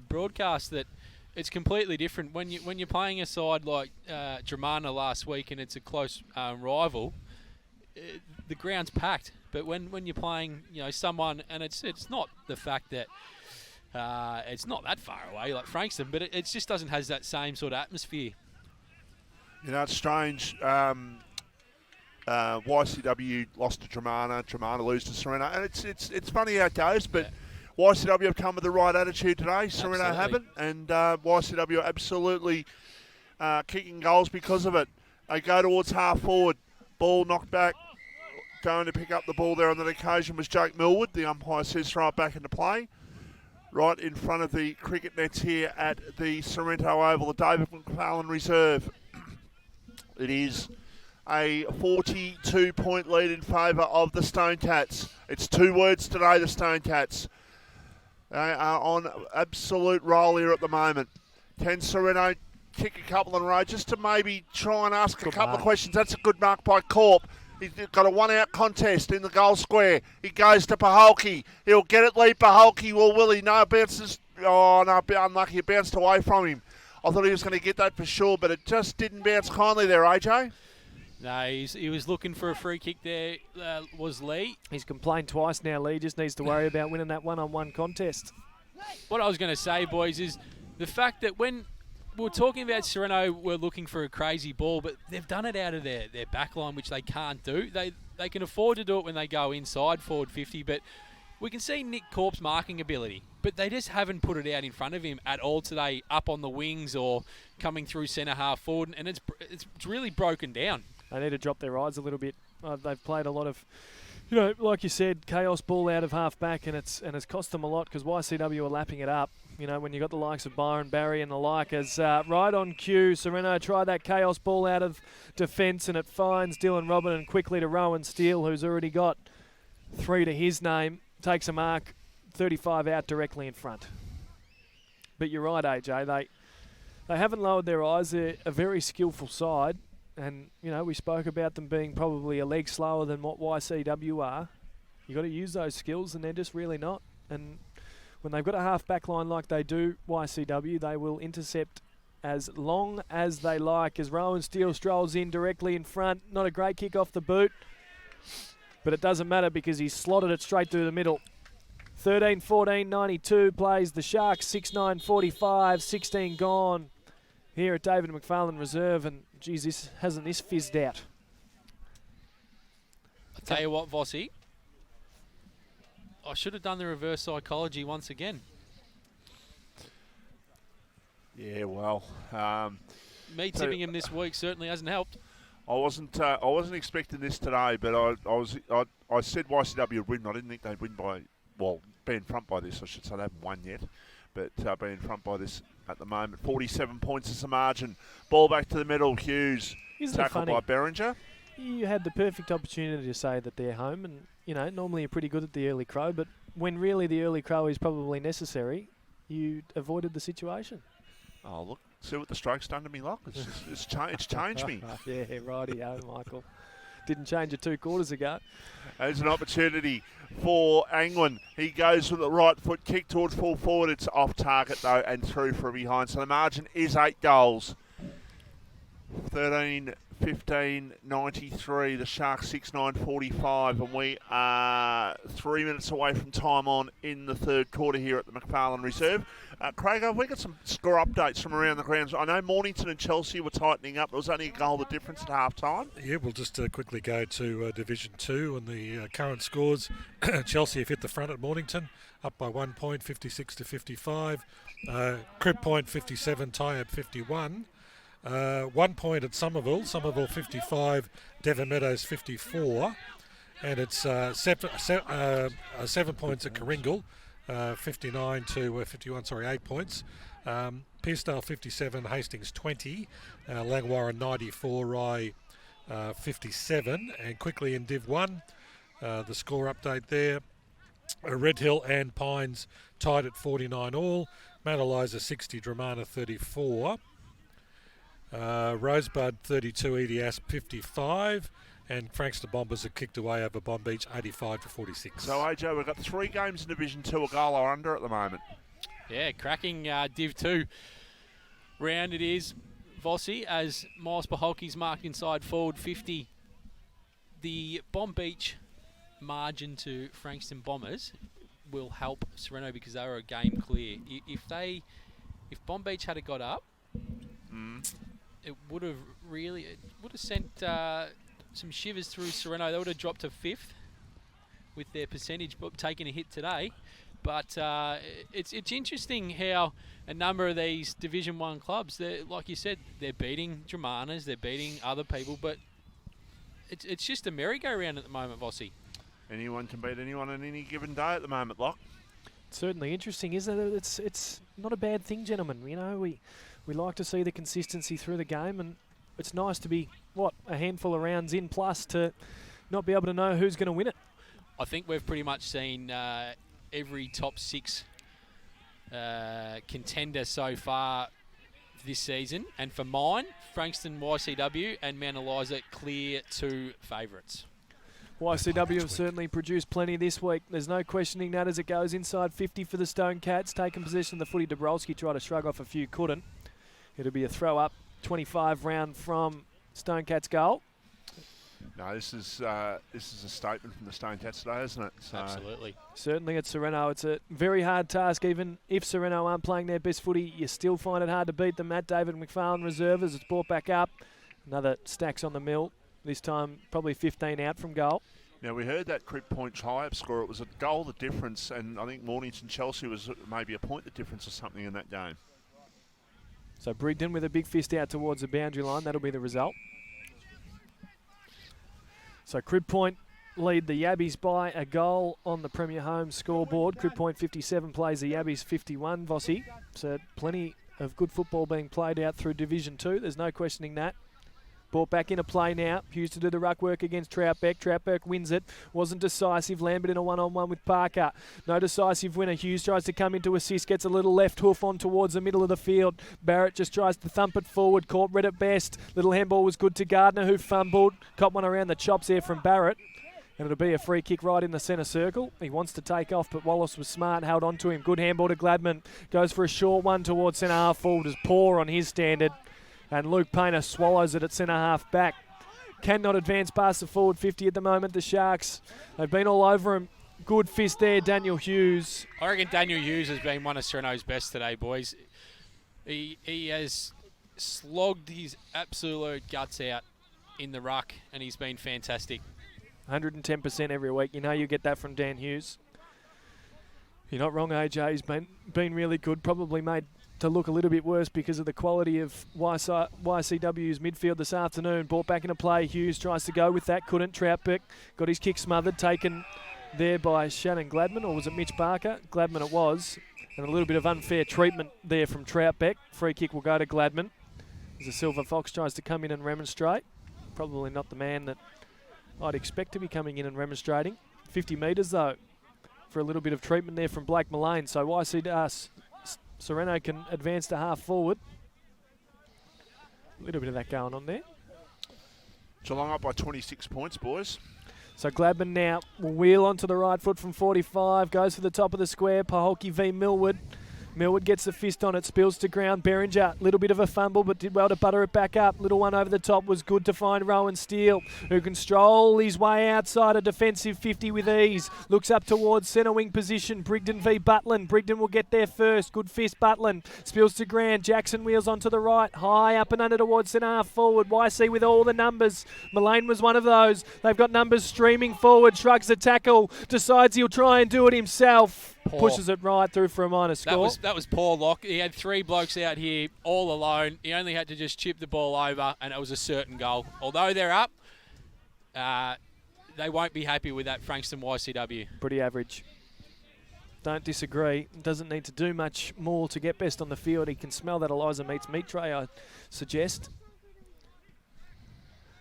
S1: broadcast that it's completely different when you're playing a side like Dramana last week and it's a close rival. The ground's packed, but when you're playing, someone, and it's not the fact that. It's not that far away like Frankston, but it just doesn't have that same sort of atmosphere.
S2: It's strange. YCW lost to Dramana lose to Sorrento, and it's funny how it goes, but YCW have come with the right attitude today. Sorrento haven't, and YCW are absolutely kicking goals because of it. They go towards half forward, ball knocked back. Going to pick up the ball there on that occasion was Jake Millwood. The umpire says throw it back into play. Right in front of the cricket nets here at the Sorrento Oval, the David McFarlane Reserve. It is a 42-point lead in favour of the Stonecats. It's 2 words today, the Stonecats. They are on absolute roll here at the moment. Can Sorrento kick a couple in a row just to maybe try and ask
S3: Good
S2: a couple
S3: mark.
S2: of questions? That's a good mark by Corp. He's got a one-out contest in the goal square. He goes to Paholke. He'll get it, lead Paholke. Well, will he? No, bounces. Oh, no, unlucky. It bounced away from him. I thought he was going to get that for sure, but it just didn't bounce kindly there, AJ.
S1: No, he was looking for a free kick there, was Lee.
S3: He's complained twice now, Lee. Just needs to worry about winning that one-on-one contest.
S1: What I was going to say, boys, is the fact that when we're talking about Sorrento, we're looking for a crazy ball, but they've done it out of their back line, which they can't do. They can afford to do it when they go inside forward 50, but we can see Nick Corp's marking ability, but they just haven't put it out in front of him at all today, up on the wings or coming through centre half forward, and it's really broken down.
S3: They need to drop their eyes a little bit. They've played a lot of, like you said, chaos ball out of half back, and it's cost them a lot because YCW are lapping it up. When you got the likes of Byron Barry and the like, as right on cue, Sorrento try that chaos ball out of defence, and it finds Dylan Robin and quickly to Rowan Steele, who's already got 3 to his name, takes a mark, 35 out directly in front. But you're right, AJ. They haven't lowered their eyes. They're a very skillful side. And, we spoke about them being probably a leg slower than what YCW are. You got to use those skills, and they're just really not. And when they've got a half-back line like they do, YCW, they will intercept as long as they like. As Rowan Steele strolls in directly in front. Not a great kick off the boot. But it doesn't matter because he's slotted it straight through the middle. 13-14-92 plays the Sharks. 6-9-45, 16 gone here at David McFarlane Reserve. And, geez, hasn't this fizzed out?
S1: I'll tell you what, Vossi, I should have done the reverse psychology once again.
S2: Yeah, well,
S1: Me tipping him this week certainly hasn't helped.
S2: I wasn't expecting this today, but I said YCW would win. I didn't think they'd win be in front by this. I should say they haven't won yet, but be in front by this at the moment. 47 points is the margin. Ball back to the middle. Hughes tackled by Berringer.
S3: You had the perfect opportunity to say that they're home, and normally you're pretty good at the early crow, but when really the early crow is probably necessary, you avoided the situation.
S2: Oh, look, see what the stroke's done to me, Lock. It's changed me.
S3: Yeah, righty-o, Michael. Didn't change it 2 quarters ago.
S2: There's an opportunity for Angwin. He goes with the right foot kick towards full forward. It's off target, though, and through from behind. So the margin is 8 goals. 13-15-93. The Sharks 6-9-45. And we are 3 minutes away from time on in the third quarter here at the McFarlane Reserve. Craig, have we got some score updates from around the grounds? I know Mornington and Chelsea were tightening up. There was only a goal of difference at half-time.
S4: Yeah, we'll just quickly go to Division 2 and the current scores. Chelsea have hit the front at Mornington, up by 1 point, 56-55. Crib Point 57, Tyab 51. 1 point at Somerville 55, Devon Meadows 54. And it's 7 points at Coringal. 59 to 51, 8 points. Pearsdale 57, Hastings 20, Langwarrin 94, Rye 57. And quickly in Div 1, the score update there. Red Hill and Pines tied at 49 all. Mount Eliza 60, Dramana 34. Rosebud 32, Edias 55. And Frankston Bombers have kicked away over Bomb Beach 85-46.
S2: So, AJ, we've got 3 games in Division 2, a goal or under at the moment.
S1: Yeah, cracking Div 2 round it is, Vossi, as Miles Paholke's marked inside forward 50. The Bomb Beach margin to Frankston Bombers will help Sorrento because they were a game clear. If Bomb Beach had got up, it would have sent some shivers through Sorrento. They would have dropped to 5th with their percentage, but taking a hit today. But it's interesting how a number of these Division 1 clubs, like you said, they're beating Dramanas, they're beating other people, but it's just a merry-go-round at the moment, Vossi.
S2: Anyone can beat anyone on any given day at the moment, Lock.
S3: It's certainly interesting, isn't it? It's not a bad thing, gentlemen. We like to see the consistency through the game, and it's nice to be, a handful of rounds in plus to not be able to know who's going to win it.
S1: I think we've pretty much seen every top 6 contender so far this season. And for mine, Frankston, YCW and Mount Eliza clear 2 favourites.
S3: YCW have certainly produced plenty this week. There's no questioning that as it goes inside 50 for the Stone Cats. Taking possession of the footy, Dabrowski tried to shrug off a few, couldn't. It'll be a throw up, 25 round from Stone Cats goal.
S2: No, this is a statement from the Stone Cats today, isn't it? So
S1: Absolutely.
S3: Certainly at Sorrento, it's a very hard task. Even if Sorrento aren't playing their best footy, you still find it hard to beat them. Matt David McFarlane reserve as it's brought back up. Another stacks on the mill. This time probably 15 out from goal.
S2: Now, we heard that Crib Point tie-up score. It was a goal the difference, and I think Mornington-Chelsea was maybe a point the difference or something in that game.
S3: So Brigden with a big fist out towards the boundary line. That'll be the result. So Crib Point lead the Yabbies by a goal on the Premier Home scoreboard. Crib Point 57 plays the Yabbies 51, Vossi. So plenty of good football being played out through Division 2. There's no questioning that. Brought back into play now. Hughes to do the ruck work against Troutbeck. Troutbeck wins it. Wasn't decisive. Lambert in a one-on-one with Parker. No decisive winner. Hughes tries to come in to assist. Gets a little left hoof on towards the middle of the field. Barrett just tries to thump it forward. Caught red at best. Little handball was good to Gardner, who fumbled. Caught one around the chops there from Barrett. And it'll be a free kick right in the centre circle. He wants to take off, but Wallace was smart, held on to him. Good handball to Gladman. Goes for a short one towards centre half forward. Is poor on his standard. And Luke Painter swallows it at centre-half back. Cannot advance past the forward 50 at the moment, the Sharks. They've been all over him. Good fist there, Daniel Hughes.
S1: I reckon Daniel Hughes has been one of Sorrento's best today, boys. He has slogged his absolute guts out in the ruck, and he's been fantastic.
S3: 110% every week. You know you get that from Dan Hughes. You're not wrong, AJ. He's been really good. Probably made to look a little bit worse because of the quality of YCW's midfield this afternoon. Brought back into play. Hughes tries to go with that. Couldn't. Troutbeck got his kick smothered. Taken there by Shannon Gladman, or was it Mitch Barker? Gladman it was. And a little bit of unfair treatment there from Troutbeck. Free kick will go to Gladman. As the Silver Fox tries to come in and remonstrate. Probably not the man that I'd expect to be coming in and remonstrating. 50 metres though for a little bit of treatment there from Blake Mullane. So Sorrento can advance to half forward. A little bit of that going on there.
S2: Geelong up by 26 points, boys.
S3: So Gladman now will wheel onto the right foot from 45. Goes for the top of the square. Paholke v Millwood. Millwood gets the fist on it, spills to ground. Beringer, little bit of a fumble, but did well to butter it back up. Little one over the top was good to find Rowan Steele, who can stroll his way outside a defensive 50 with ease. Looks up towards centre wing position. Brigden v Butlin. Brigden will get there first. Good fist, Butlin. Spills to ground. Jackson wheels onto the right. High up and under towards centre half forward. YC with all the numbers. Mullane was one of those. They've got numbers streaming forward. Shrugs the tackle. Decides he'll try and do it himself.
S1: Poor.
S3: Pushes it right through for a minor score.
S1: That was poor Lock. He had 3 blokes out here all alone. He only had to just chip the ball over, and it was a certain goal. Although they're up, they won't be happy with that Frankston YCW.
S3: Pretty average. Don't disagree. Doesn't need to do much more to get best on the field. He can smell that Eliza meets meat tray, I suggest.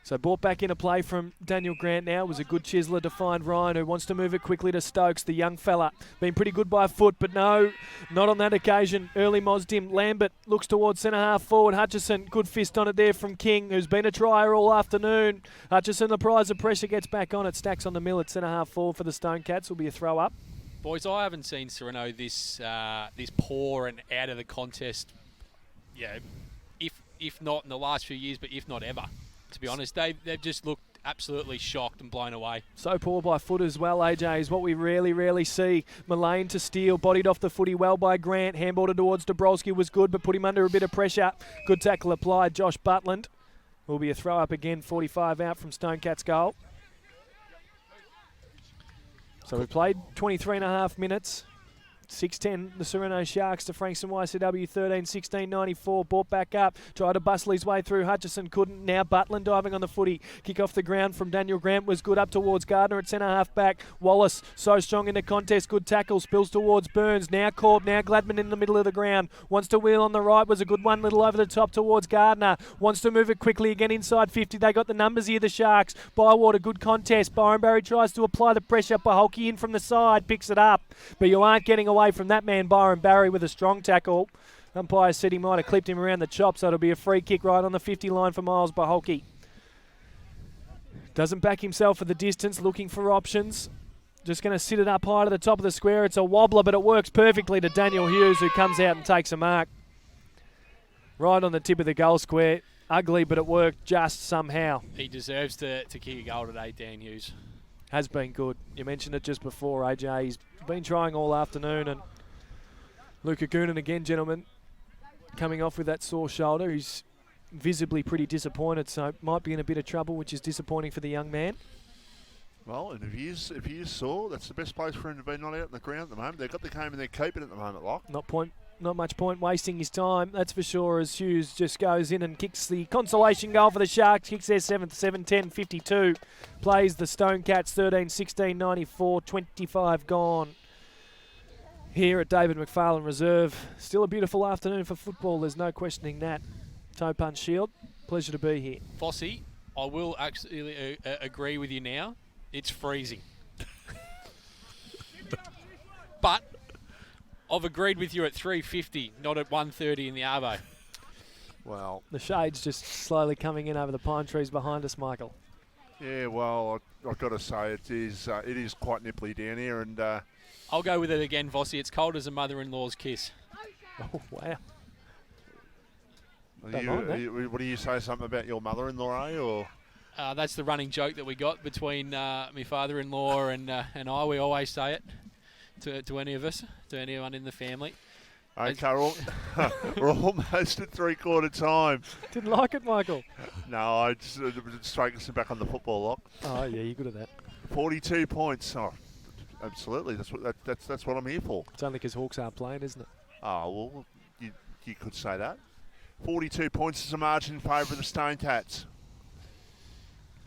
S3: So brought back into play from Daniel Grant now. It was a good chiseler to find Ryan, who wants to move it quickly to Stokes, the young fella. Been pretty good by foot, but no, not on that occasion. Early Mosdim. Lambert looks towards centre half forward. Hutchison, good fist on it there from King, who's been a trier all afternoon. Hutchison, the prize of pressure, gets back on it. Stacks on the mill at centre half forward for the Stone Cats. Will be a throw up.
S1: Boys, I haven't seen Sorrento this poor and out of the contest. Yeah, if not in the last few years, but if not ever. To be honest, they've just looked absolutely shocked and blown away.
S3: So poor by foot as well, AJ, is what we rarely see. Mullane to Steele, bodied off the footy well by Grant. Handballed towards Dabrowski was good, but put him under a bit of pressure. Good tackle applied. Josh Butland will be a throw up again, 45 out from Stone Cats goal. So we played 23 and a half minutes. 6-10, the Sorrento Sharks to Frankston YCW 13-16, 94. Brought back up, tried to bustle his way through. Hutchison couldn't. Now Butlin diving on the footy. Kick off the ground from Daniel Grant was good up towards Gardner at centre half back. Wallace so strong in the contest. Good tackle. Spills towards Burns. Now Corb. Now Gladman in the middle of the ground. Wants to wheel on the right. Was a good one. Little over the top towards Gardner. Wants to move it quickly again inside 50. They got the numbers here, the Sharks. Bywater, good contest. Byron Barry tries to apply the pressure. Paholke in from the side. Picks it up. But you aren't getting away from that man, Byron Barry, with a strong tackle. Umpire said he might have clipped him around the chop, so it'll be a free kick right on the 50 line for Miles Baholke. Doesn't back himself for the distance, looking for options. Just going to sit it up high to the top of the square. It's a wobbler, but it works perfectly to Daniel Hughes, who comes out and takes a mark. Right on the tip of the goal square. Ugly, but it worked just somehow.
S1: He deserves to kick a goal today, Dan Hughes.
S3: Has been good. You mentioned it just before, AJ. He's been trying all afternoon. And Luca Goonan again, gentlemen, coming off with that sore shoulder. He's visibly pretty disappointed, so might be in a bit of trouble, which is disappointing for the young man.
S2: Well, and if he is sore, that's the best place for him to be, not out in the ground at the moment. They've got the game and they're keeping it at the moment, Lock.
S3: Not much point wasting his time, that's for sure, as Hughes just goes in and kicks the consolation goal for the Sharks. Kicks their 7th, 7-10-52. Plays the Stone Cats 13-16-94, 25 gone. Here at David McFarlane Reserve. Still a beautiful afternoon for football, there's no questioning that. Toe Punch Shield, pleasure to be here.
S1: Fossey, I will actually agree with you now. It's freezing. But I've agreed with you at 3:50, not at 1:30 in the Arvo.
S2: Well,
S3: the shade's just slowly coming in over the pine trees behind us, Michael.
S2: Yeah, well, I've got to say it is quite nipply down here, and
S1: I'll go with it again, Vossi. It's cold as a mother-in-law's kiss.
S3: Oh wow!
S2: What do you say? Something about your mother-in-law, eh? Or
S1: that's the running joke that we got between my father-in-law and I. We always say it to any of us, to anyone in the family.
S2: Okay, we're almost at three-quarter time.
S3: Didn't like it, Michael?
S2: No, I just focusing back on the football, Lock.
S3: Oh yeah, you're good at that.
S2: 42 points. Oh, absolutely. That's what I'm here for.
S3: It's only because Hawks aren't playing, isn't it?
S2: Oh well, you could say that. 42 points is a margin in favour of the Stone Cats.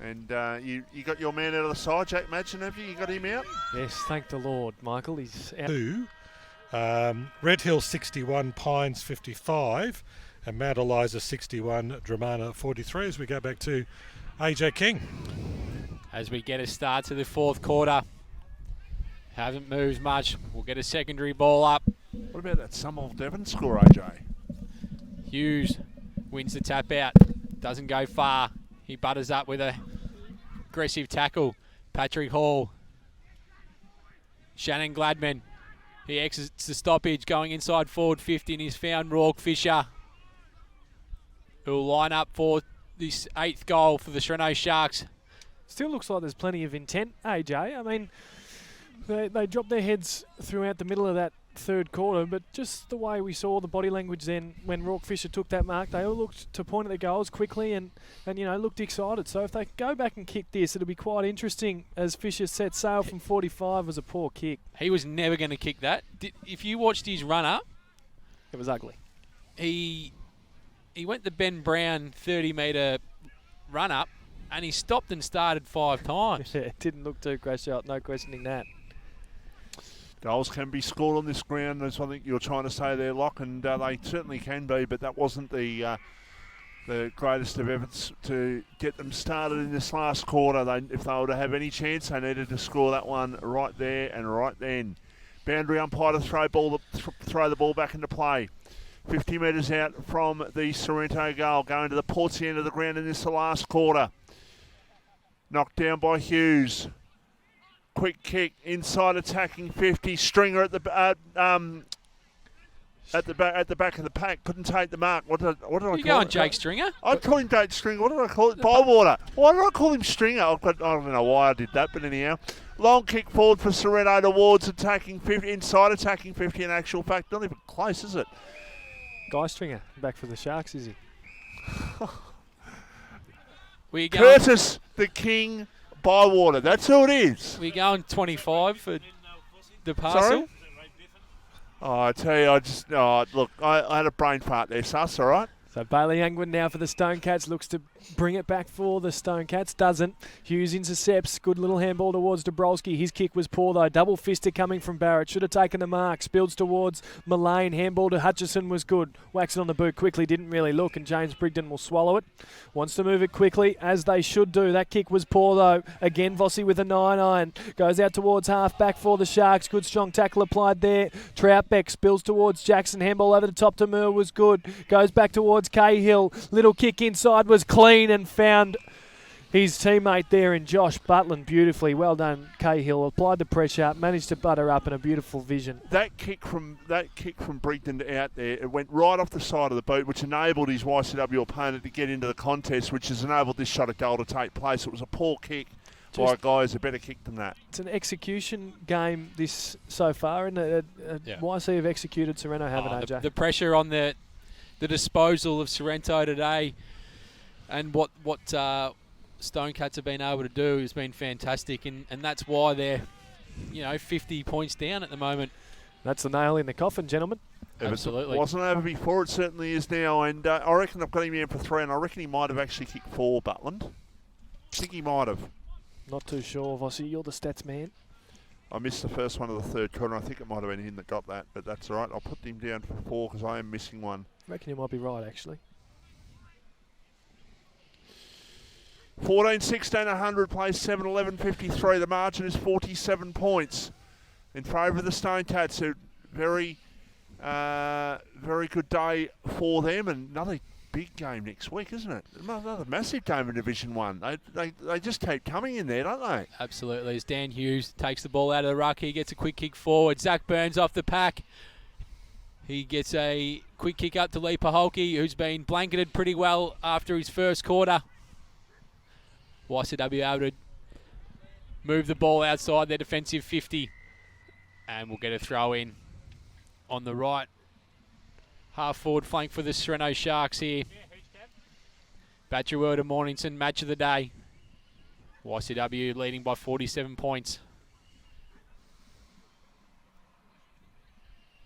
S2: And you got your man out of the side, Jack Madsen, have you? You got him out?
S3: Yes, thank the Lord, Michael. He's out.
S4: 2. Red Hill 61, Pines 55, and Mount Eliza 61, Dramana 43. As we go back to AJ King.
S1: As we get a start to the fourth quarter. Haven't moved much. We'll get a secondary ball up.
S2: What about that Summerall Devon score, AJ?
S1: Hughes wins the tap out. Doesn't go far. He butters up with a aggressive tackle. Patrick Hall. Shannon Gladman. He exits the stoppage going inside forward 50 and he's found Rourke Fisher, who will line up for this 8th goal for the Sorrento Sharks.
S3: Still looks like there's plenty of intent, AJ. I mean, they dropped their heads throughout the middle of that third quarter, but just the way we saw the body language then when Rourke Fisher took that mark, they all looked to point at the goals quickly and looked excited. So if they go back and kick this, it'll be quite interesting, as Fisher set sail from 45 was a poor kick.
S1: He was never going to kick that. If you watched his run-up,
S3: it was ugly.
S1: He went the Ben Brown 30-metre run-up and he stopped and started 5 times.
S3: Yeah, it didn't look too crash out, no questioning that.
S2: Goals can be scored on this ground, as I think you're trying to say there, Lock, and they certainly can be, but that wasn't the greatest of efforts to get them started in this last quarter. If they were to have any chance, they needed to score that one right there and right then. Boundary umpire to throw the ball back into play. 50 metres out from the Sorrento goal, going to the Portsy end of the ground in this the last quarter. Knocked down by Hughes. Quick kick inside, attacking 50. Stringer at the back of the pack. Couldn't take the mark. What did I call
S1: you going,
S2: it?
S1: Jake Stringer?
S2: I call him Jake Stringer. What did I call it? Bywater. Why did I call him Stringer? I don't know why I did that, but anyhow. Long kick forward for Sorrento towards attacking 50. Inside attacking 50. In actual fact, not even close, is it?
S3: Guy Stringer back for the Sharks, is he?
S2: Curtis the King Bywater. That's who it is.
S1: We're going 25 for the parcel.
S2: Sorry? Oh, I tell you, look, I had a brain fart there, Sus, all right?
S3: So Bailey Angwin now for the Stonecats, looks to bring it back for the Stonecats, doesn't. Hughes intercepts, good little handball towards Dabrowski. His kick was poor though, double fister coming from Barrett, should have taken the mark. Spills towards Mullane, handball to Hutchison was good. Whacks it on the boot quickly, didn't really look, and James Brigden will swallow it. Wants to move it quickly, as they should do. That kick was poor though. Again, Vossi with a 9-iron. Goes out towards half back for the Sharks. Good strong tackle applied there. Troutbeck spills towards Jackson, handball over the top to Moore was good. Goes back towards Cahill. Little kick inside was clean and found his teammate there in Josh Butland beautifully. Well done, Cahill. Applied the pressure, managed to butter up, and a beautiful vision.
S2: That kick from Brigden out there, it went right off the side of the boot, which enabled his YCW opponent to get into the contest, which has enabled this shot at goal to take place. It was a poor kick by a guy who's a better kick than that.
S3: It's an execution game this so far, and YC have executed, Sorrento haven't, AJ.
S1: The pressure on the disposal of Sorrento today, and what Stonecats have been able to do has been fantastic, and that's why they're 50 points down at the moment.
S3: That's the nail in the coffin, gentlemen.
S1: Absolutely.
S2: It wasn't over before, it certainly is now, and I reckon I've got him in for 3, and I reckon he might have actually kicked 4, Butland. I think he might have.
S3: Not too sure, Vossi. You're the stats man.
S2: I missed the first one of the third quarter. I think it might have been him that got that, but that's all right. I'll put him down for 4 because I am missing one.
S3: I reckon you might be right, actually.
S2: 14, 16, 100 plays 7, 11, 53. The margin is 47 points in favour of the Stonecats. A very good day for them, and another big game next week, isn't it? Another massive game in Division 1. They just keep coming in there, don't they?
S1: Absolutely. As Dan Hughes takes the ball out of the ruck, he gets a quick kick forward. Zach Burns off the pack. He gets a quick kick up to Lee Paholke, who's been blanketed pretty well after his first quarter. YCW able to move the ball outside their defensive 50, and we'll get a throw in on the right half forward flank for the Sorrento Sharks here. Batcherworld and Mornington, match of the day. YCW leading by 47 points.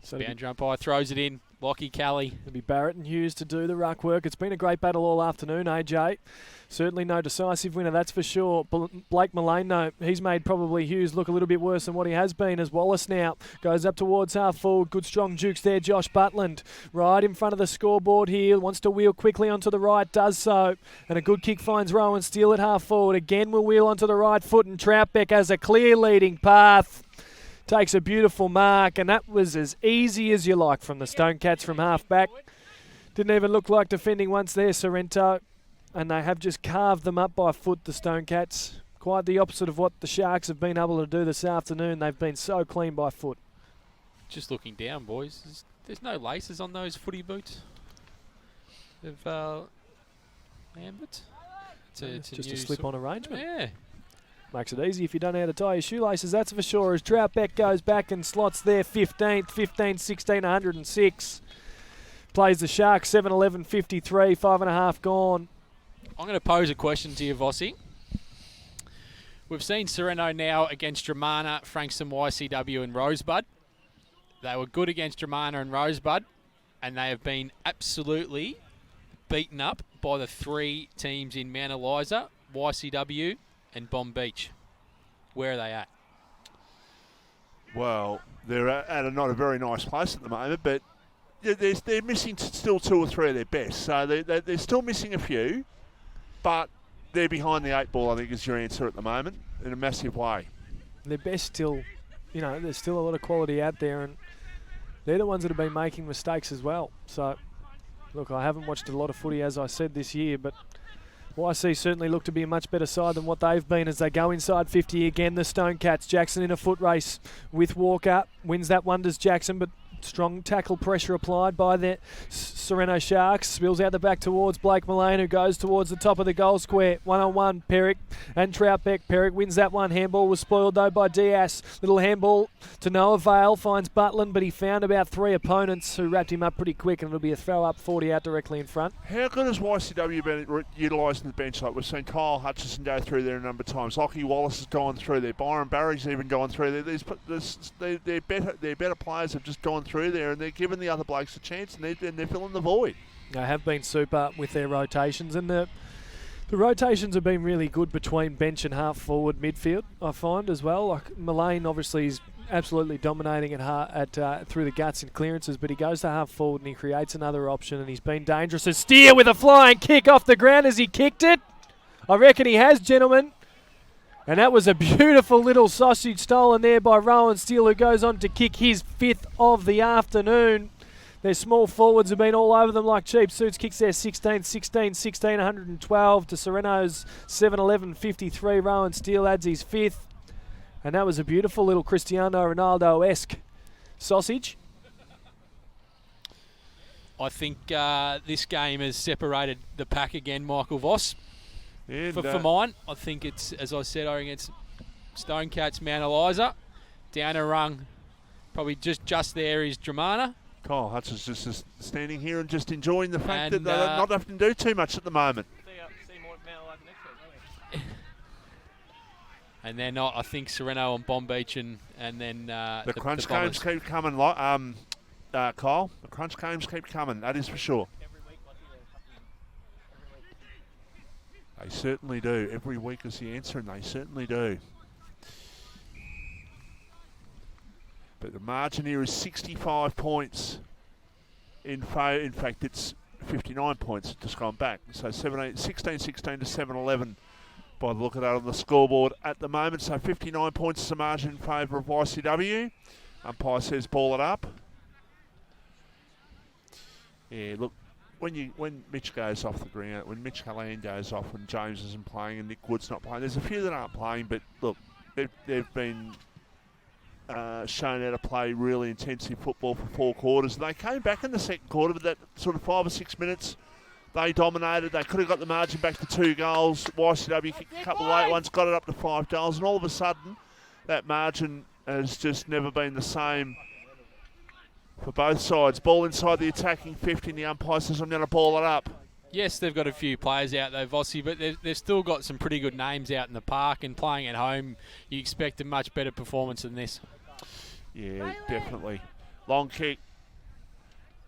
S3: So
S1: Boundary umpire throws it in. Lockie Kelly.
S3: It'll be Barrett and Hughes to do the ruck work. It's been a great battle all afternoon, AJ. Certainly no decisive winner, that's for sure. Blake Mullane, though, he's made probably Hughes look a little bit worse than what he has been, as Wallace now goes up towards half forward. Good strong jukes there, Josh Butland. Right in front of the scoreboard here. Wants to wheel quickly onto the right, does so. And a good kick finds Rowan Steele at half forward. Again will wheel onto the right foot, and Troutbeck has a clear leading path. Takes a beautiful mark, and that was as easy as you like from the Stonecats from half back. Didn't even look like defending once there, Sorrento. And they have just carved them up by foot, the Stonecats. Quite the opposite of what the Sharks have been able to do this afternoon. They've been so clean by foot.
S1: Just looking down, boys. There's no laces on those footy boots of Lambert.
S3: It's just a slip-on arrangement.
S1: Yeah.
S3: Makes it easy if you don't know how to tie your shoelaces, that's for sure. As Troutbeck goes back and slots there 15th, 15, 16, 106. Plays the Sharks 7, 11, 53, 5.5 gone.
S1: I'm going to pose a question to you, Vossi. We've seen Sorrento now against Dramana, Frankston, YCW and Rosebud. They were good against Dramana and Rosebud, and they have been absolutely beaten up by the 3 teams in Mount Eliza, YCW and Bomb Beach. Where are they at?
S2: Well, they're at not a very nice place at the moment, but they're missing still 2 or 3 of their best. So they're still missing a few, but they're behind the 8 ball, I think, is your answer at the moment, in a massive way.
S3: Their best still, there's still a lot of quality out there, and they're the ones that have been making mistakes as well. So, look, I haven't watched a lot of footy, as I said, this year, but YC certainly look to be a much better side than what they've been as they go inside 50 again. The Stonecats, Jackson in a foot race with Walker. Wins that one, does Jackson, but strong tackle pressure applied by the Sorrento Sharks. Spills out the back towards Blake Mullane, who goes towards the top of the goal square. 1-on-1, Perrick and Troutbeck. Perrick wins that one. Handball was spoiled, though, by Diaz. Little handball to no avail. Finds Butland, but he found about 3 opponents who wrapped him up pretty quick, and it'll be a throw up 40 out directly in front.
S2: How good has YCW been utilising the bench? Like we've seen Kyle Hutchison go through there a number of times. Lockie Wallace has gone through there. Byron Barry's even gone through there. They're better players have just gone through through there, and they're giving the other blokes a chance, and they're filling the void.
S3: They have been super with their rotations, and the rotations have been really good between bench and half forward midfield, I find, as well. Like Mullane obviously is absolutely dominating through the guts and clearances, but he goes to half forward and he creates another option, and he's been dangerous. And Steer with a flying kick off the ground as he kicked it. I reckon he has, gentlemen. And that was a beautiful little sausage stolen there by Rowan Steele, who goes on to kick his 5th of the afternoon. Their small forwards have been all over them like cheap suits. Kicks there 16, 16, 16, 112 to Sorrento's 7, 11, 53. Rowan Steele adds his 5th. And that was a beautiful little Cristiano Ronaldo-esque sausage.
S1: I think this game has separated the pack again, Michael Voss. For mine, I think it's, as I said, I think it's Stonecats, Mount Eliza. Down a rung, probably just there is Dramana.
S2: Kyle Hudson's just standing here and just enjoying the fact that they're not having to do too much at the moment.
S1: And then I think Sorrento and Bomb Beach and then
S2: the crunch games keep coming, Kyle. The crunch games keep coming, that is for sure. They certainly do. Every week is the answer, and they certainly do. But the margin here is 65 points. In fact, it's 59 points. Just gone back. So 16-16 to 7-11 by the look of that on the scoreboard at the moment. So 59 points is the margin in favour of YCW. Umpire says ball it up. Yeah, look, when Mitch goes off the ground, when Mitch Callan goes off, when James isn't playing and Nick Wood's not playing, there's a few that aren't playing, but look, they've been shown how to play really intensive football for 4 quarters. They came back in the second quarter, but that sort of 5 or 6 minutes, they dominated. They could have got the margin back to 2 goals. YCW kicked a couple of late ones, got it up to 5 goals, and all of a sudden, that margin has just never been the same for both sides. Ball inside the attacking 50, and the umpire says, I'm going to ball it up.
S1: Yes, they've got a few players out though, Vossi, but they've still got some pretty good names out in the park, and playing at home, you expect a much better performance than this.
S2: Yeah, definitely. Long kick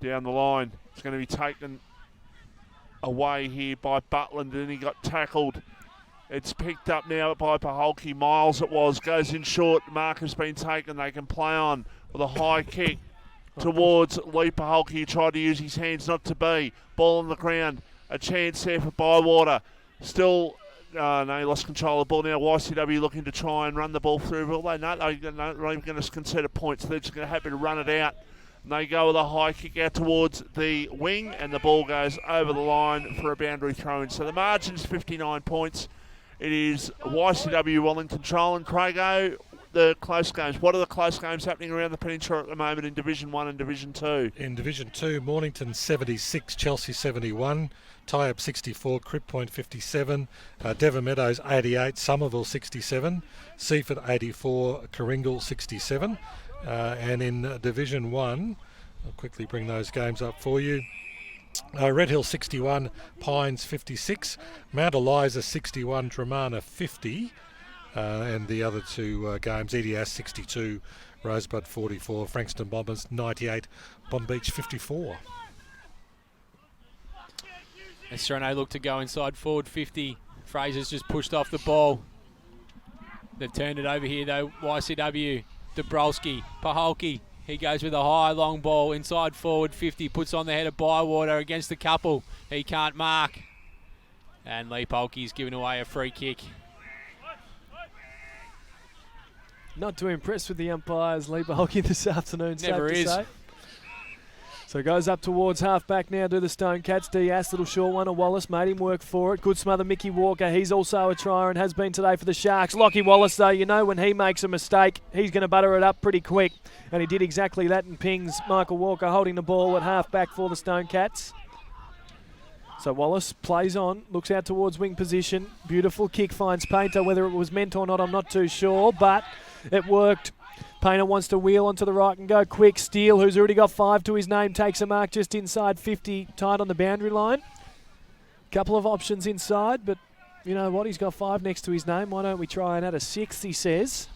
S2: down the line. It's going to be taken away here by Butland, and he got tackled. It's picked up now by Paholke. Miles it was, goes in short. Mark has been taken. They can play on with a high kick towards Lee Paholke. He tried to use his hands, not to be. Ball on the ground. A chance there for Bywater. Still, no, he lost control of the ball now. YCW looking to try and run the ball through. Well, they're not even going to concede points. They're just going to happy to run it out. And they go with a high kick out towards the wing, and the ball goes over the line for a boundary throw-in. So the margin's 59 points. It is YCW well in control. And Craigo, the close games. What are the close games happening around the peninsula at the moment in Division 1 and Division 2?
S4: In Division 2, Mornington 76, Chelsea 71, Tyab 64, Crib Point 57, Devon Meadows 88, Somerville 67, Seaford 84, Coringal 67. And in Division 1, I'll quickly bring those games up for you. Red Hill 61, Pines 56, Mount Eliza 61, Dramana 50. And the other 2 games, EDS 62, Rosebud 44, Frankston Bombers 98, Bomb Beach 54.
S1: As Sorrento look to go inside forward 50, Fraser's just pushed off the ball. They've turned it over here though, YCW, Dabrowski, Paholke. He goes with a high long ball inside forward 50, puts on the head of Bywater against the couple. He can't mark. And Lee Paholke's giving away a free kick.
S3: Not too impressed with the umpires, Lee Paholke this afternoon,
S1: Never
S3: safe
S1: is.
S3: to say. So goes up towards half-back now to the Stonecats. Diaz, little short one. Wallace made him work for it. Good smother, Mickey Walker. He's also a trier and has been today for the Sharks. Lockie Wallace, though, you know when he makes a mistake, he's going to butter it up pretty quick. And he did exactly that and pings Michael Walker holding the ball at half-back for the Stonecats. So Wallace plays on, looks out towards wing position. Beautiful kick, finds Painter. Whether it was meant or not, I'm not too sure, but it worked. Painter wants to wheel onto the right and go quick. Steele, who's already got 5 to his name, takes a mark just inside 50, tight on the boundary line. Couple of options inside, but you know what? He's got 5 next to his name. Why don't we try and add a 6th, he says.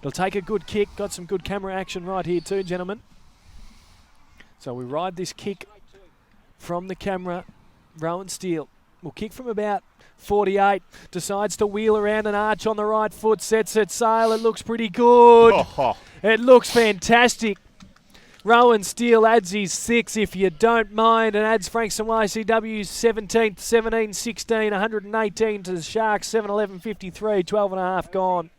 S3: He'll take a good kick. Got some good camera action right here too, gentlemen. So we ride this kick from the camera. Rowan Steele will kick from about 48, decides to wheel around an arch on the right foot, sets it sail. It looks pretty good. It looks fantastic. Rowan Steele adds his 6, if you don't mind, and adds Frankston YCW 17th, 17-16, 118 to the Sharks, 7-11-53, 12.5 gone.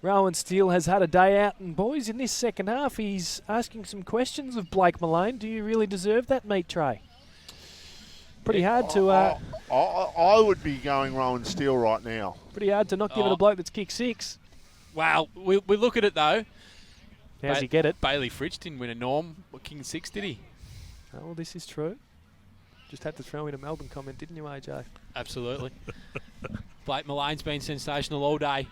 S3: Rowan Steele has had a day out, and boys, in this second half, he's asking some questions of Blake Mullane. Do you really deserve that meat tray? Pretty hard to...
S2: I would be going Rowan Steele right now.
S3: Pretty hard to not give it a bloke that's kicked 6.
S1: Wow, we look at it though.
S3: How's he get it?
S1: Bailey Fritsch didn't win a norm. King 6, did he?
S3: Oh, well, this is true. Just had to throw in a Melbourne comment, didn't you, AJ?
S1: Absolutely. Blake Mullane's been sensational all day.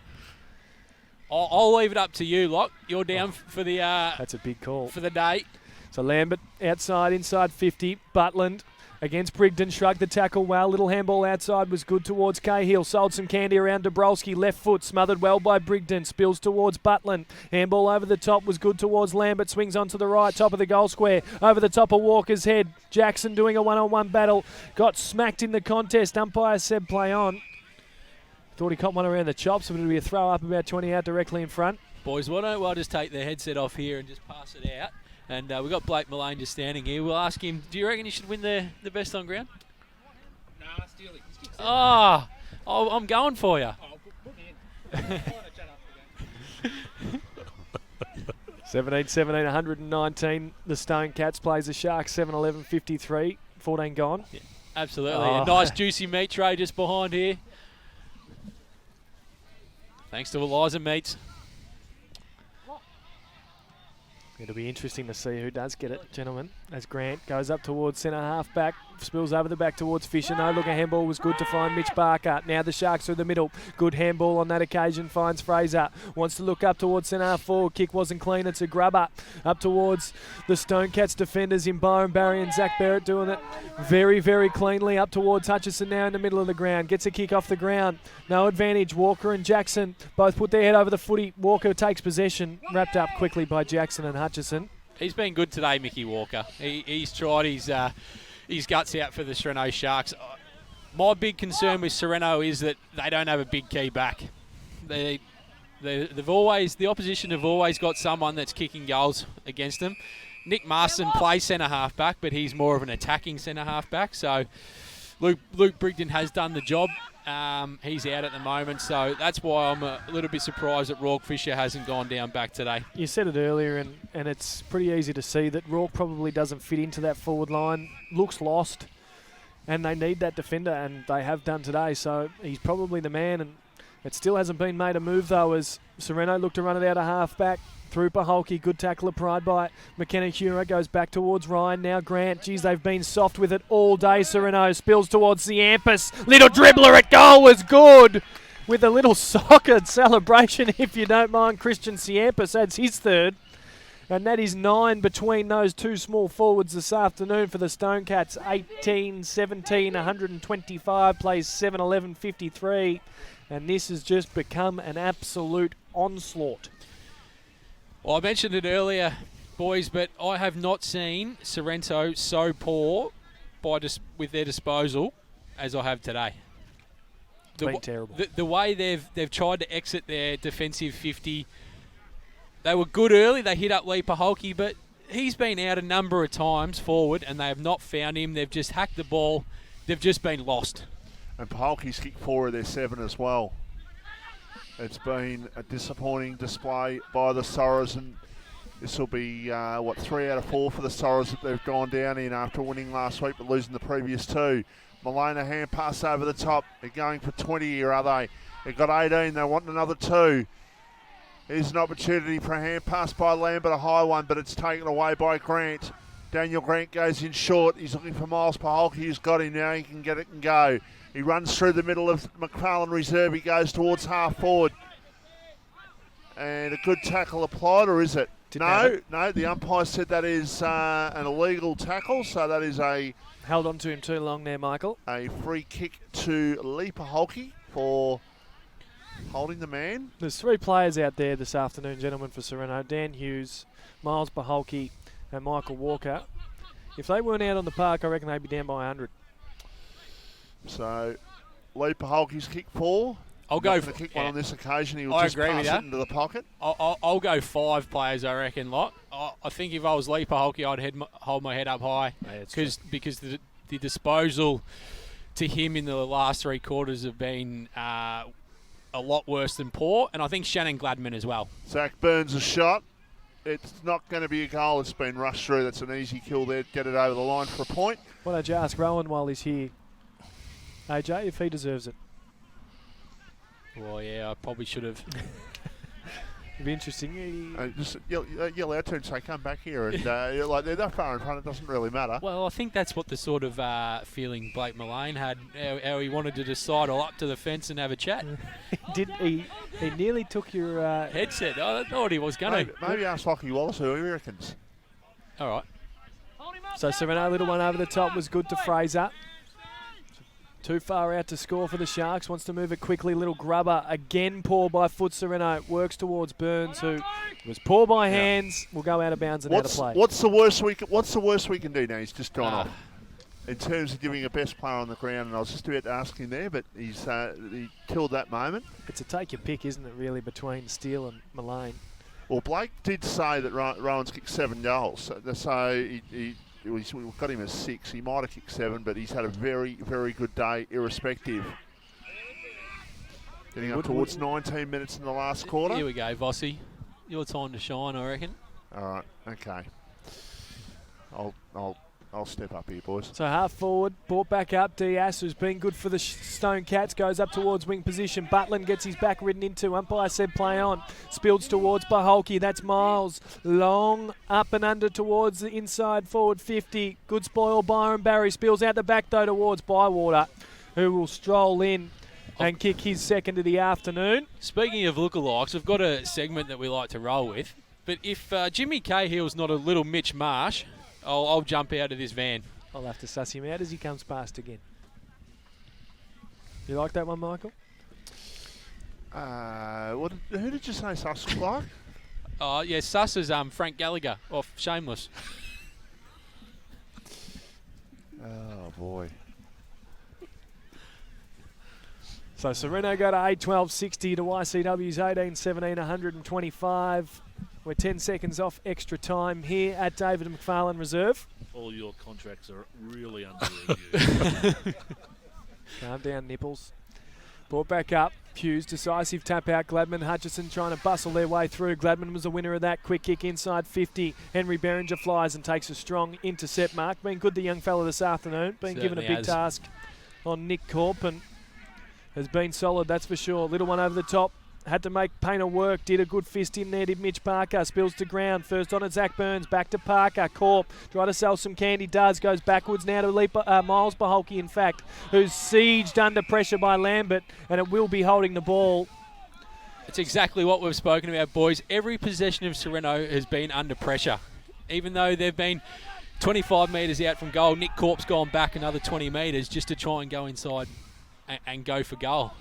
S1: I'll leave it up to you, Locke. You're down for the...
S3: That's a big call.
S1: For the day.
S3: So Lambert outside, inside 50. Butland against Brigden, shrugged the tackle well. Little handball outside was good towards Cahill. Sold some candy around Dabrowski. Left foot smothered well by Brigden. Spills towards Butland. Handball over the top was good towards Lambert. Swings onto the right, top of the goal square. Over the top of Walker's head. Jackson doing a one-on-one battle. Got smacked in the contest. Umpire said play on. Thought he caught one around the chops, but it'll be a throw up about 20 out directly in front.
S1: Boys, why don't I just take the headset off here and just pass it out? And we've got Blake Mullane just standing here. We'll ask him, do you reckon he should win the best on ground?
S6: Nah, Steely.
S1: 'I'm going for you.
S6: Oh, put me in.
S3: 17-17, 119. The Stone Cats plays the Sharks, 7-11-53. 14 gone.
S1: Yeah, absolutely. A nice juicy meat tray just behind here. Thanks to Eliza Meats.
S3: It'll be interesting to see who does get it, gentlemen, as Grant goes up towards centre half back, spills over the back towards Fisher. No look, a handball was good to find Mitch Barker. Now the Sharks through the middle. Good handball on that occasion, finds Fraser. Wants to look up towards centre half forward. Kick wasn't clean, it's a grubber. Up towards the Stone Cats defenders in Byron Barry and Zach Barrett doing it very, very cleanly. Up towards Hutchison now in the middle of the ground. Gets a kick off the ground. No advantage. Walker and Jackson both put their head over the footy. Walker takes possession, wrapped up quickly by Jackson and Hutchison.
S1: He's been good today, Mickey Walker. He's tried his guts out for the Sorrento Sharks. My big concern with Sorrento is that they don't have a big key back. The opposition have always got someone that's kicking goals against them. Nick Marston plays centre half back, but he's more of an attacking centre half back. So Luke Brigden has done the job. He's out at the moment, so that's why I'm a little bit surprised that Rourke Fisher hasn't gone down back today.
S3: You said it earlier, and it's pretty easy to see that Rourke probably doesn't fit into that forward line. Looks lost, and they need that defender, and they have done today, so he's probably the man. And it still hasn't been made a move, though, as Sorrento looked to run it out of half-back. Through Paholke, good tackle applied by McKenna Hura, goes back towards Ryan, now Grant. Geez, they've been soft with it all day. Sorrento spills towards the Ampus. Little dribbler at goal was good. With a little soccer celebration, if you don't mind. Christian Ciampus adds his third. And that is 9 between those two small forwards this afternoon for the Stone Cats. 18-17, 125, plays 7-11-53. And this has just become an absolute onslaught.
S1: Well, I mentioned it earlier, boys, but I have not seen Sorrento so poor with their disposal as I have today.
S3: It's been terrible.
S1: The way they've tried to exit their defensive 50, they were good early. They hit up Lee Paholke, but he's been out a number of times forward, and they have not found him. They've just hacked the ball. They've just been lost.
S2: And Paholke's kicked 4 of their 7 as well. It's been a disappointing display by the Sorrows, and this will be, 3 out of 4 for the Sorrows that they've gone down in after winning last week but losing the previous 2. Mullane, a hand pass over the top. They're going for 20 here, are they? They've got 18, they want another 2. Here's an opportunity for a hand pass by Lambert, a high one, but it's taken away by Grant. Daniel Grant goes in short. He's looking for Miles Paholke, who's got him now. He can get it and go. He runs through the middle of McFarlane Reserve. He goes towards half forward. And a good tackle applied, or is it? No, the umpire said that is an illegal tackle, so that is
S3: held on to him too long there, Michael.
S2: A free kick to Lee Paholke for holding the man.
S3: There's 3 players out there this afternoon, gentlemen, for Sorrento. Dan Hughes, Miles Paholke, and Michael Walker. If they weren't out on the park, I reckon they'd be down by 100.
S2: So, Lee Paholke's kick 4.
S1: I'll go
S2: for kick one on this occasion. He will
S1: I
S2: just
S1: agree with
S2: pass it
S1: that.
S2: into the pocket.
S1: I'll go 5 players, I reckon, lot. I think if I was Lee Paholke, I'd hold my head up high because the disposal to him in the last 3 quarters have been a lot worse than poor, and I think Shannon Gladman as well.
S2: Zach Burns a shot. It's not going to be a goal. It's been rushed through. That's an easy kill there. Get it over the line for a point.
S3: Why don't you ask Rowan while he's here, AJ, if he deserves it?
S1: Well, yeah, I probably should have.
S3: It'd be interesting.
S2: Just yell out to him and say, come back here. And like they're that far in front, it doesn't really matter.
S1: Well, I think that's what the sort of feeling Blake Mullane had, how he wanted to decide all up to the fence and have a chat.
S3: He nearly took your
S1: headset. I thought he was going to.
S2: Maybe ask Lockie Wallace who he reckons.
S1: All right.
S3: So Sorrento, little one over the top was good to Fraser. Too far out to score for the Sharks. Wants to move it quickly. Little grubber. Again, poor by foot. Sorrento works towards Burns, who was poor by hands. Will go out of bounds and out of play.
S2: What's the worst we can do now? He's just gone off. In terms of giving a best player on the ground, and I was just about to ask him there, but he killed that moment.
S3: It's a take your pick, isn't it, really, between Steele and Mullane?
S2: Well, Blake did say that Rowan's kicked 7 goals, so we've got him as 6. He might have kicked 7, but he's had a very, very good day, irrespective. Getting up towards 19 minutes in the last quarter.
S1: Here we go, Vossi. Your time to shine, I reckon.
S2: All right, okay. I'll step up here, boys.
S3: So half forward, brought back up. Diaz, who's been good for the Stone Cats, goes up towards wing position. Butland gets his back ridden into. Umpire said play on. Spills towards Paholke. That's Miles. Long up and under towards the inside forward 50. Good spoil, Byron Barry. Spills out the back though towards Bywater, who will stroll in and kick his second of the afternoon.
S1: Speaking of lookalikes, we've got a segment that we like to roll with. But if Jimmy Cahill's not a little Mitch Marsh, I'll jump out of this van.
S3: I'll have to suss him out as he comes past again. You like that one, Michael?
S2: Who did you say Sus Clark?
S1: Oh, yeah, Sus is Frank Gallagher off Shameless.
S2: Oh, boy.
S3: So Sorrento go to 8-12-60 to YCW's 18-17, 125. We're 10 seconds off extra time here at David McFarlane Reserve.
S5: All your contracts are really under review.
S3: Calm down, Nipples. Brought back up. Hughes, decisive tap out. Gladman, Hutchison trying to bustle their way through. Gladman was the winner of that. Quick kick inside 50. Henry Behringer flies and takes a strong intercept mark. Been good, the young fella, this afternoon. Been given a big task on Nick Corp and has been solid, that's for sure. Little one over the top. Had to make Painter work. Did a good fist in there, did Mitch Parker. Spills to ground. First on it, Zach Burns. Back to Parker. Corp. Try to sell some candy. Does. Goes backwards now to Miles Paholke, in fact, who's sieged under pressure by Lambert, and it will be holding the ball.
S1: It's exactly what we've spoken about, boys. Every possession of Sorrento has been under pressure. Even though they've been 25 metres out from goal, Nick Corp's gone back another 20 metres just to try and go inside and go for goal.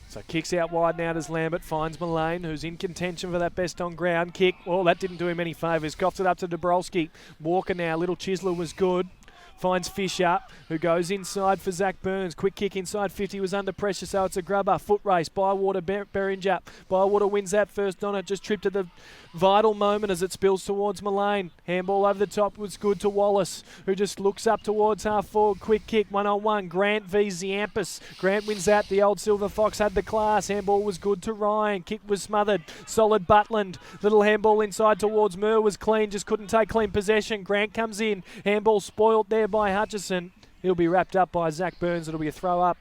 S3: So kicks out wide now as Lambert finds Mullane, who's in contention for that best on ground kick. Well, that didn't do him any favours. Coughed it up to Dabrowski. Walker now. Little Chisler was good. Finds Fisher, who goes inside for Zach Burns. Quick kick inside 50, was under pressure, so it's a grubber. Foot race, Bywater, Behringer. Bywater wins that first on it, just tripped at the vital moment as it spills towards Mullane. Handball over the top was good to Wallace, who just looks up towards half forward. Quick kick, 1-on-1. Grant v Ziampus. Grant wins that. The old Silver Fox had the class. Handball was good to Ryan. Kick was smothered. Solid Butland. Little handball inside towards Murr was clean, just couldn't take clean possession. Grant comes in. Handball spoilt there by Hutchison. He'll be wrapped up by Zach Burns. It'll be a throw up.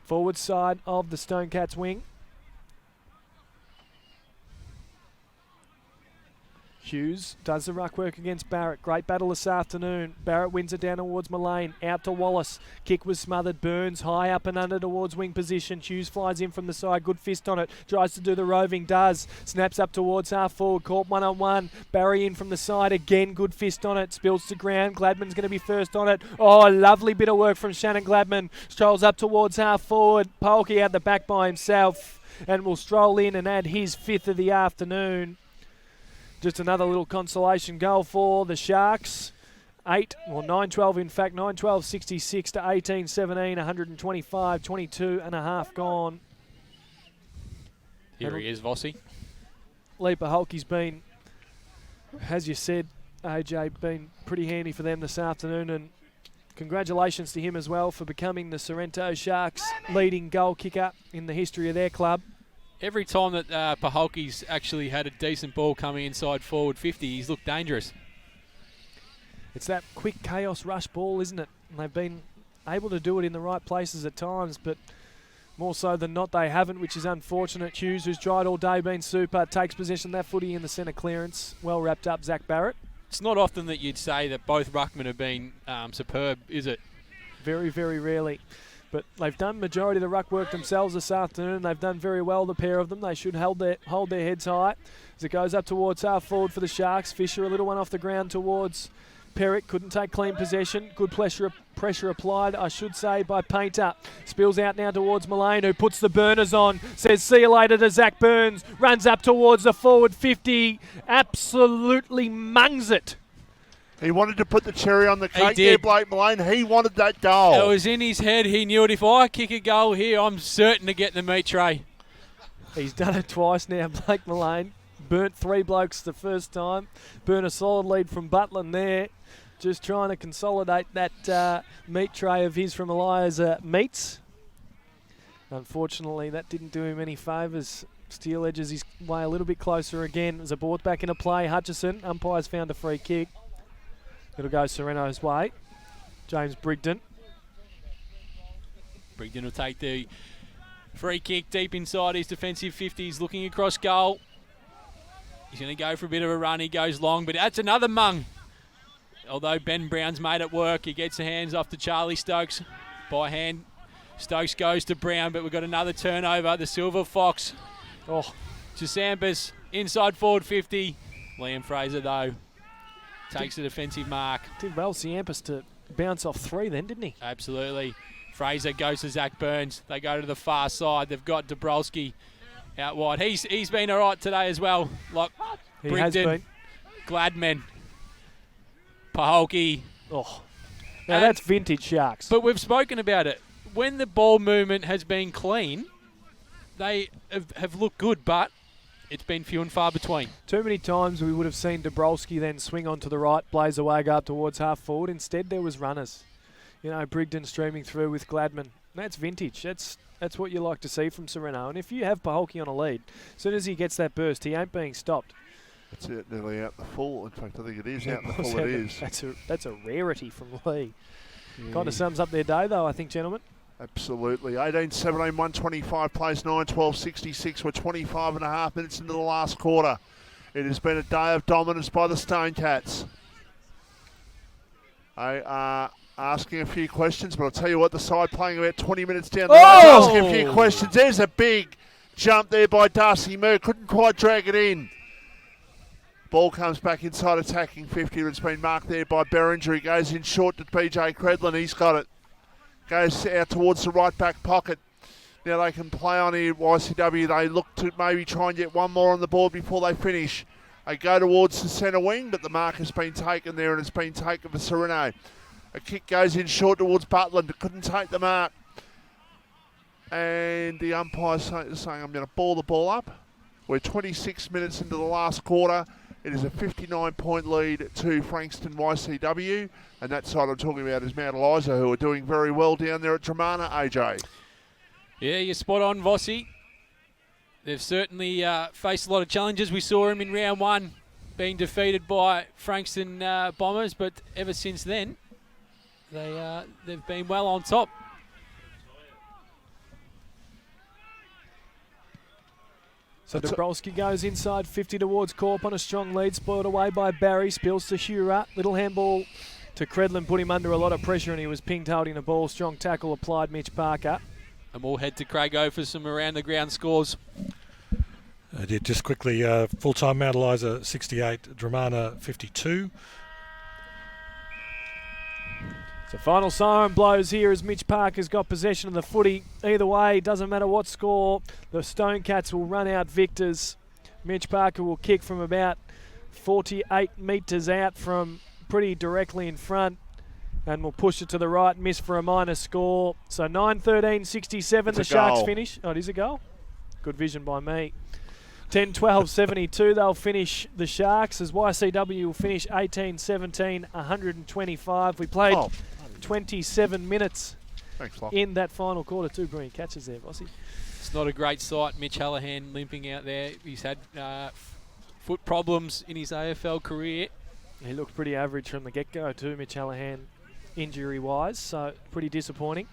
S3: Forward side of the Stone Cats wing. Hughes does the ruck work against Barrett. Great battle this afternoon. Barrett wins it down towards Mullane. Out to Wallace. Kick was smothered. Burns high up and under towards wing position. Hughes flies in from the side. Good fist on it. Tries to do the roving. Does. Snaps up towards half forward. Caught 1-on-1. Barry in from the side. Again, good fist on it. Spills to ground. Gladman's going to be first on it. Oh, lovely bit of work from Shannon Gladman. Strolls up towards half forward. Paholke out the back by himself and will stroll in and add his 5th of the afternoon. Just another little consolation goal for the Sharks. 9-12 in fact, 9-12-66 to 18-17, 125, 22 and a half gone.
S1: Here he is, Vossi.
S3: Lee Paholke's been, as you said, AJ, been pretty handy for them this afternoon, and congratulations to him as well for becoming the Sorrento Sharks' leading goal kicker in the history of their club.
S1: Every time that Paholke's actually had a decent ball coming inside forward 50, he's looked dangerous.
S3: It's that quick chaos rush ball, isn't it? And they've been able to do it in the right places at times, but more so than not they haven't, which is unfortunate. Hughes, who's tried all day, been super, takes possession of that footy in the centre clearance. Well wrapped up, Zach Barrett.
S1: It's not often that you'd say that both ruckmen have been superb, is it?
S3: Very, very rarely. But they've done majority of the ruck work themselves this afternoon. They've done very well, the pair of them. They should hold their heads high as it goes up towards half forward for the Sharks. Fisher, a little one off the ground towards Perrick. Couldn't take clean possession. Good pressure applied, I should say, by Painter. Spills out now towards Mullane, who puts the burners on. Says see you later to Zach Burns. Runs up towards the forward 50. Absolutely mungs it.
S2: He wanted to put the cherry on the cake
S1: did.
S2: there, Blake Mullane. He wanted that goal.
S1: It was in his head. He knew it. If I kick a goal here, I'm certain to get the meat tray.
S3: He's done it twice now, Blake Mullane. Burnt 3 blokes the first time. Burnt a solid lead from Butland there. Just trying to consolidate that meat tray of his from Elias Meats. Unfortunately, that didn't do him any favours. Steele edges his way a little bit closer again. As a ball back into play, Hutchison. Umpires found a free kick. It'll go Sorrento's way. James Brigden.
S1: Brigden will take the free kick deep inside his defensive 50s, looking across goal. He's going to go for a bit of a run. He goes long, but that's another mung. Although Ben Brown's made it work, he gets the hands off to Charlie Stokes by hand. Stokes goes to Brown, but we've got another turnover. The Silver Fox. Oh, Chasampas inside forward 50. Liam Fraser, though, takes a defensive mark.
S3: Did well Ciampas to bounce off 3 then, didn't he?
S1: Absolutely. Fraser goes to Zach Burns. They go to the far side. They've got Dabrowski out wide. He's been all right today as well. Like
S3: He
S1: Brigden,
S3: has been.
S1: Gladman, Paholke.
S3: Oh, now that's vintage Sharks.
S1: But we've spoken about it. When the ball movement has been clean, they have looked good, but it's been few and far between.
S3: Too many times we would have seen Dabrowski then swing onto the right, blaze away, go up towards half forward. Instead, there was runners. You know, Brigden streaming through with Gladman. That's vintage. That's what you like to see from Sorrento. And if you have Paholke on a lead, as soon as he gets that burst, he ain't being stopped.
S2: That's it, nearly out the full. In fact, I think it is out the full. It is.
S3: That's a rarity from Lee. Yeah. Kind of sums up their day, though, I think, gentlemen.
S2: Absolutely. 18-17, 125 plays 9-12-66. We're 25 and a half minutes into the last quarter. It has been a day of dominance by the Stone Cats. They are asking a few questions, but I'll tell you what, the side playing about 20 minutes down the road asking a few questions. There's a big jump there by Darcy Moore. Couldn't quite drag it in. Ball comes back inside attacking 50. It's been marked there by Berringer. He goes in short to PJ Credlin. He's got it. Goes out towards the right back pocket. Now they can play on here, YCW. They look to maybe try and get one more on the board before they finish. They go towards the centre wing, but the mark has been taken there, and it's been taken for Sorrento. A kick goes in short towards Butland. Couldn't take the mark. And the umpire's saying, I'm going to ball the ball up. We're 26 minutes into the last quarter. It is a 59-point lead to Frankston YCW. And that side I'm talking about is Mount Eliza, who are doing very well down there at Dramana, AJ.
S1: Yeah, you're spot on, Vossi. They've certainly faced a lot of challenges. We saw him in round 1 being defeated by Frankston Bombers, but ever since then, they've been well on top.
S3: So Dabrowski goes inside 50 towards Corp on a strong lead, spoiled away by Barry, spills to Hura. Little handball to Credlin, put him under a lot of pressure, and he was pinged holding the ball. Strong tackle applied, Mitch Parker.
S1: And we'll head to Craig for some around the ground scores.
S4: I did just quickly, full-time Mount Eliza 68, Dramana 52.
S3: So final siren blows here as Mitch Parker's got possession of the footy. Either way, doesn't matter what score, the Stone Cats will run out victors. Mitch Parker will kick from about 48 metres out from pretty directly in front. And we'll push it to the right, miss for a minor score. So 9-13-67, the Sharks
S2: goal.
S3: finish. Oh, it is a goal? Good vision by me. 10-12-72, they'll finish the Sharks, as YCW will finish 18-17, 125. We played 27 minutes
S2: Thanks, Locke.
S3: in that final quarter. 2 brilliant catches there, Bossy.
S1: It's not a great sight. Mitch Hallahan limping out there. He's had foot problems in his AFL career.
S3: He looked pretty average from the get-go too, Mitch Hallahan, injury-wise, so pretty disappointing.